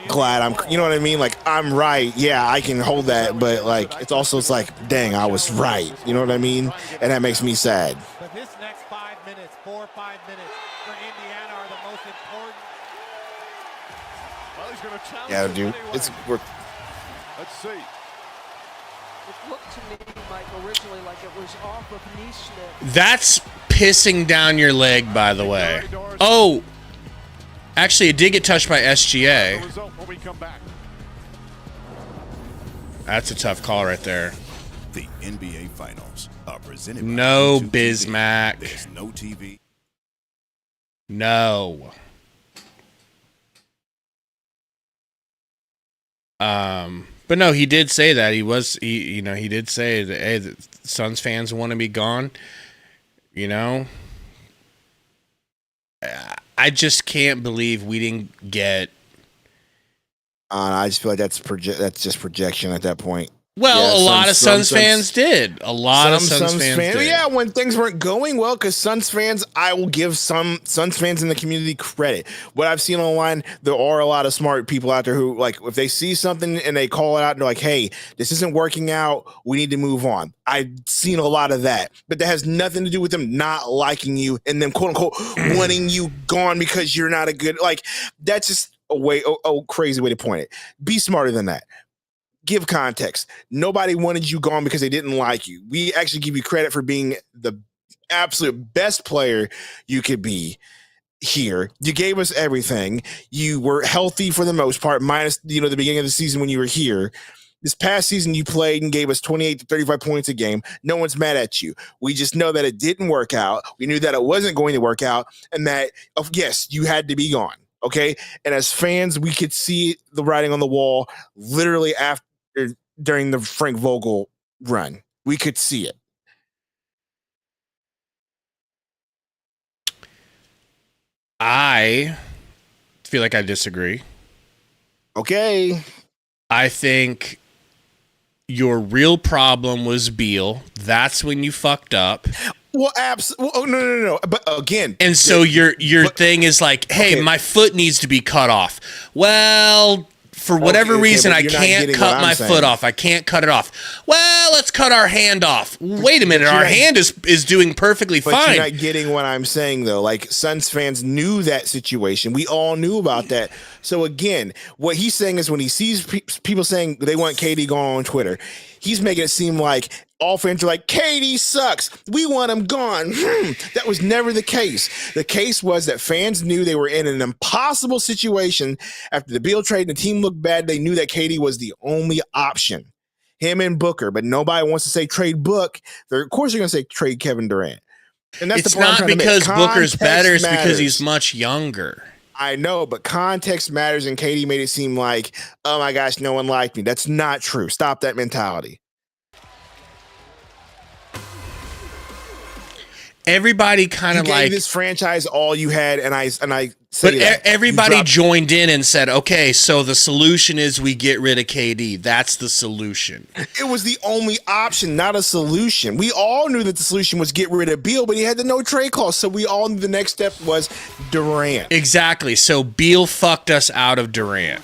glad you know what I mean? Like, I'm right. Yeah, I can hold that, but like it's like, dang, I was right. You know what I mean? And that makes me sad. But this next 5 minutes, 4 or 5 minutes for Indiana are the most important. Well, he's going to challenge Yeah, him dude. anyway. Let's see. It looked to me, Mike, originally like it was off of knee slip. That's pissing down your leg, by the way. Oh, actually, it did get touched by SGA. That's a tough call right there. The NBA Finals are presented by No YouTube Bismack. TV. There's no TV. No. But no, he did say that he did say that, hey, the Suns fans want to be gone. You know, I just can't believe we didn't get. I just feel like that's just projection at that point. Well, Yeah, a lot of Suns fans did. A lot of Suns fans did. Yeah, when things weren't going well, because Suns fans, I will give some Suns fans in the community credit. What I've seen online, there are a lot of smart people out there who, like, if they see something and they call it out and they're like, hey, this isn't working out, we need to move on. I've seen a lot of that. But that has nothing to do with them not liking you and them, quote unquote, wanting you gone because you're not a good, like, that's just a crazy way to point it. Be smarter than that. Give context. Nobody wanted you gone because they didn't like you. We actually give you credit for being the absolute best player you could be here. You gave us everything. You were healthy for the most part, minus, the beginning of the season when you were here. This past season, you played and gave us 28 to 35 points a game. No one's mad at you. We just know that it didn't work out. We knew that it wasn't going to work out, and that, yes, you had to be gone. Okay? And as fans, we could see the writing on the wall literally during the Frank Vogel run. We could see it. I feel like I disagree. Okay. I think your real problem was Beal. That's when you fucked up. Well, oh, no. But again, and so your thing is like, hey, okay, my foot needs to be cut off. Well, for whatever reason, I can't cut my foot off. I can't cut it off. Well, let's cut our hand off. Wait a minute. Our hand is doing perfectly fine. But you're not getting what I'm saying, though. Like, Suns fans knew that situation. We all knew about that. So, again, what he's saying is when he sees people saying they want KD gone on Twitter, he's making it seem like all fans are like, KD sucks. We want him gone. That was never the case. The case was that fans knew they were in an impossible situation after the Beal trade and the team looked bad. They knew that KD was the only option, him and Booker. But nobody wants to say trade Book. Of course, you're going to say trade Kevin Durant. And that's it's the point not because Booker's better. It's because he's much younger. I know, but context matters, and KD made it seem like, oh my gosh, no one liked me. That's not true. Stop that mentality. everybody kind You of gave like this franchise all you had, and I but say that. everybody You dropped- joined in and said, okay, so the solution is we get rid of KD. That's the solution. It was the only option, not a solution. We all knew that the solution was get rid of Beal, but he had the no trade clause, so we all knew the next step was Durant. Exactly. So Beal fucked us out of Durant.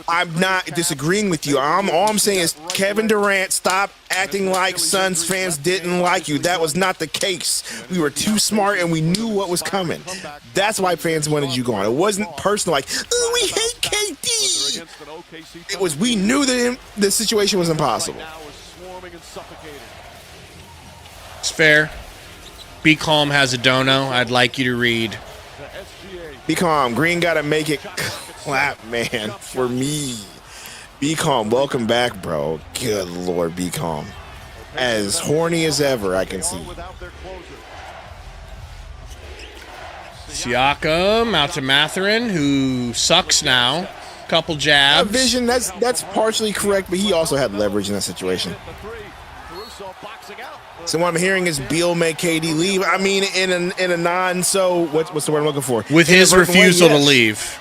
I'm not disagreeing with you. All I'm saying is Kevin Durant, stop acting like Suns fans didn't like you. That was not the case. We were too smart and we knew what was coming. That's why fans wanted you gone. It wasn't personal like, oh, we hate KD. It was we knew that the situation was impossible. It's fair. Be Calm has a dono. I'd like you to read. Be calm. Green got to make it clap, man, for me. Be calm. Welcome back, bro. Good Lord, be calm. As horny as ever, I can see. Siakam out to Mathurin, who sucks now. Couple jabs. Vision, that's partially correct, but he also had leverage in that situation. So what I'm hearing is Beal make KD leave. I mean, in a non-so what's the word I'm looking for? With his Inadvertent way, refusal to yes. leave.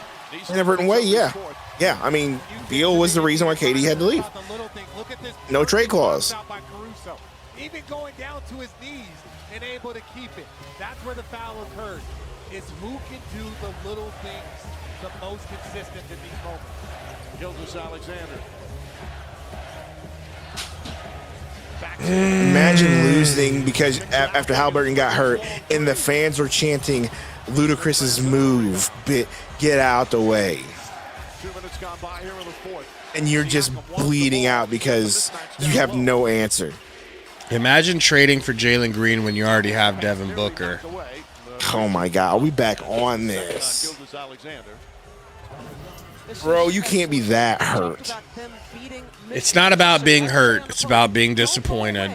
Inadvertent way, yeah. Yeah, I mean, Beal was the reason why KD had to leave. No trade clause. Even going down to his knees and able to keep it. That's where the foul occurred. It's who can do the little things the most consistent in these moments. Gildas Alexander. Imagine losing because after Halliburton got hurt and the fans were chanting Ludacris's move, get out the way. 2 minutes gone by here in the fourth. And you're just bleeding out because you have no answer. Imagine trading for Jaylen Green when you already have Devin Booker. Oh my God, are we back on this? Bro, you can't be that hurt. It's not about being hurt. It's about being disappointed.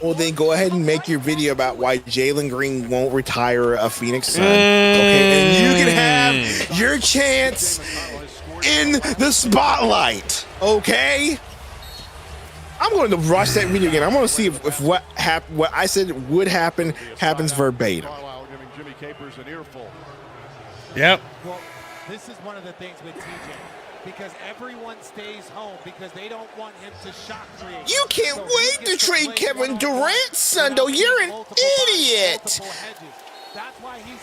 Well, then go ahead and make your video about why Jaylen Green won't retire a Phoenix Sun. Okay, and you can have your chance in the spotlight. Okay? I'm going to watch that video again. I'm going to see if what I said would happen happens verbatim. Yep. Well, this is one of the things with TJ. Because everyone stays home because they don't want him to shock create. You can't wait to trade Kevin Durant, Sundo. You're an idiot.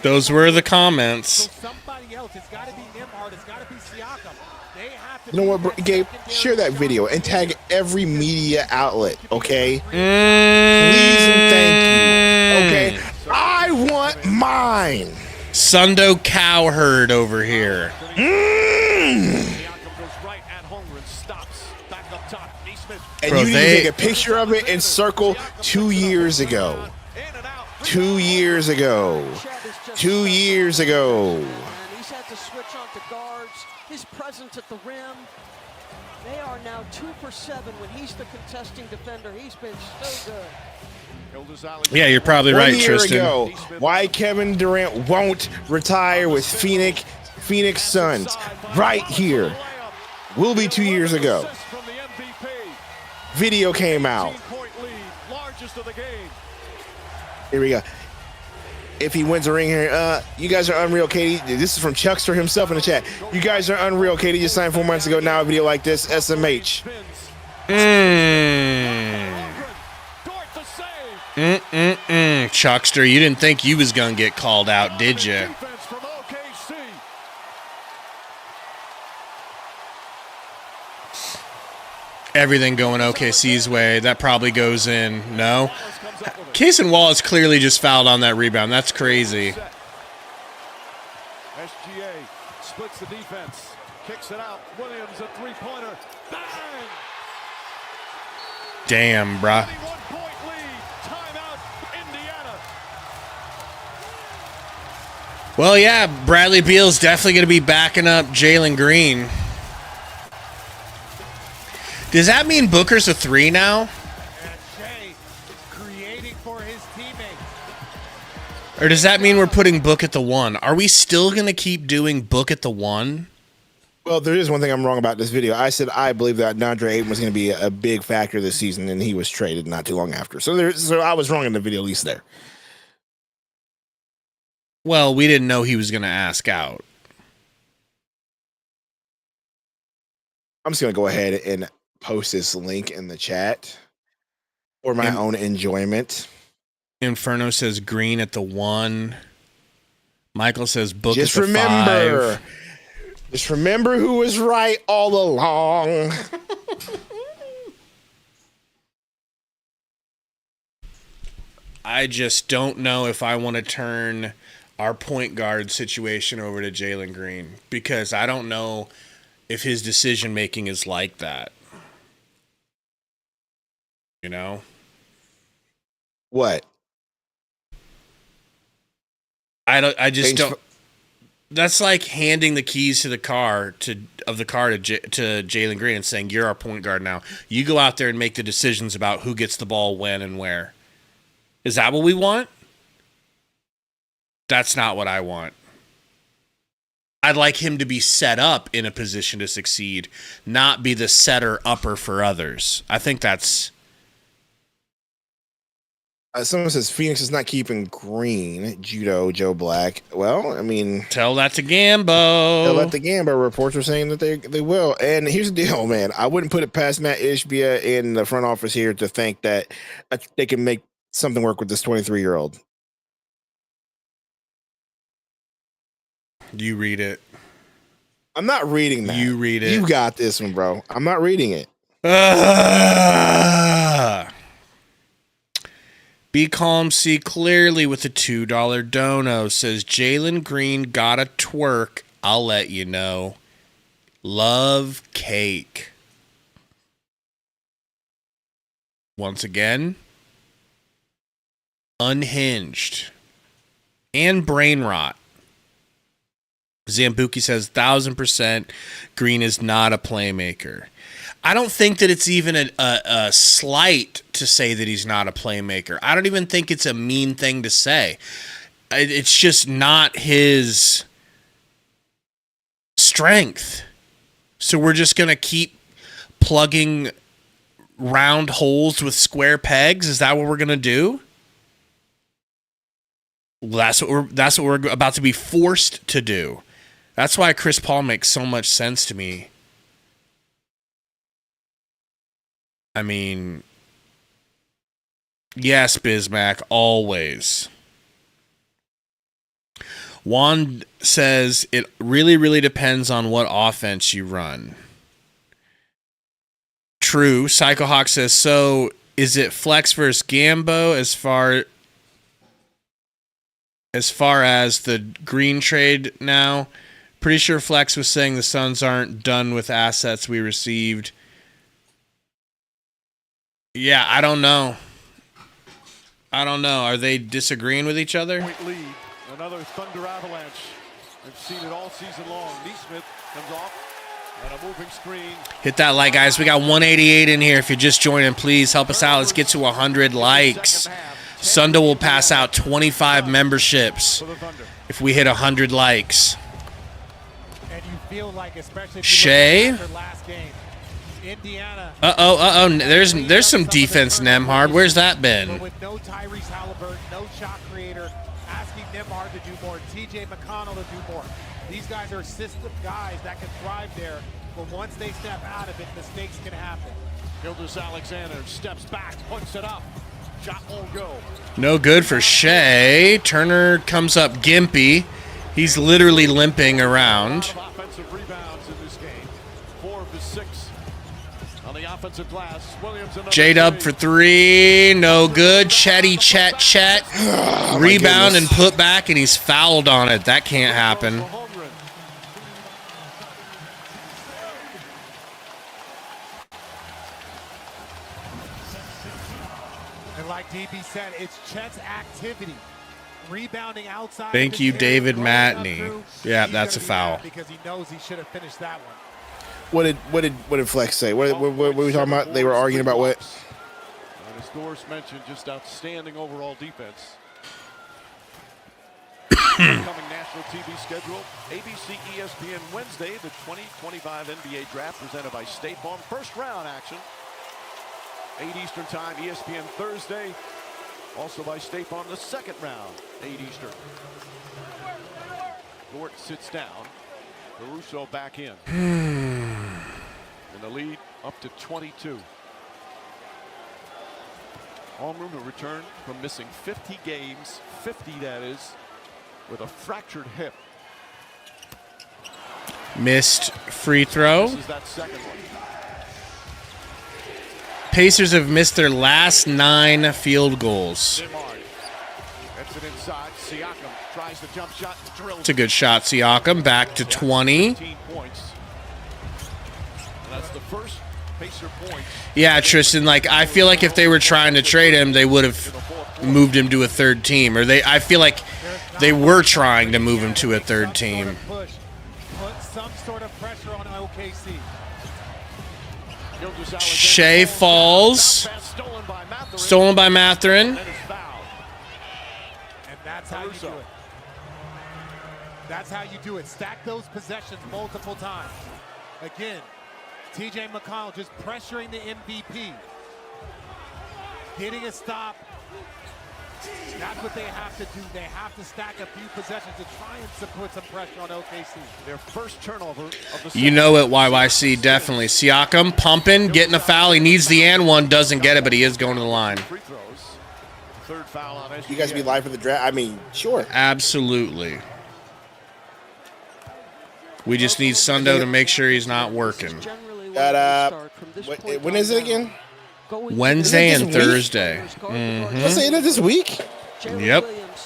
Those were the comments. So somebody else, it's got to be Nimhard, it's got to be Siakam. They have to. You know what, bro? Gabe? Share that video and tag every media outlet, okay? Please and thank you. Okay? I want mine. Sundo cowherd over here. And Bro, you need to take a picture of it and circle 2 years ago. 2 years ago. 2 years ago. And he's had to switch on to guards. His presence at the rim. They are now 2 for 7 when he's the contesting defender. He's been so good. Yeah, you're probably right, 1 year Tristan. ago, why Kevin Durant won't retire with Phoenix Suns. Right here. Will be 2 years ago. Video came out. Here we go. If he wins a ring here, you guys are unreal, Katie. This is from Chuckster himself in the chat. You guys are unreal, Katie. Just signed 4 months ago. Now a video like this, SMH. Chuckster, you didn't think you was gonna get called out, did you? Everything going OKC's way. That probably goes in. No. Case and Wallace clearly just fouled on that rebound. That's crazy. SGA splits the defense, kicks it out. Williams a three-pointer. Bang! Damn, bruh. 21-point lead. Timeout, Indiana. Well, yeah, Bradley Beal's definitely going to be backing up Jaylen Green. Does that mean Booker's a 3 now? And Shea is creating for his teammates. Or does that mean we're putting Book at the 1? Are we still going to keep doing Book at the 1? Well, there is one thing I'm wrong about this video. I said I believe that DeAndre Ayton was going to be a big factor this season, and he was traded not too long after. So I was wrong in the video, at least there. Well, we didn't know he was going to ask out. I'm just going to go ahead and post this link in the chat for my own enjoyment. Inferno says Green at the 1. Michael says Book Just at the remember, 5. just remember who was right all along. I just don't know if I want to turn our point guard situation over to Jaylen Green because I don't know if his decision making is like that. You know? What? I just don't. That's like handing the keys to the car to Jaylen Green and saying, "You're our point guard now. You go out there and make the decisions about who gets the ball when and where." Is that what we want? That's not what I want. I'd like him to be set up in a position to succeed, not be the setter upper for others. I think that's. Someone says Phoenix is not keeping Green. Judo, Joe Black. Well, I mean, Tell that to Gambo. tell that to Gamba. Reports are saying that they will. And here's the deal, man. I wouldn't put it past Matt Ishbia in the front office here to think that they can make something work with this 23-year-old. You read it. I'm not reading that. You read it. You got this one, bro. I'm not reading it. Be calm, see clearly with a $2 dono. Says Jaylen Green gotta twerk. I'll let you know. Love cake. Once again, unhinged and brain rot. Zambuki says 1,000% Green is not a playmaker. I don't think that it's even a slight to say that he's not a playmaker. I don't even think it's a mean thing to say. It's just not his strength. So we're just going to keep plugging round holes with square pegs? Is that what we're going to do? Well, that's what we're about to be forced to do. That's why Chris Paul makes so much sense to me. I mean, yes, Bismack, always. Juan says it really, really depends on what offense you run. True. Psychohawk says, so is it Flex versus Gambo as far as the Green trade now? Pretty sure Flex was saying the Suns aren't done with assets we received. Yeah, I don't know. Are they disagreeing with each other? Point lead. Another Thunder avalanche. We've seen it all season long. Neesmith comes off and a moving screen. Hit that like, guys. We got 188 in here. If you're just joining, please help us out. Let's get to 100 likes. Sundo will pass out 25 memberships if we hit 100 likes. And you feel like, especially if Shea? you look at last game, Indiana. There's some defense, Nemhard. Where's that But been? with no Tyrese Halliburton, no shot creator, asking Nemhard to do more, TJ McConnell to do more. These guys are system guys that can thrive there, but once they step out of it, mistakes can happen. Gildas Alexander steps back, puts it up. Shot won't go. No good for Shea. Turner comes up gimpy. He's literally limping around. A lot of offensive rebounds in this game. 4 of the 6 on the offensive glass. Williams J-Dub for 3. No good. Chetty Chet. Rebound and put back, and he's fouled on it. That can't happen. And like DB said, it's Chet's activity. Rebounding outside. Thank you, David Matney. Yeah, that's a foul. Because he knows he should have finished that one. What did Flex say? What were we talking about? They were arguing about what? And as Doris mentioned, just outstanding overall defense. Coming national TV schedule, ABC, ESPN Wednesday, the 2025 NBA Draft presented by State Farm. First round action, 8 Eastern time, ESPN Thursday. Also by State Farm, the second round, 8 Eastern. Dort sits down. Caruso back in. And the lead up to 22. Holmgren will return from missing 50 games, 50 that is, with a fractured hip. Missed free throw. This is that second one. Pacers have missed their last 9 field goals. Gets it inside. Siakam tries the jump shot. Drills. It's a good shot, Siakam. Back to 20. 15 points. And that's the first Pacer points. Yeah, Tristan, like, I feel like if they were trying to trade him, they would have moved him to a third team. Or I feel like they were trying to move him to a third team. Put some sort of pressure on OKC. Shea falls. Stolen by Mathurin. And that's how you do it. That's how you do it. Stack those possessions multiple times. Again, TJ McConnell just pressuring the MVP. Getting a stop. That's what they have to do. They have to stack a few possessions to try and put some pressure on OKC. Their first turnover of the You know it, YYC, definitely. Siakam pumping, getting a foul. He needs the and one, doesn't get it, but he is going to the line. free throws. Third foul on SGA. You guys be live for the draft? I mean, sure. Absolutely. We just need Sundo to make sure he's not working. When is it again? Wednesday and Thursday. What's the end of this week? Yep.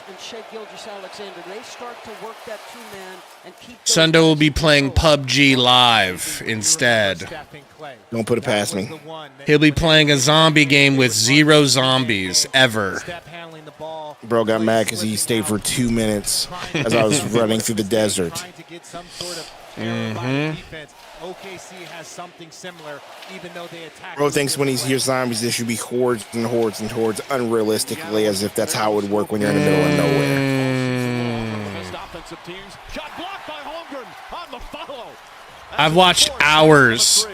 And Shea Gilgeous-Alexander, they start to work that two-man and keep those Sundo will guys be in playing control. PUBG Live instead. Don't put it past me. He'll be playing a zombie game with 0 zombies ever. Bro got mad because he stayed for 2 minutes as I was running through the desert. OKC has something similar, even though they attack. Bro thinks when he hears zombies, there should be hordes and hordes and hordes, unrealistically, as if that's how it would work when you're in the middle of nowhere. Offensive teams. Shot blocked by Holmgren on the follow. I've watched hours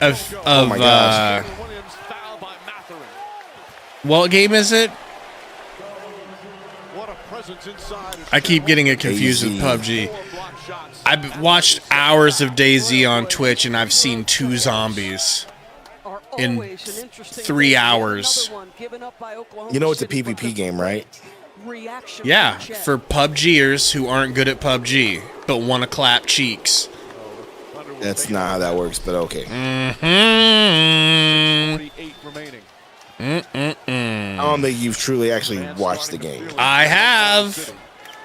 of my gosh. Williams fouled by Mathurin. What game is it? What a presence inside. I keep getting it confused with PUBG. Four block shots. I've watched hours of DayZ on Twitch, and I've seen 2 zombies Are in always an interesting 3 game. hours. Another one given up by Oklahoma You know it's a City, but PvP the game, right? reaction Yeah, from Chet. for PUBGers who aren't good at PUBG, but want to clap cheeks. That's not how that works, but okay. 48 remaining. I don't think you've truly actually watched the game. I have.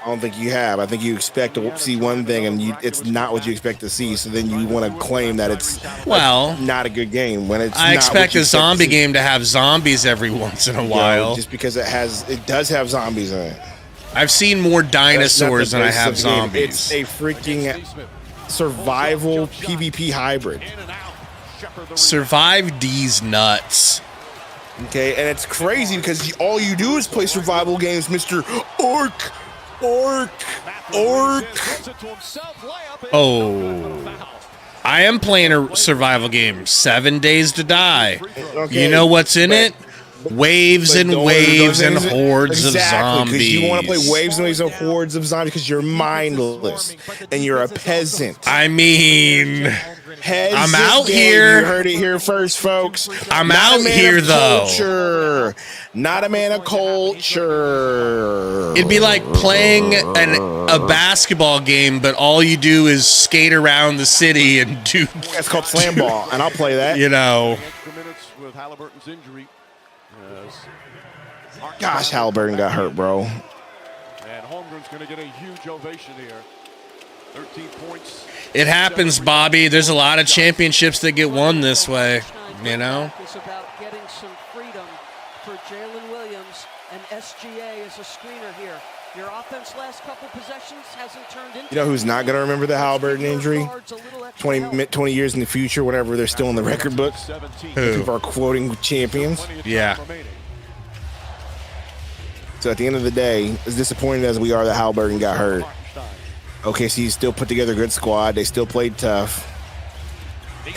I don't think you have. I think you expect to see one thing, and it's not what you expect to see. So then you want to claim that it's Well, not a good game when it's. I not expect what you a zombie to see. game to have zombies every once in a You know, while. just because it does have zombies in it. I've seen more That's not dinosaurs the than I basis have of the game. zombies. It's a freaking survival PvP hybrid. In and out. Shepherd the Survive these nuts. Okay, and it's crazy because all you do is play survival games, Mr. Orc. Oh. I am playing a survival game, 7 Days to Die. Okay, You know what's in but- it? Waves but and don't- waves don't- and hordes of Exactly, because zombies. you want to play waves and waves and hordes of zombies because you're mindless and you're a peasant. I mean, Peasant I'm out game. here. You heard it here first, folks. I'm Not a out man here, of though. Culture. Not a man of culture. it'd be like playing a basketball game, but all you do is skate around the city and do, That's called slam ball, and I'll play that. you know. extra minutes with Halliburton's injury. Gosh, Halliburton got hurt, bro. And Holmgren's going to get a huge ovation here. 13 points. It happens, Bobby. There's a lot of championships that get won this way, you know? It's about getting some freedom for Jaylen Williams, and SGA is a screener here. Your offense last couple possessions hasn't turned into. You know who's not going to remember the Halliburton injury? 20 years in the future, whenever they're still in the record book. 17. Who? People are quoting champions. Plenty of time Yeah. remaining. So at the end of the day, as disappointed as we are that Halliburton got hurt, OKC still put together a good squad. They still played tough.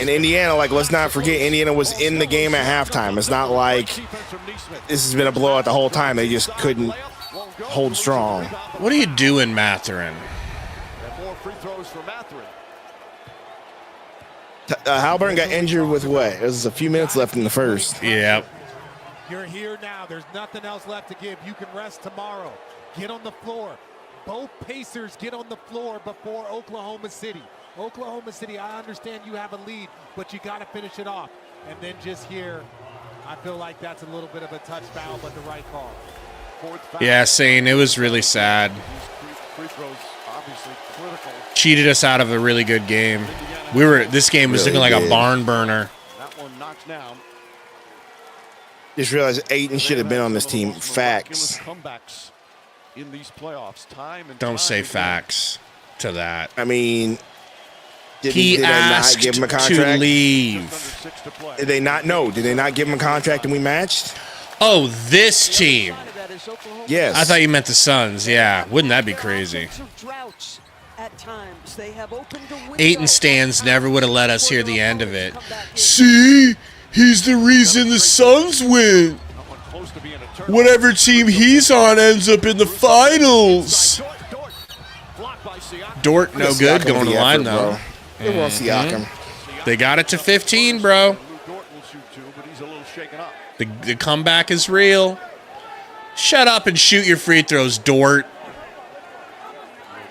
And Indiana, like, let's not forget, Indiana was in the game at halftime. It's not like this has been a blowout the whole time. They just couldn't hold strong. What are you doing, Mathurin? throws for Mathurin. Halliburton got injured with what? It was a few minutes left in the first. Yeah. You're here now. There's nothing else left to give. You can rest tomorrow. Get on the floor. Both Pacers get on the floor before Oklahoma City. Oklahoma City, I understand you have a lead, but you got to finish it off. And then just here, I feel like that's a little bit of a touch foul, but the right call. Yeah, saying it was really sad. Free throws, obviously critical. Cheated us out of a really good game. This game was Really looking like did. a barn burner. That one knocked down. Just realized Ayton should have been on this team. Miraculous Facts. comebacks in these playoffs, time and Don't time say again. facts to that. I mean, did He they not asked give him a to contract? Under leave. 6 to play. Did they not? No. Did they not give him a contract and we matched? Oh, this team. Side of that is Oklahoma Yes. I thought you meant the Suns. Yeah, wouldn't that be crazy? Offensive droughts at times. They have opened a window. Ayton stands never would have let us hear the end of it. See, he's the reason the Suns win. That one close to being a turnover. Whatever team he's on ends up in the finals. Dort, blocked by Siakam. Dort, no good, Siakam going to the line effort, though. bro. It was Siakam. They got it to 15, bro. Lou Dort will shoot 2, but he's a little shaken up. The comeback is real. Shut up and shoot your free throws, Dort.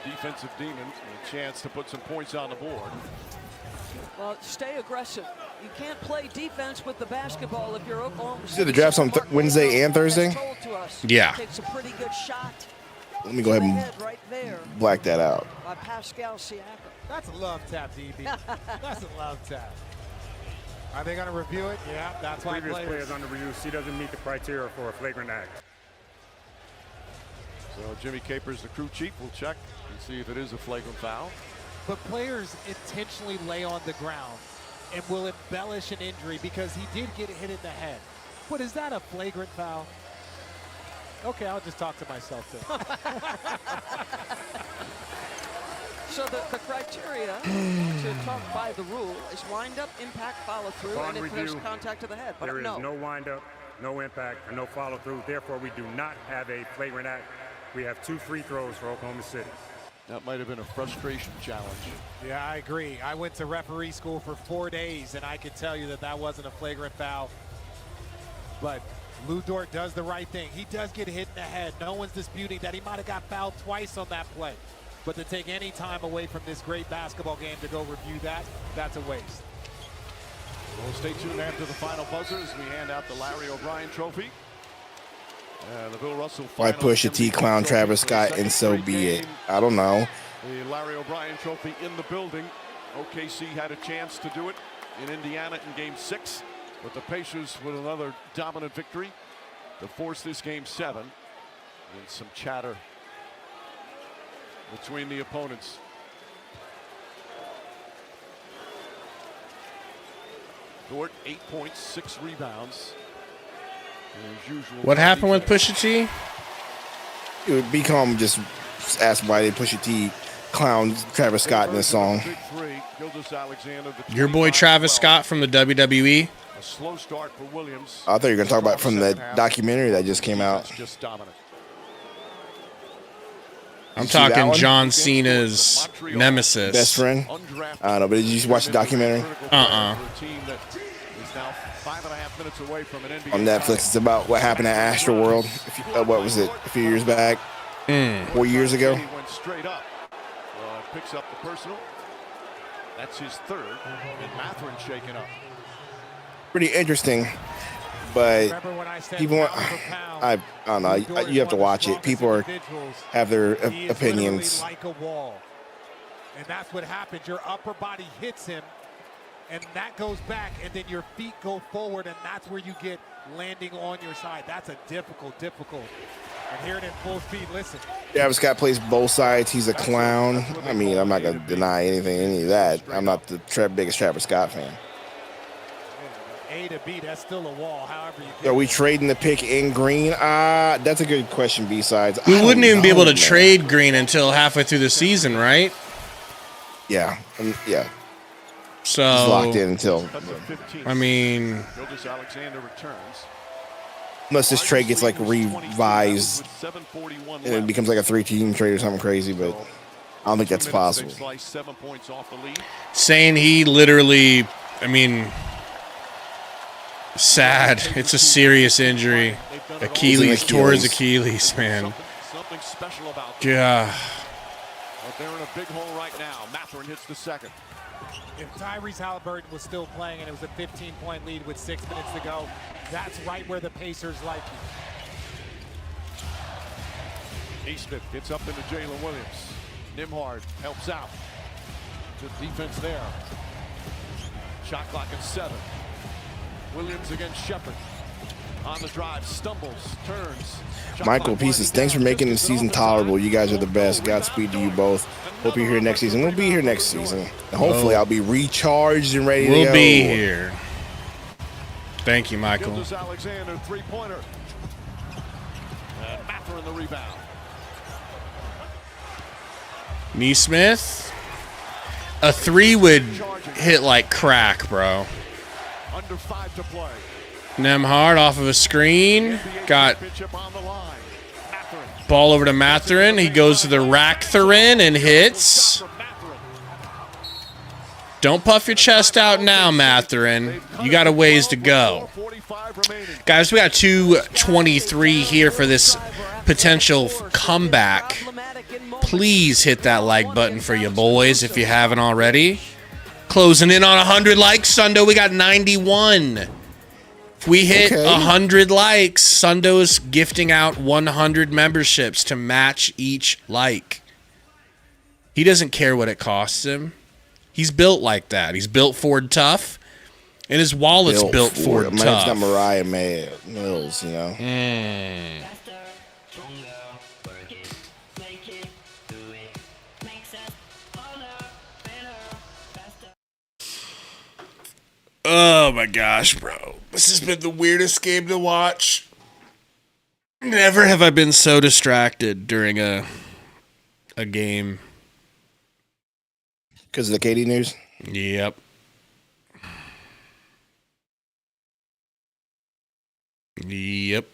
The defensive demon, a chance to put some points on the board. Well, stay aggressive. You can't play defense with the basketball if you're Oklahoma City. So the draft's on Wednesday and Thursday? That's told to us. Yeah. Takes a pretty good shot. Let me go ahead and Head right there black that out. by Pascal Siakam. That's a love tap, DB. That's a love tap. Are they going to review it? Yeah, that's why Previous players. players under review. He doesn't meet the criteria for a flagrant act. So Jimmy Capers, the crew chief, will check and see if it is a flagrant foul. But players intentionally lay on the ground and will embellish an injury because he did get hit in the head. But is that a flagrant foul? Okay, I'll just talk to myself then. So the criteria to talk by the rule is wind up, impact, follow through, Upon and if there's review, contact to the head. But There is no. no windup, no impact, and no follow through. Therefore, we do not have a flagrant act. We have 2 free throws for Oklahoma City. That might have been a frustration challenge. Yeah, I agree. I went to referee school for 4 days, and I could tell you that that wasn't a flagrant foul. But Lou Dort does the right thing. He does get hit in the head. No one's disputing that he might have got fouled twice on that play. But to take any time away from this great basketball game to go review that, that's a waste. We'll stay tuned after the final buzzer as we hand out the Larry O'Brien Trophy. The Bill Russell Why final push a T MVP clown trophy Travis for the Scott second and so straight be it? game. I don't know. The Larry O'Brien Trophy in the building. OKC had a chance to do it in Indiana in Game 6, but the Pacers with another dominant victory to force this Game 7. And some chatter between the opponents. Dort, 8 points, 6 rebounds. And as usual, What happened with defense. Pusha T? It would be calm. Just ask why they push a T clown Travis Scott in this song. Big three, Gilgeous Alexander, the Your boy Travis 25-12. Scott from the WWE. A slow start for Williams. I thought you were going to talk about from the Second half, documentary that just came out. defense just dominant. I'm You see that talking one? John Cena's nemesis. Best friend? Undrafted. I don't know, but did you watch the documentary? Uh-uh. For a team that is now 5.5 minutes away from an NBA On Netflix, it's about what happened at Astroworld. What was it? A few years back? 4 years ago? He went straight up. Picks up the personal. That's his third. And Mathurin shaken up. Pretty interesting, but Remember when I said people want, pound for pound, I don't know. Lou Dort You have to is one of the watch it. strongest People individuals. have their He is opinions. literally like a wall. And that's what happens. Your upper body hits him, and that goes back, and then your feet go forward, and that's where you get landing on your side. That's a difficult. And here it in full speed. Listen, Travis Scott plays both sides. He's a clown. I mean, I'm not going to deny any of that. I'm not the biggest Travis Scott fan. A to B, that's still a wall. However you get Are we trading the pick in Green? That's a good question, B-Sides. We wouldn't even be able to man. trade Green until halfway through the season, right? Yeah. Yeah. So He's locked in until. That's a 15. I mean, Gilgeous Alexander returns. Unless this trade gets like revised With 7:41 and it left. becomes like a 3-team trade or something crazy, but I don't think that's possible. They sliced 7 points off the lead. Saying he literally, I mean, sad. It's a serious injury. Achilles tore his Achilles, man. Something special about them. Yeah. But they're in a big hole right now. Mathurin hits the second. If Tyrese Halliburton was still playing and it was a 15-point lead with 6 minutes to go, that's right where the Pacers like you. Eastman gets up into Jaylen Williams. Nembhard helps out. Good defense there. Shot clock at 7. Williams against Shepard. On the drive, stumbles, turns. Michael Pieces, thanks for making the season tolerable. You guys are the best. Godspeed to you both. Hope you're here next season. We'll be here next season. And hopefully I'll be recharged and ready to go. We'll be here. Thank you, Michael. Alexander, three-pointer. And Mathurin the rebound. Neesmith. A 3 would hit like crack, bro. Under 5 to play. Nembhard off of a screen. Got ball over to Mathurin. He goes to the Rakthurin and hits. Don't puff your chest out now, Mathurin. You got a ways to go. Guys, we got 2:23 here for this potential comeback. Please hit that like button for you boys if you haven't already. Closing in on 100 likes, Sundo. We got 91. If we hit 100 likes, Sundo is gifting out 100 memberships to match each like. He doesn't care what it costs him. He's built like that. He's built Ford tough, and his wallet's built Ford tough. Mine's got Mariah Mills, you know. Oh my gosh, bro. This has been the weirdest game to watch. Never have I been so distracted during a game. Because of the KD news? Yep. Yep.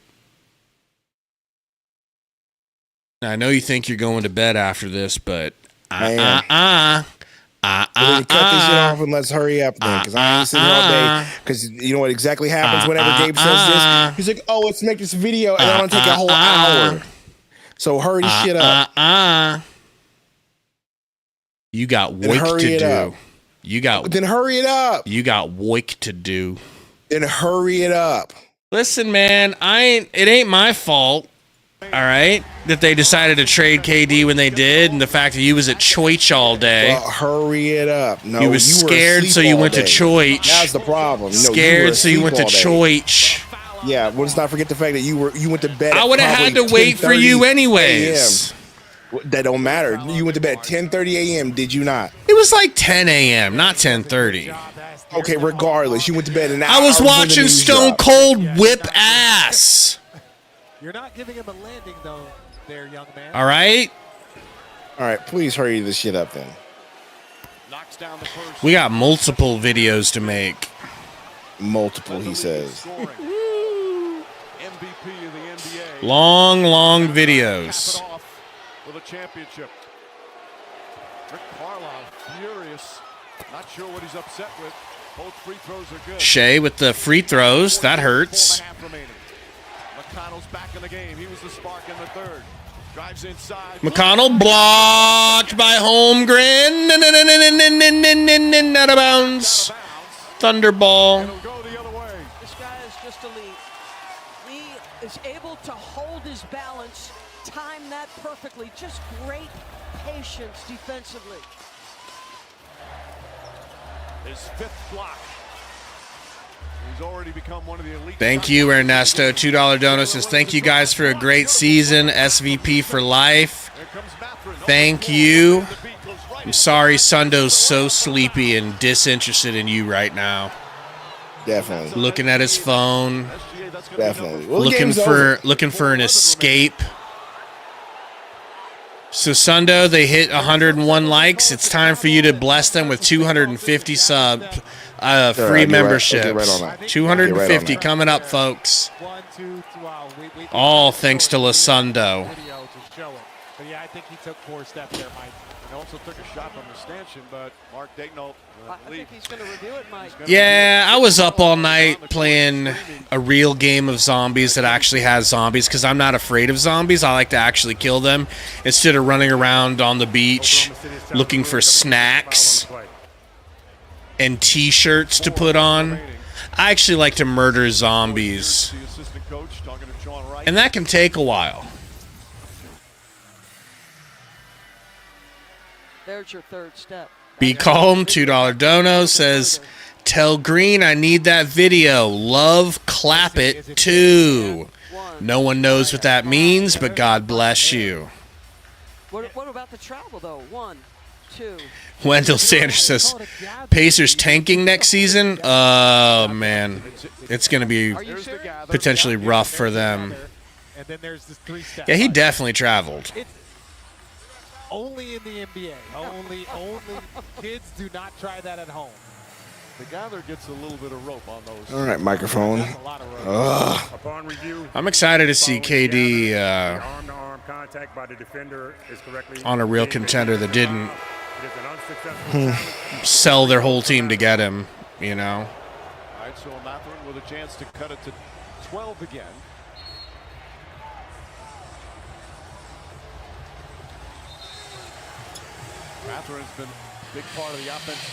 I know you think you're going to bed after this, but We're gonna cut this shit off and let's hurry up then, because I ain't sitting here all day. Because you know what exactly happens whenever Gabe says this? He's like, "Oh, let's make this video," and I want to take a whole hour. So hurry shit up. You got work to do. Then hurry it up. You got work to do. Then hurry it up. Listen, man, it ain't my fault. All right, that they decided to trade KD when they did, and the fact that you was at Choich all day. Well, hurry it up. No, you was scared, so you went to Choich. That's the problem. Scared, so you went to Choich. Yeah, well, let's not forget the fact that you went to bed. I would have had to wait for you anyways. That don't matter. You went to bed at 10:30 a.m. Did you not? It was like 10 a.m., not 10:30. Okay, regardless, you went to bed an hour. I was watching Stone Cold whip ass. You're not giving him a landing, though, there, young man. All right? All right, please hurry this shit up then. Knocks down the first. We got multiple videos to make. Multiple, he says. MVP of the NBA. Long videos. With a championship. Rick Carlisle furious. Not sure what he's upset with. Both free throws are good. Shea with the free throws. That hurts. McConnell's back in the game. He was the spark in the third. Drives inside. McConnell blocked by Holmgren. Out of bounds. Thunderball. It'll go the other way. This guy is just elite. He is able to hold his balance, time that perfectly. Just great patience defensively. His fifth block. He's already become one of the elite. Thank you, Ernesto. $2 donor says, thank you guys for a great season. SVP for life. Thank you. I'm sorry Sundo's so sleepy and disinterested in you right now. Definitely. Looking at his phone. Definitely. Well, looking for an escape. So Sundo, they hit 101 likes. It's time for you to bless them with 250 free memberships. 250 coming up, folks. All thanks to Lasundo. But yeah, I think he took 4 steps there, Mike. He also took a shot from the stanchion, but Mark Daignault, I think he's going to review it, Mike. Yeah, I was up all night playing a real game of zombies that actually has zombies because I'm not afraid of zombies. I like to actually kill them instead of running around on the beach looking for snacks and T-shirts to put on. I actually like to murder zombies, and that can take a while. There's your third step. Be Calm, $2 dono, says, tell Green I need that video. Love, clap it, too. No one knows what that means, but God bless you. What about the travel, though? 1, 2. Wendell Sanders says, Pacers tanking next season? Oh, man. It's going to be potentially rough for them. Yeah, he definitely traveled. Only in the NBA. Only kids do not try that at home. The gather gets a little bit of rope on those. All right, microphone. Upon review, I'm excited to see KD arm-to-arm contact by the defender is correctly on a real contender that didn't It is an unsuccessful sell their whole team to get him, you know. All right, so Mathurin with a chance to cut it to 12 again. Mathurin's been a big part of the offense.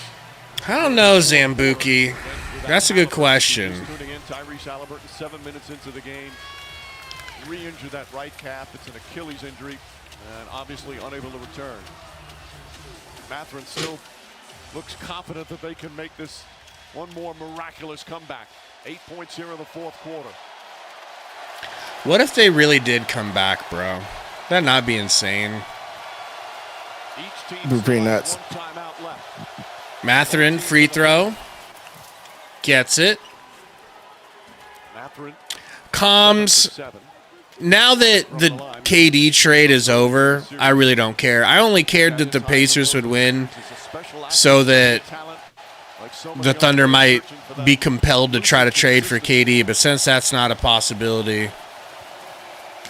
I don't know, Zambuki. That's a good question. Tuning in, Tyrese Halliburton, 7 minutes into the game, re-injured that right calf. It's an Achilles injury, and obviously unable to return. Mathurin still looks confident that they can make this one more miraculous comeback. 8 points here in the fourth quarter. What if they really did come back, bro? That'd not be insane. Each team Be pretty still nuts. has one timeout left. Mathurin, free throw. Gets it. Mathurin, Combs. 7. Now that the KD trade is over, I really don't care. I only cared that the Pacers would win so that the Thunder might be compelled to try to trade for KD. But since that's not a possibility,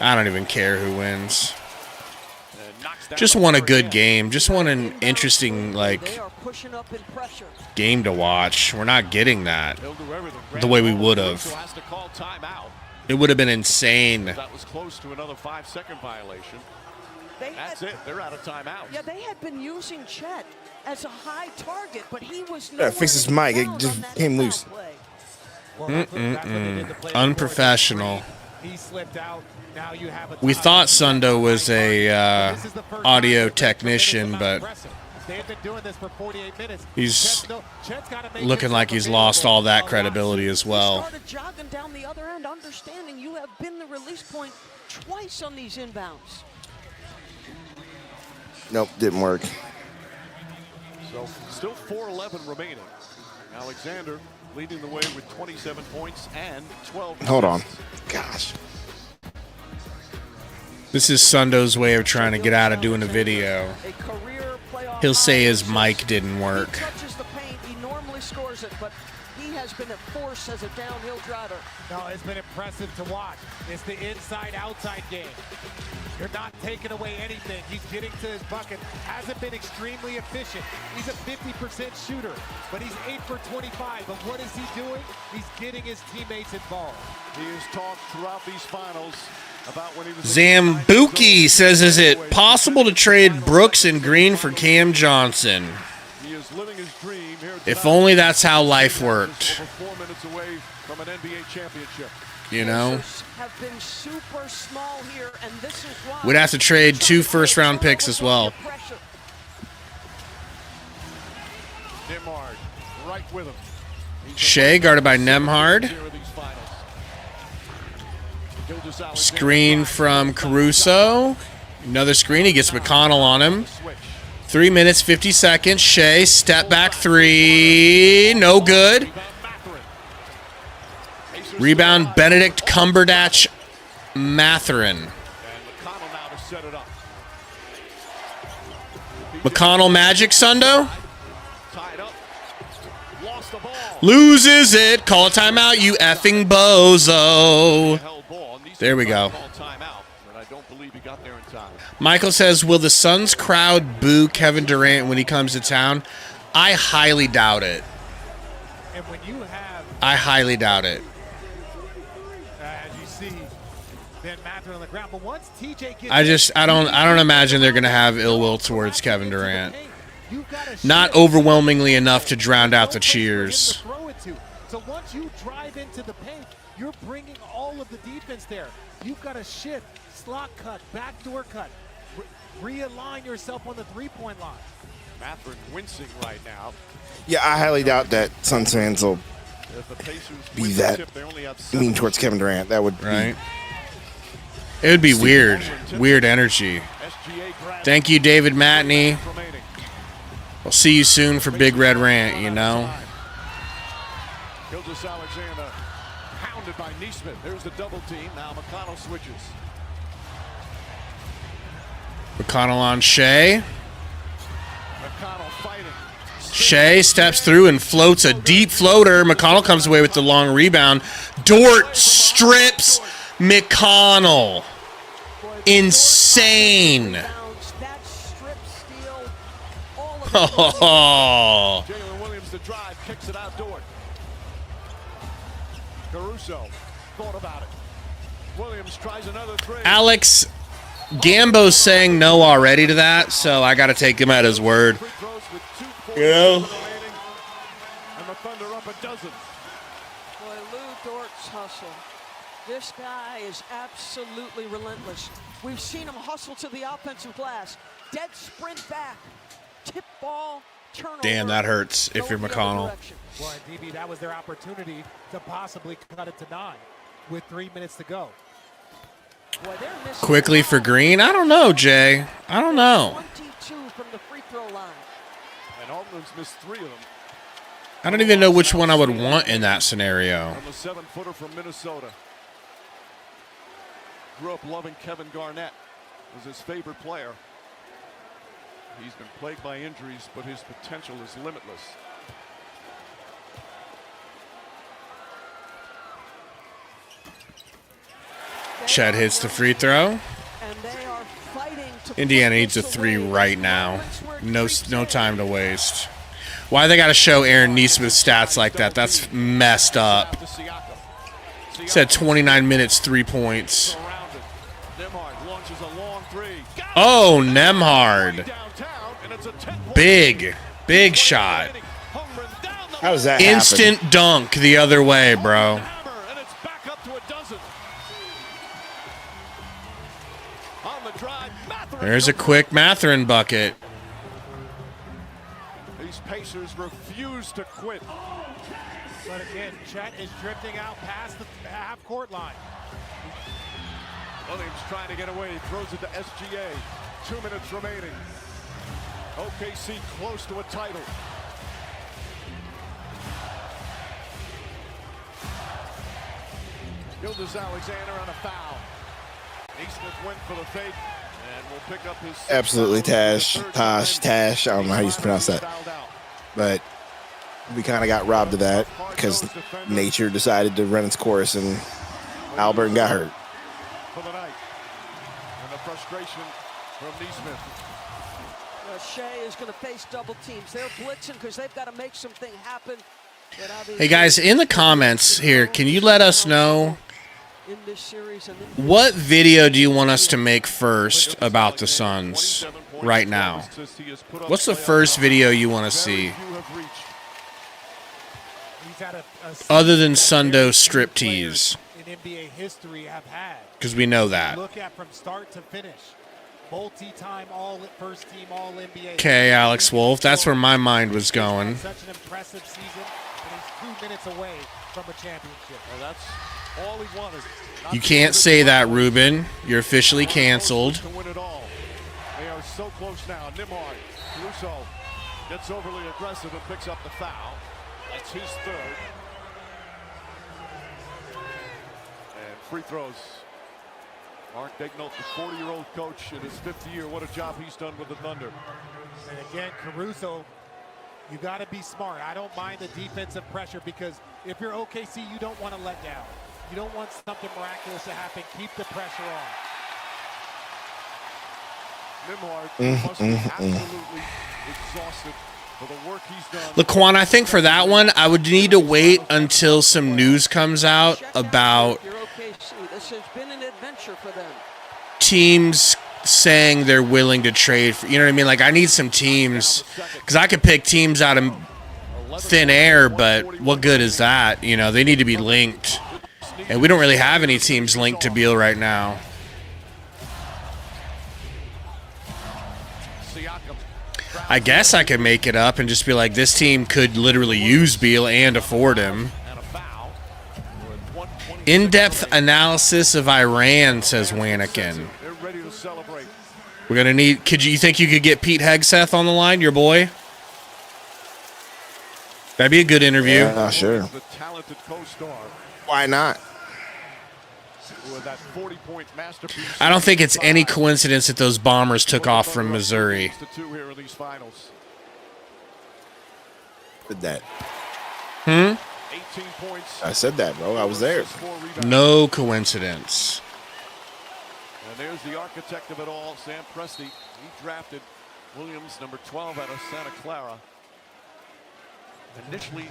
I don't even care who wins. Just want a good game. Just want an interesting, like, game to watch. We're not getting that the way we would have. It would have been insane. That was close to another 5-second violation. That's it. They're out of timeout. Yeah, they had been using Chet as a high target, but he was Yeah, fix his mic. It just came loose. Unprofessional. He slipped out. Now you have a We thought Sundo was a audio technician, but they've been doing this for 48 minutes. he's looking like he's lost all that credibility as well. Started jogging down the other end, understanding you have been the release point twice on these inbounds. Nope, didn't work. So still 4:11 remaining. Alexander leading the way with 27 points and 12. Hold on. Gosh. This is Sundo's way of trying to get out of doing a video. He'll say his mic didn't work. He touches the paint, he normally scores it, but he has been a force as a downhill driver. No, it's been impressive to watch. It's the inside-outside game. You're not taking away anything. He's getting to his bucket. Hasn't been extremely efficient. He's a 50% shooter, but he's 8 for 25. But what is he doing? He's getting his teammates involved. He has talked throughout these finals about when he was Zambuki says, is it possible to trade Brooks and Green for Cam Johnson? He is living his dream here. If only that's how life worked. Over 4 minutes away from an NBA championship. You know? Have been super small here, and this is why We'd have to trade 2 first-round picks as well. Nemhard right with him. Shea guarded by Nemhard. Screen from Caruso. Another screen. He gets McConnell on him. 3 minutes, 50 seconds. Shea, step back 3. No good. Rebound, Benedict Cumberbatch Mathurin. McConnell Magic, Sundo. Loses it. Call a timeout, you effing bozo. There we go. Michael says, will the Suns crowd boo Kevin Durant when he comes to town? I highly doubt it. And when you have, I highly doubt it. as you see, Ben Mather on the ground, but once TJ gets I don't imagine they're gonna have ill will towards Kevin Durant. Not overwhelmingly enough to drown out the cheers. So once you drive into the paint, you're bringing all of the defense there. You've got to shift, slot cut, backdoor cut, realign yourself on the three-point line. Mathurin wincing right now. Yeah, I highly doubt that Suns fans will If the Pacers be win the that tip, they only have mean 7 towards Kevin Durant. That would Right. It would be weird. Weird energy. SGA grabs Thank you, David Matney. remaining. We'll see you soon for Big Red Rant, you know? Gilgeous Alexander hounded by Neesmith. There's the double team. Now McConnell switches. McConnell on Shea. McConnell fighting. Shea steps through and floats a deep floater. McConnell comes away with the long rebound. Dort strips McConnell. Insane. That strip steal, all of Oh. Jalen Williams the drive, kicks it out Dort. Caruso thought about it. Williams tries another three. Alex Gambo's saying no already to that, so I got to take him at his word. Free throws with 2 You know? remaining. And the Thunder up a dozen. Boy, Lou Dort's hustle. This guy is absolutely relentless. We've seen him hustle to the offensive glass. Dead sprint back. Tip ball, turnover. Damn, that hurts if you're going the other McConnell. direction. Well, and DB, that was their opportunity to possibly cut it to 9 with 3 minutes to go. Boy, they're missing Quickly for Green? I don't know, Jay. I don't know. 22 from the free throw line. And Altman's missed 3 of them. I don't even know which one I would want in that scenario. On the 7-footer from Minnesota. Grew up loving Kevin Garnett. Was his favorite player. He's been plagued by injuries, but his potential is limitless. Chet hits the free throw. And they are fighting to Indiana put needs a this 3 away. right now. No Creeps no in. time to waste. Why they got to show Aaron Neesmith stats like that? That's messed up. To Siakam. Said 29 minutes, 3 points. Surrounded. Nembhard launches a long 3. Got it! Oh, Nembhard. Downtown, and it's a 10-point Big shot. Holmgren down the How does that happen? Instant dunk the other way, bro. hammer, and it's back up to a dozen. On the drive, Mathurin There's a comes quick Mathurin bucket. These Pacers refuse to quit. But again, Chet is drifting out past the half-court line. Williams trying to get away, throws it to SGA. 2 minutes remaining. OKC close to a title. Gilgeous Alexander on a foul. Neesmith went for the fake and will pick up his Absolutely Tash. Tash. I don't know how you pronounce that. But we kind of got robbed of that because nature decided to run its course and Albert got hurt. For the night. And the frustration from Neesmith. Shea is going to face double teams. They're blitzing because they've got to make something happen. But obviously- Hey guys, in the comments here, can you let us know in this series and then what video do you want us to make first about the Suns right now? What's the first video you want to see? He's at a Other than Sundo striptease, in NBA history have had. because we know that. Look at from start to finish. Multi-time all first team all NBA. Okay, Alex Wolf, that's where my mind was going. Such an impressive season, and he's 2 minutes away from a championship. Well, that's all he wanted. You can't say that, Ruben. You're officially canceled. To win it all. They are so close now. Nembhard, Caruso gets overly aggressive and picks up the foul. That's his 3rd. And free throws. Mark Daigneault, the 40-year-old coach in his 5th year. What a job he's done with the Thunder. And again, Caruso, you got to be smart. I don't mind the defensive pressure because if you're OKC, you don't want to let down. You don't want something miraculous to happen. Keep the pressure on. Nimhard must be absolutely exhausted for the work he's done. Laquan, I think for that one, I would need to wait until some news comes out about Your OKC. This has been an adventure for them. teams saying they're willing to trade for, you know what I mean? Like, I need some teams, because I could pick teams out of thin air, but what good is that? You know, they need to be linked. And we don't really have any teams linked to Beal right now. I guess I could make it up and just be like, this team could literally use Beal and afford him. In-depth analysis of Iran, says Wanikin. We're gonna need. Could you think you could get Pete Hegseth on the line, your boy? That'd be a good interview. Yeah, sure. Why not? I don't think it's any coincidence that those Bombers took off from Missouri. Did that? 18 points. I said that, bro. I was there. No coincidence. And there's the architect of it all, Sam Presti. He drafted Williams, number 12, out of Santa Clara. Initially,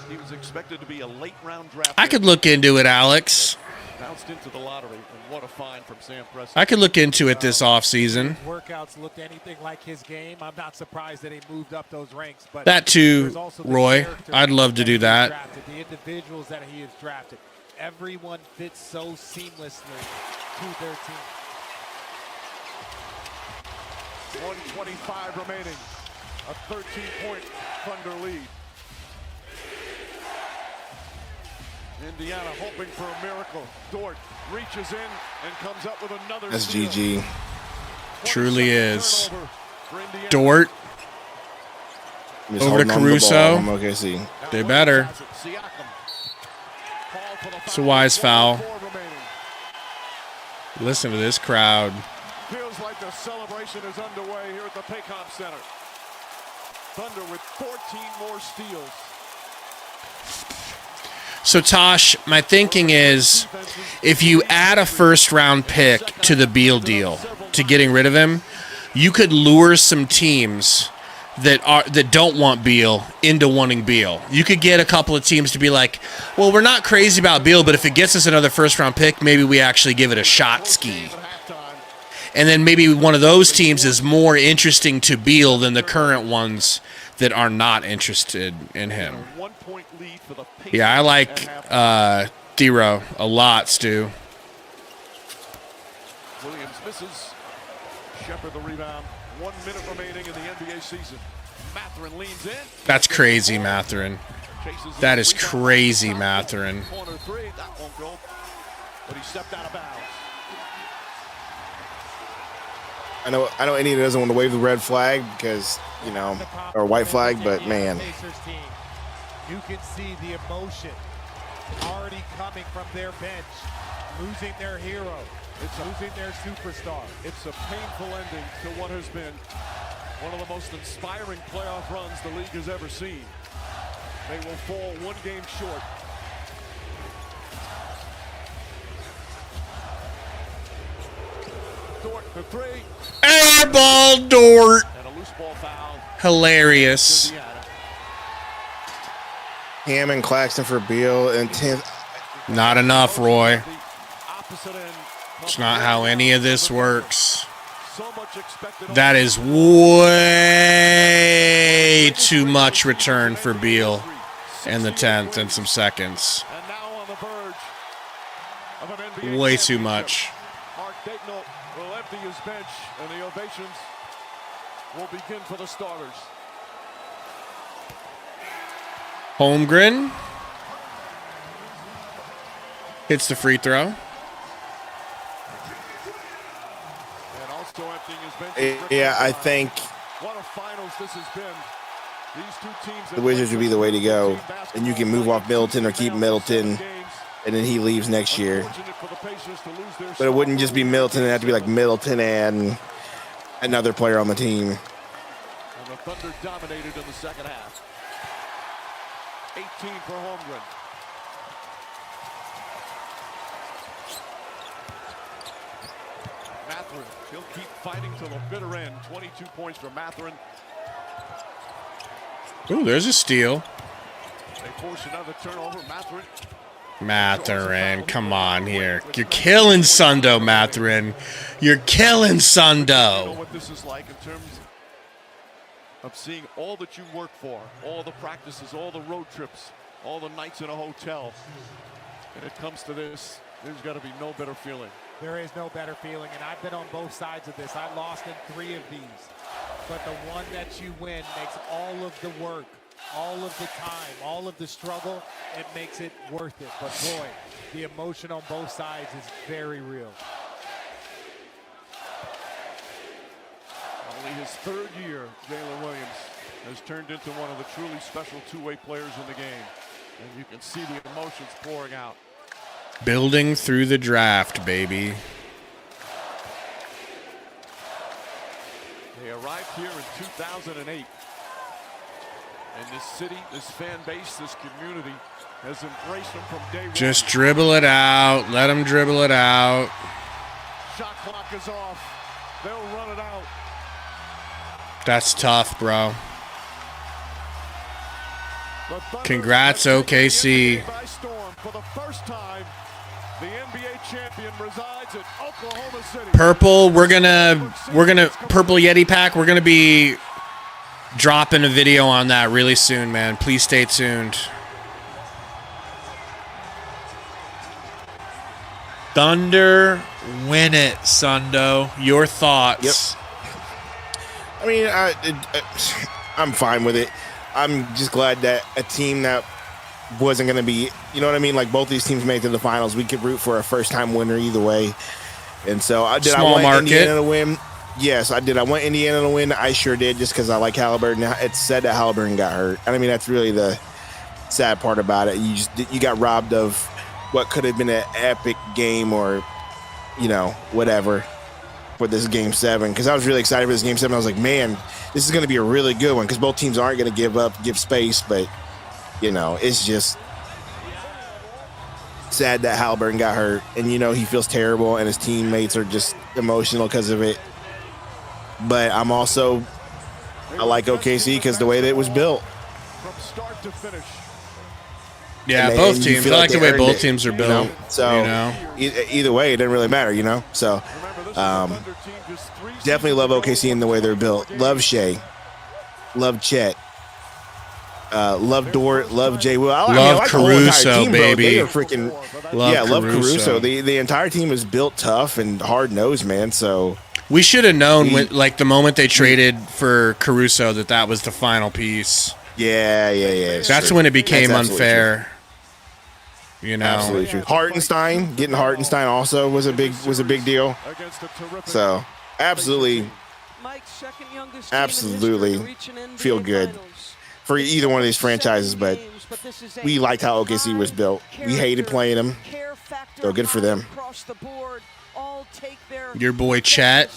he was expected to be a late-round draft. I could look into it, Alex. Bounced into the lottery, and what a find from Sam Presti. I could look into it this offseason. Workouts looked anything like his game. I'm not surprised that he moved up those ranks. But That too, there's also the Roy. character I'd love to do that. drafted, the individuals that he has drafted. Everyone fits so seamlessly to their team. 1:25 remaining. A 13-point Thunder lead. Indiana hoping for a miracle. Dort reaches in and comes up with another. That's steal. GG. Truly is. Turnover for Indiana. Dort. Just Over to holding on the ball. Caruso. I'm okay, see. They better. Siakam. Call for the It's a wise foul. 1:04 remaining. Listen to this crowd. Feels like the celebration is underway here at the Paycom Center. Thunder with 14 more steals. So, Tosh, my thinking is if you add a first-round pick to the Beal deal, to getting rid of him, you could lure some teams that don't want Beal into wanting Beal. You could get a couple of teams to be like, well, we're not crazy about Beal, but if it gets us another first-round pick, maybe we actually give it a shot ski. And then maybe one of those teams is more interesting to Beal than the current ones that are not interested in him. 1-point lead for the Pacers. Yeah, I like D-Row a lot, Stu. Williams misses. Shepard the rebound. 1 minute remaining in the NBA season. Mathurin leans in. That's crazy, Mathurin. That is crazy, Mathurin. Corner three. That won't go. But he stepped out of bounds. I know Indiana doesn't want to wave the red flag because, you know, or white flag, but man. You can see the emotion already coming from their bench, losing their hero, losing their superstar. It's a painful ending to what has been one of the most inspiring playoff runs the league has ever seen. They will fall 1 game short. Dort for three. Airball Dort. And a loose ball foul. Hilarious. Indiana. Hammond, Claxton for Beal, and 10th. Not enough, Roy. The opposite end. It's not how any of this works. So much expected. That is way too much return for Beal in the 10th and some seconds. And now on the verge of an NBA Way too championship. much. Mark Daigneault will empty his bench, and the ovations will begin for the starters. Holmgren hits the free throw. And also emptying his bench. is Rick Yeah, I Rubin. think What a finals this has been. These two teams the Wizards would be the way to go. And you can move off Middleton or keep Middleton, and then he leaves next year. But it wouldn't just be Middleton. It'd have to be like Middleton and another player on the team. And the Thunder dominated in the second half. 18 for Holmgren. over. He'll keep fighting till the bitter end. 22 points for Mathurin. Ooh, there's a steal. They force another turnover. Mathurin, come on here. You're killing Sundo, Mathurin. You're killing You know Sundo. what this is like in terms of seeing all that you work for, all the practices, all the road trips, all the nights in a hotel. And it comes to this, there's got to be no better feeling. There is no better feeling, and I've been on both sides of this. I lost in 3 of these, but the one that you win makes all of the work, all of the time, all of the struggle, it makes it worth it. But boy, the emotion on both sides is very real. Only his 3rd year, Jaylen Williams has turned into one of the truly special two-way players in the game. And you can see the emotions pouring out. Building through the draft, baby. They arrived here in 2008. And this city, this fan base, this community has embraced them from day one. Just dribble it out. Let them dribble it out. Shot clock is off. They'll run it out. That's tough, bro. Congrats, OKC. By storm for the first time, the NBA champion resides in Oklahoma City. Purple, we're gonna Purple Yeti pack. We're gonna be dropping a video on that really soon, man. Please stay tuned. Thunder, win it, Sundo. Your thoughts? Yep. I mean, I'm fine with it. I'm just glad that a team that wasn't going to be, you know what I mean? Like both these teams made it to the finals. We could root for a first-time winner either way. And so I want Indiana to win. Yes, I did. I want Indiana to win. I sure did, just because I like Halliburton. It's said that Halliburton got hurt. I mean, that's really the sad part about it. You got robbed of what could have been an epic game, or whatever, for this Game 7. Because I was really excited for this Game 7. I was like, man, this is going to be a really good one, because both teams aren't going to give space. But it's just sad that Halliburton got hurt, and he feels terrible, and his teammates are just emotional because of it. But I like OKC because the way that it was built. From start to finish. Yeah, both teams. I like the way both teams are built. So either way, it doesn't really matter, So definitely love OKC in the way they're built. Love Shea. Love Chet. Love Dort. Love Jay Will. Love Caruso, team, baby. They are freaking. Love Caruso. The entire team is built tough and hard nosed, man. So. We should have known, the moment they traded for Caruso, that was the final piece. Yeah. That's when it became unfair. Absolutely true. Getting Hartenstein also was a big deal. So absolutely feel good for either one of these franchises. But we liked how OKC was built. We hated playing them. So good for them. Your boy Chet.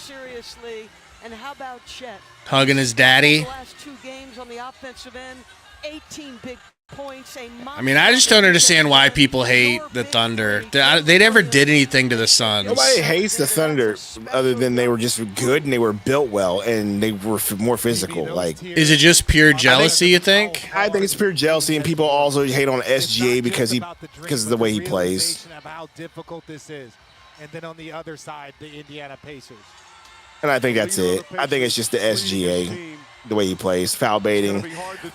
And how about Chet? Hugging his daddy. The last 2 games on the offensive end, 18 big points. I mean, I just don't understand why people hate the Thunder. They never did anything to the Suns. Nobody hates the Thunder other than they were just good and they were built well and they were more physical. Like, is it just pure jealousy? You think? I think it's pure jealousy, and people also hate on SGA because of the way he plays. How difficult this is. And then on the other side, the Indiana Pacers. And I think that's it. I think it's just the SGA, the way he plays, foul baiting.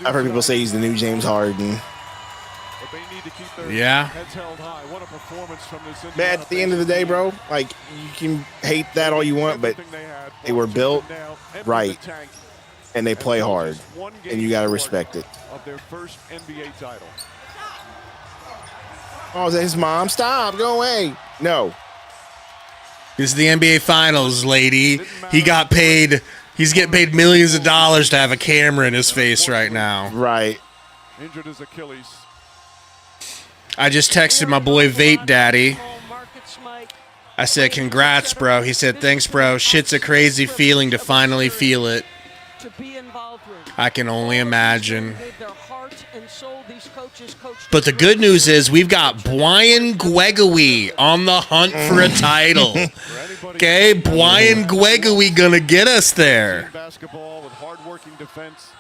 I've heard people say he's the new James Harden. Yeah. Man, at the end of the day, bro, like, you can hate that all you want, but they were built right, and they play hard, and you got to respect it. Oh, is that his mom? Stop, go away. No. This is the NBA Finals, lady. He got paid. He's getting paid millions of dollars to have a camera in his face right now. Right. Injured his Achilles. I just texted my boy Vape Daddy. I said, congrats, bro. He said, thanks, bro. Shit's a crazy feeling to finally feel it. I can only imagine. But the good news is we've got Brian Gregory on the hunt for a title. Okay, Brian Guegui gonna get us there. Basketball with hard-working defense.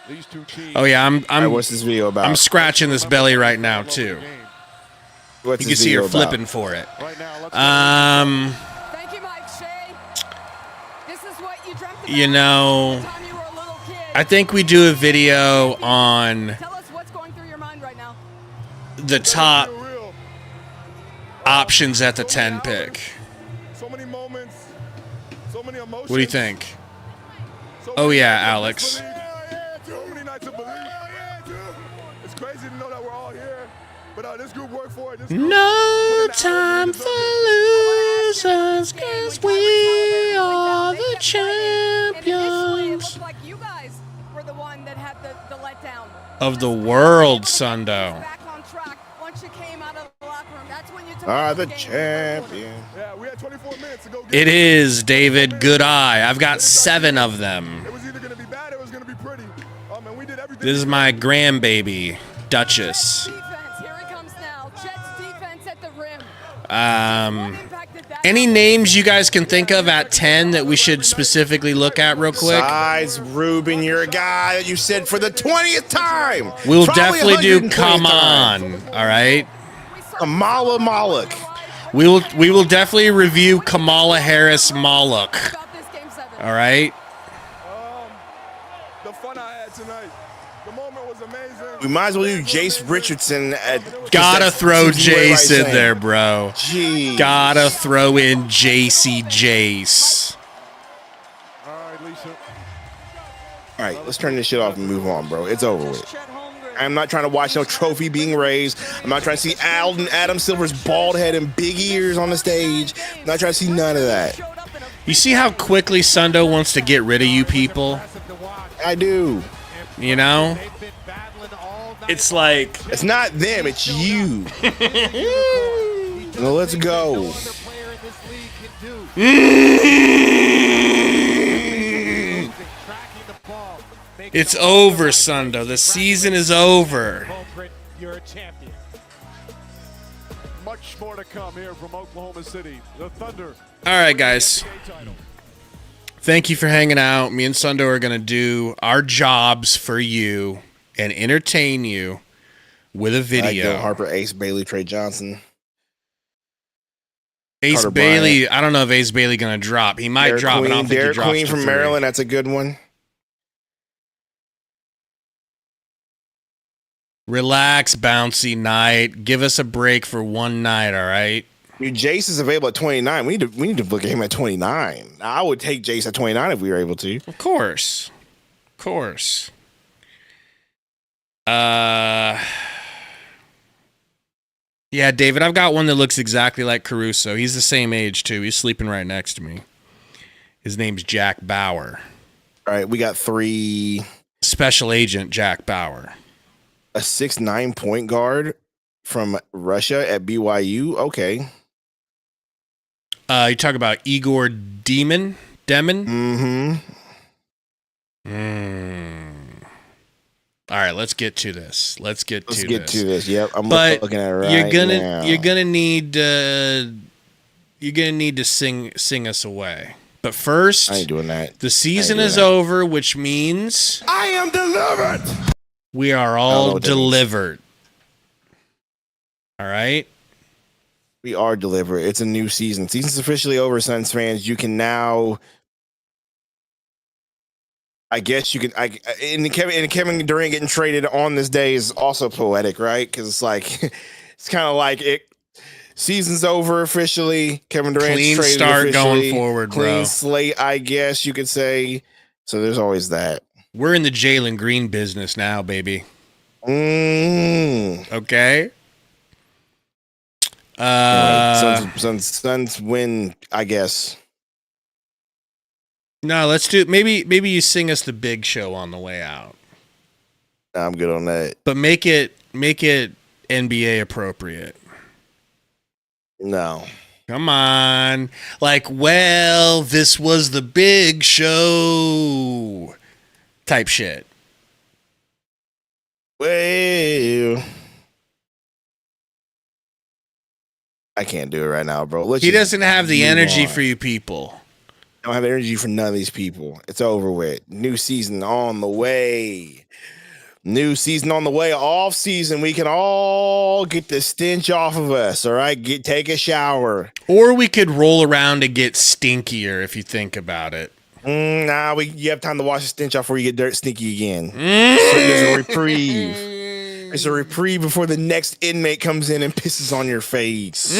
These two teams. Oh yeah, All right, what's this video about? I'm scratching this belly right now too. What's You can this see her video about? flipping for it. Right now, let's Thank you, Mike Shea. This is what you dreamt about You know, the time you were a little kid. I think we do a video on Tell us what's going through your mind right now. the top options at the 10 pick. So many moments, so many emotions. What do you think? So Oh many yeah, nights of Alex. disbelief. So many nights of belief. It's crazy to know that we're all here, but this group worked for it. This group No put in the hours, time we for deserve losers, 'cause we are the And initially, it champions looked like you guys were the one that had the letdown. of the world, Sundo. Back on track once you came out of the locker room. That's when you took Are over the game. champion. it. Yeah, we had 24 minutes to go get It is, David. Good eye. I've got 7 of them. It was either going to be bad or it was going to be pretty. And we did everything. This is my grandbaby, Duchess. Defense, here he comes now. Jets defense at the rim. Impacted that. Any names you guys can think of at 10 that we should specifically look at real quick? Size Ruben, you're a guy that you said for the 20th time. We'll Probably definitely do 120th Come time. On, all right? Kamala Malik. We will definitely review Kamala Harris Moloch, About this game 7. all right? The fun I had tonight. The moment was amazing. We might as well do Jace Richardson. Gotta throw Jace in saying. there, bro. Jeez. Gotta throw in JC Jace. All right, Lisa. All right, let's turn this shit off and move on, bro. It's over with. Chet Holmgren. I'm not trying to watch no trophy being raised. I'm not trying to see Adam Silver's bald head and big ears on the stage. I'm not trying to see none of that. You see how quickly Sundo wants to get rid of you people? I do. You know? They've been battling all night. It's like, It's not them, it's you. Now let's go. No other player in this league can do. Tracking the ball, making it's the over, right Sundo. The plays. season is over. Holmgren, you're a champion. Much more to come here from Oklahoma City. The Thunder. All right, guys. NBA title. Thank you for hanging out. Me and Sundo are going to do our jobs for you and entertain you with a Gil video. Harper, Ace Bailey, Trey Johnson. Ace Carter Bailey, I don't know if Ace Bailey going to drop. He might Derek drop, Queen, but I don't think he Derek drops Queen to from 3. Maryland, that's a good one. Relax, bouncy night. Give us a break for one night, all right? Dude, Jace is available at 29. We need to look at him at 29. I would take Jace at 29 if we were able to. Of course. Of course. Yeah, David, I've got one that looks exactly like Caruso. He's the same age, too. He's sleeping right next to me. His name's Jack Bauer. All right, we got 3. Special Agent Jack Bauer. A 6'9" point guard from Russia at BYU. Okay. You talk about Igor Demon? Mm-hmm. All right, let's get to this. Let's get to this. Yep, I'm But looking at it right you're gonna now. you're gonna need to sing us away. But first, I ain't doing that. the season doing is that. over, which means I am delivered. we are I don't know all what that means. delivered. All right. We are delivered. It's a new season. Season's officially over, Suns fans. You can now. I guess you can. And Kevin Durant getting traded on this day is also poetic, right? Because it's like it's kind of like it. Season's over officially. Kevin Durant's Clean traded start officially. going forward, Clean bro. slate, I guess you could say. So there's always that. We're in the Jaylen Green business now, baby. Mm. Okay. Suns win, I guess. No, let's do maybe you sing us the big show on the way out. I'm good on that. But make it NBA appropriate. No. Come on. Like, well, this was the big show type shit. Well, I can't do it right now, bro. He doesn't have the energy for you people. I don't have energy for none of these people. It's over with. New season on the way. New season on the way. Off season. We can all get the stench off of us. All right. Take a shower. Or we could roll around and get stinkier if you think about it. You have time to wash the stench off before you get dirt stinky again. So there's a reprieve. There's a reprieve before the next inmate comes in and pisses on your face.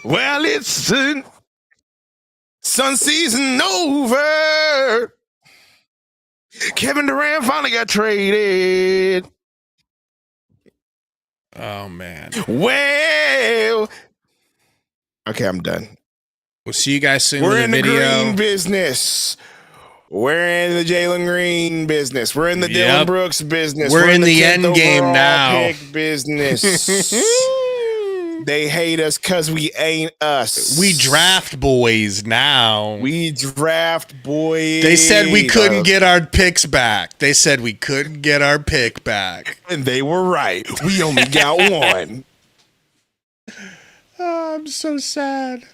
Well, it's sun season over. Kevin Durant finally got traded. Oh, man. Well, okay, I'm done. We'll see you guys soon. We're with in the the video. green business. We're in the Jaylen Green business. We're in the Dylan Brooks business. We're in the 10th end game overall now. pick business. They hate us because we ain't us. We draft boys now. We draft boys. They said we couldn't get our picks back. They said we couldn't get our pick back. And they were right. We only got one. Oh, I'm so sad.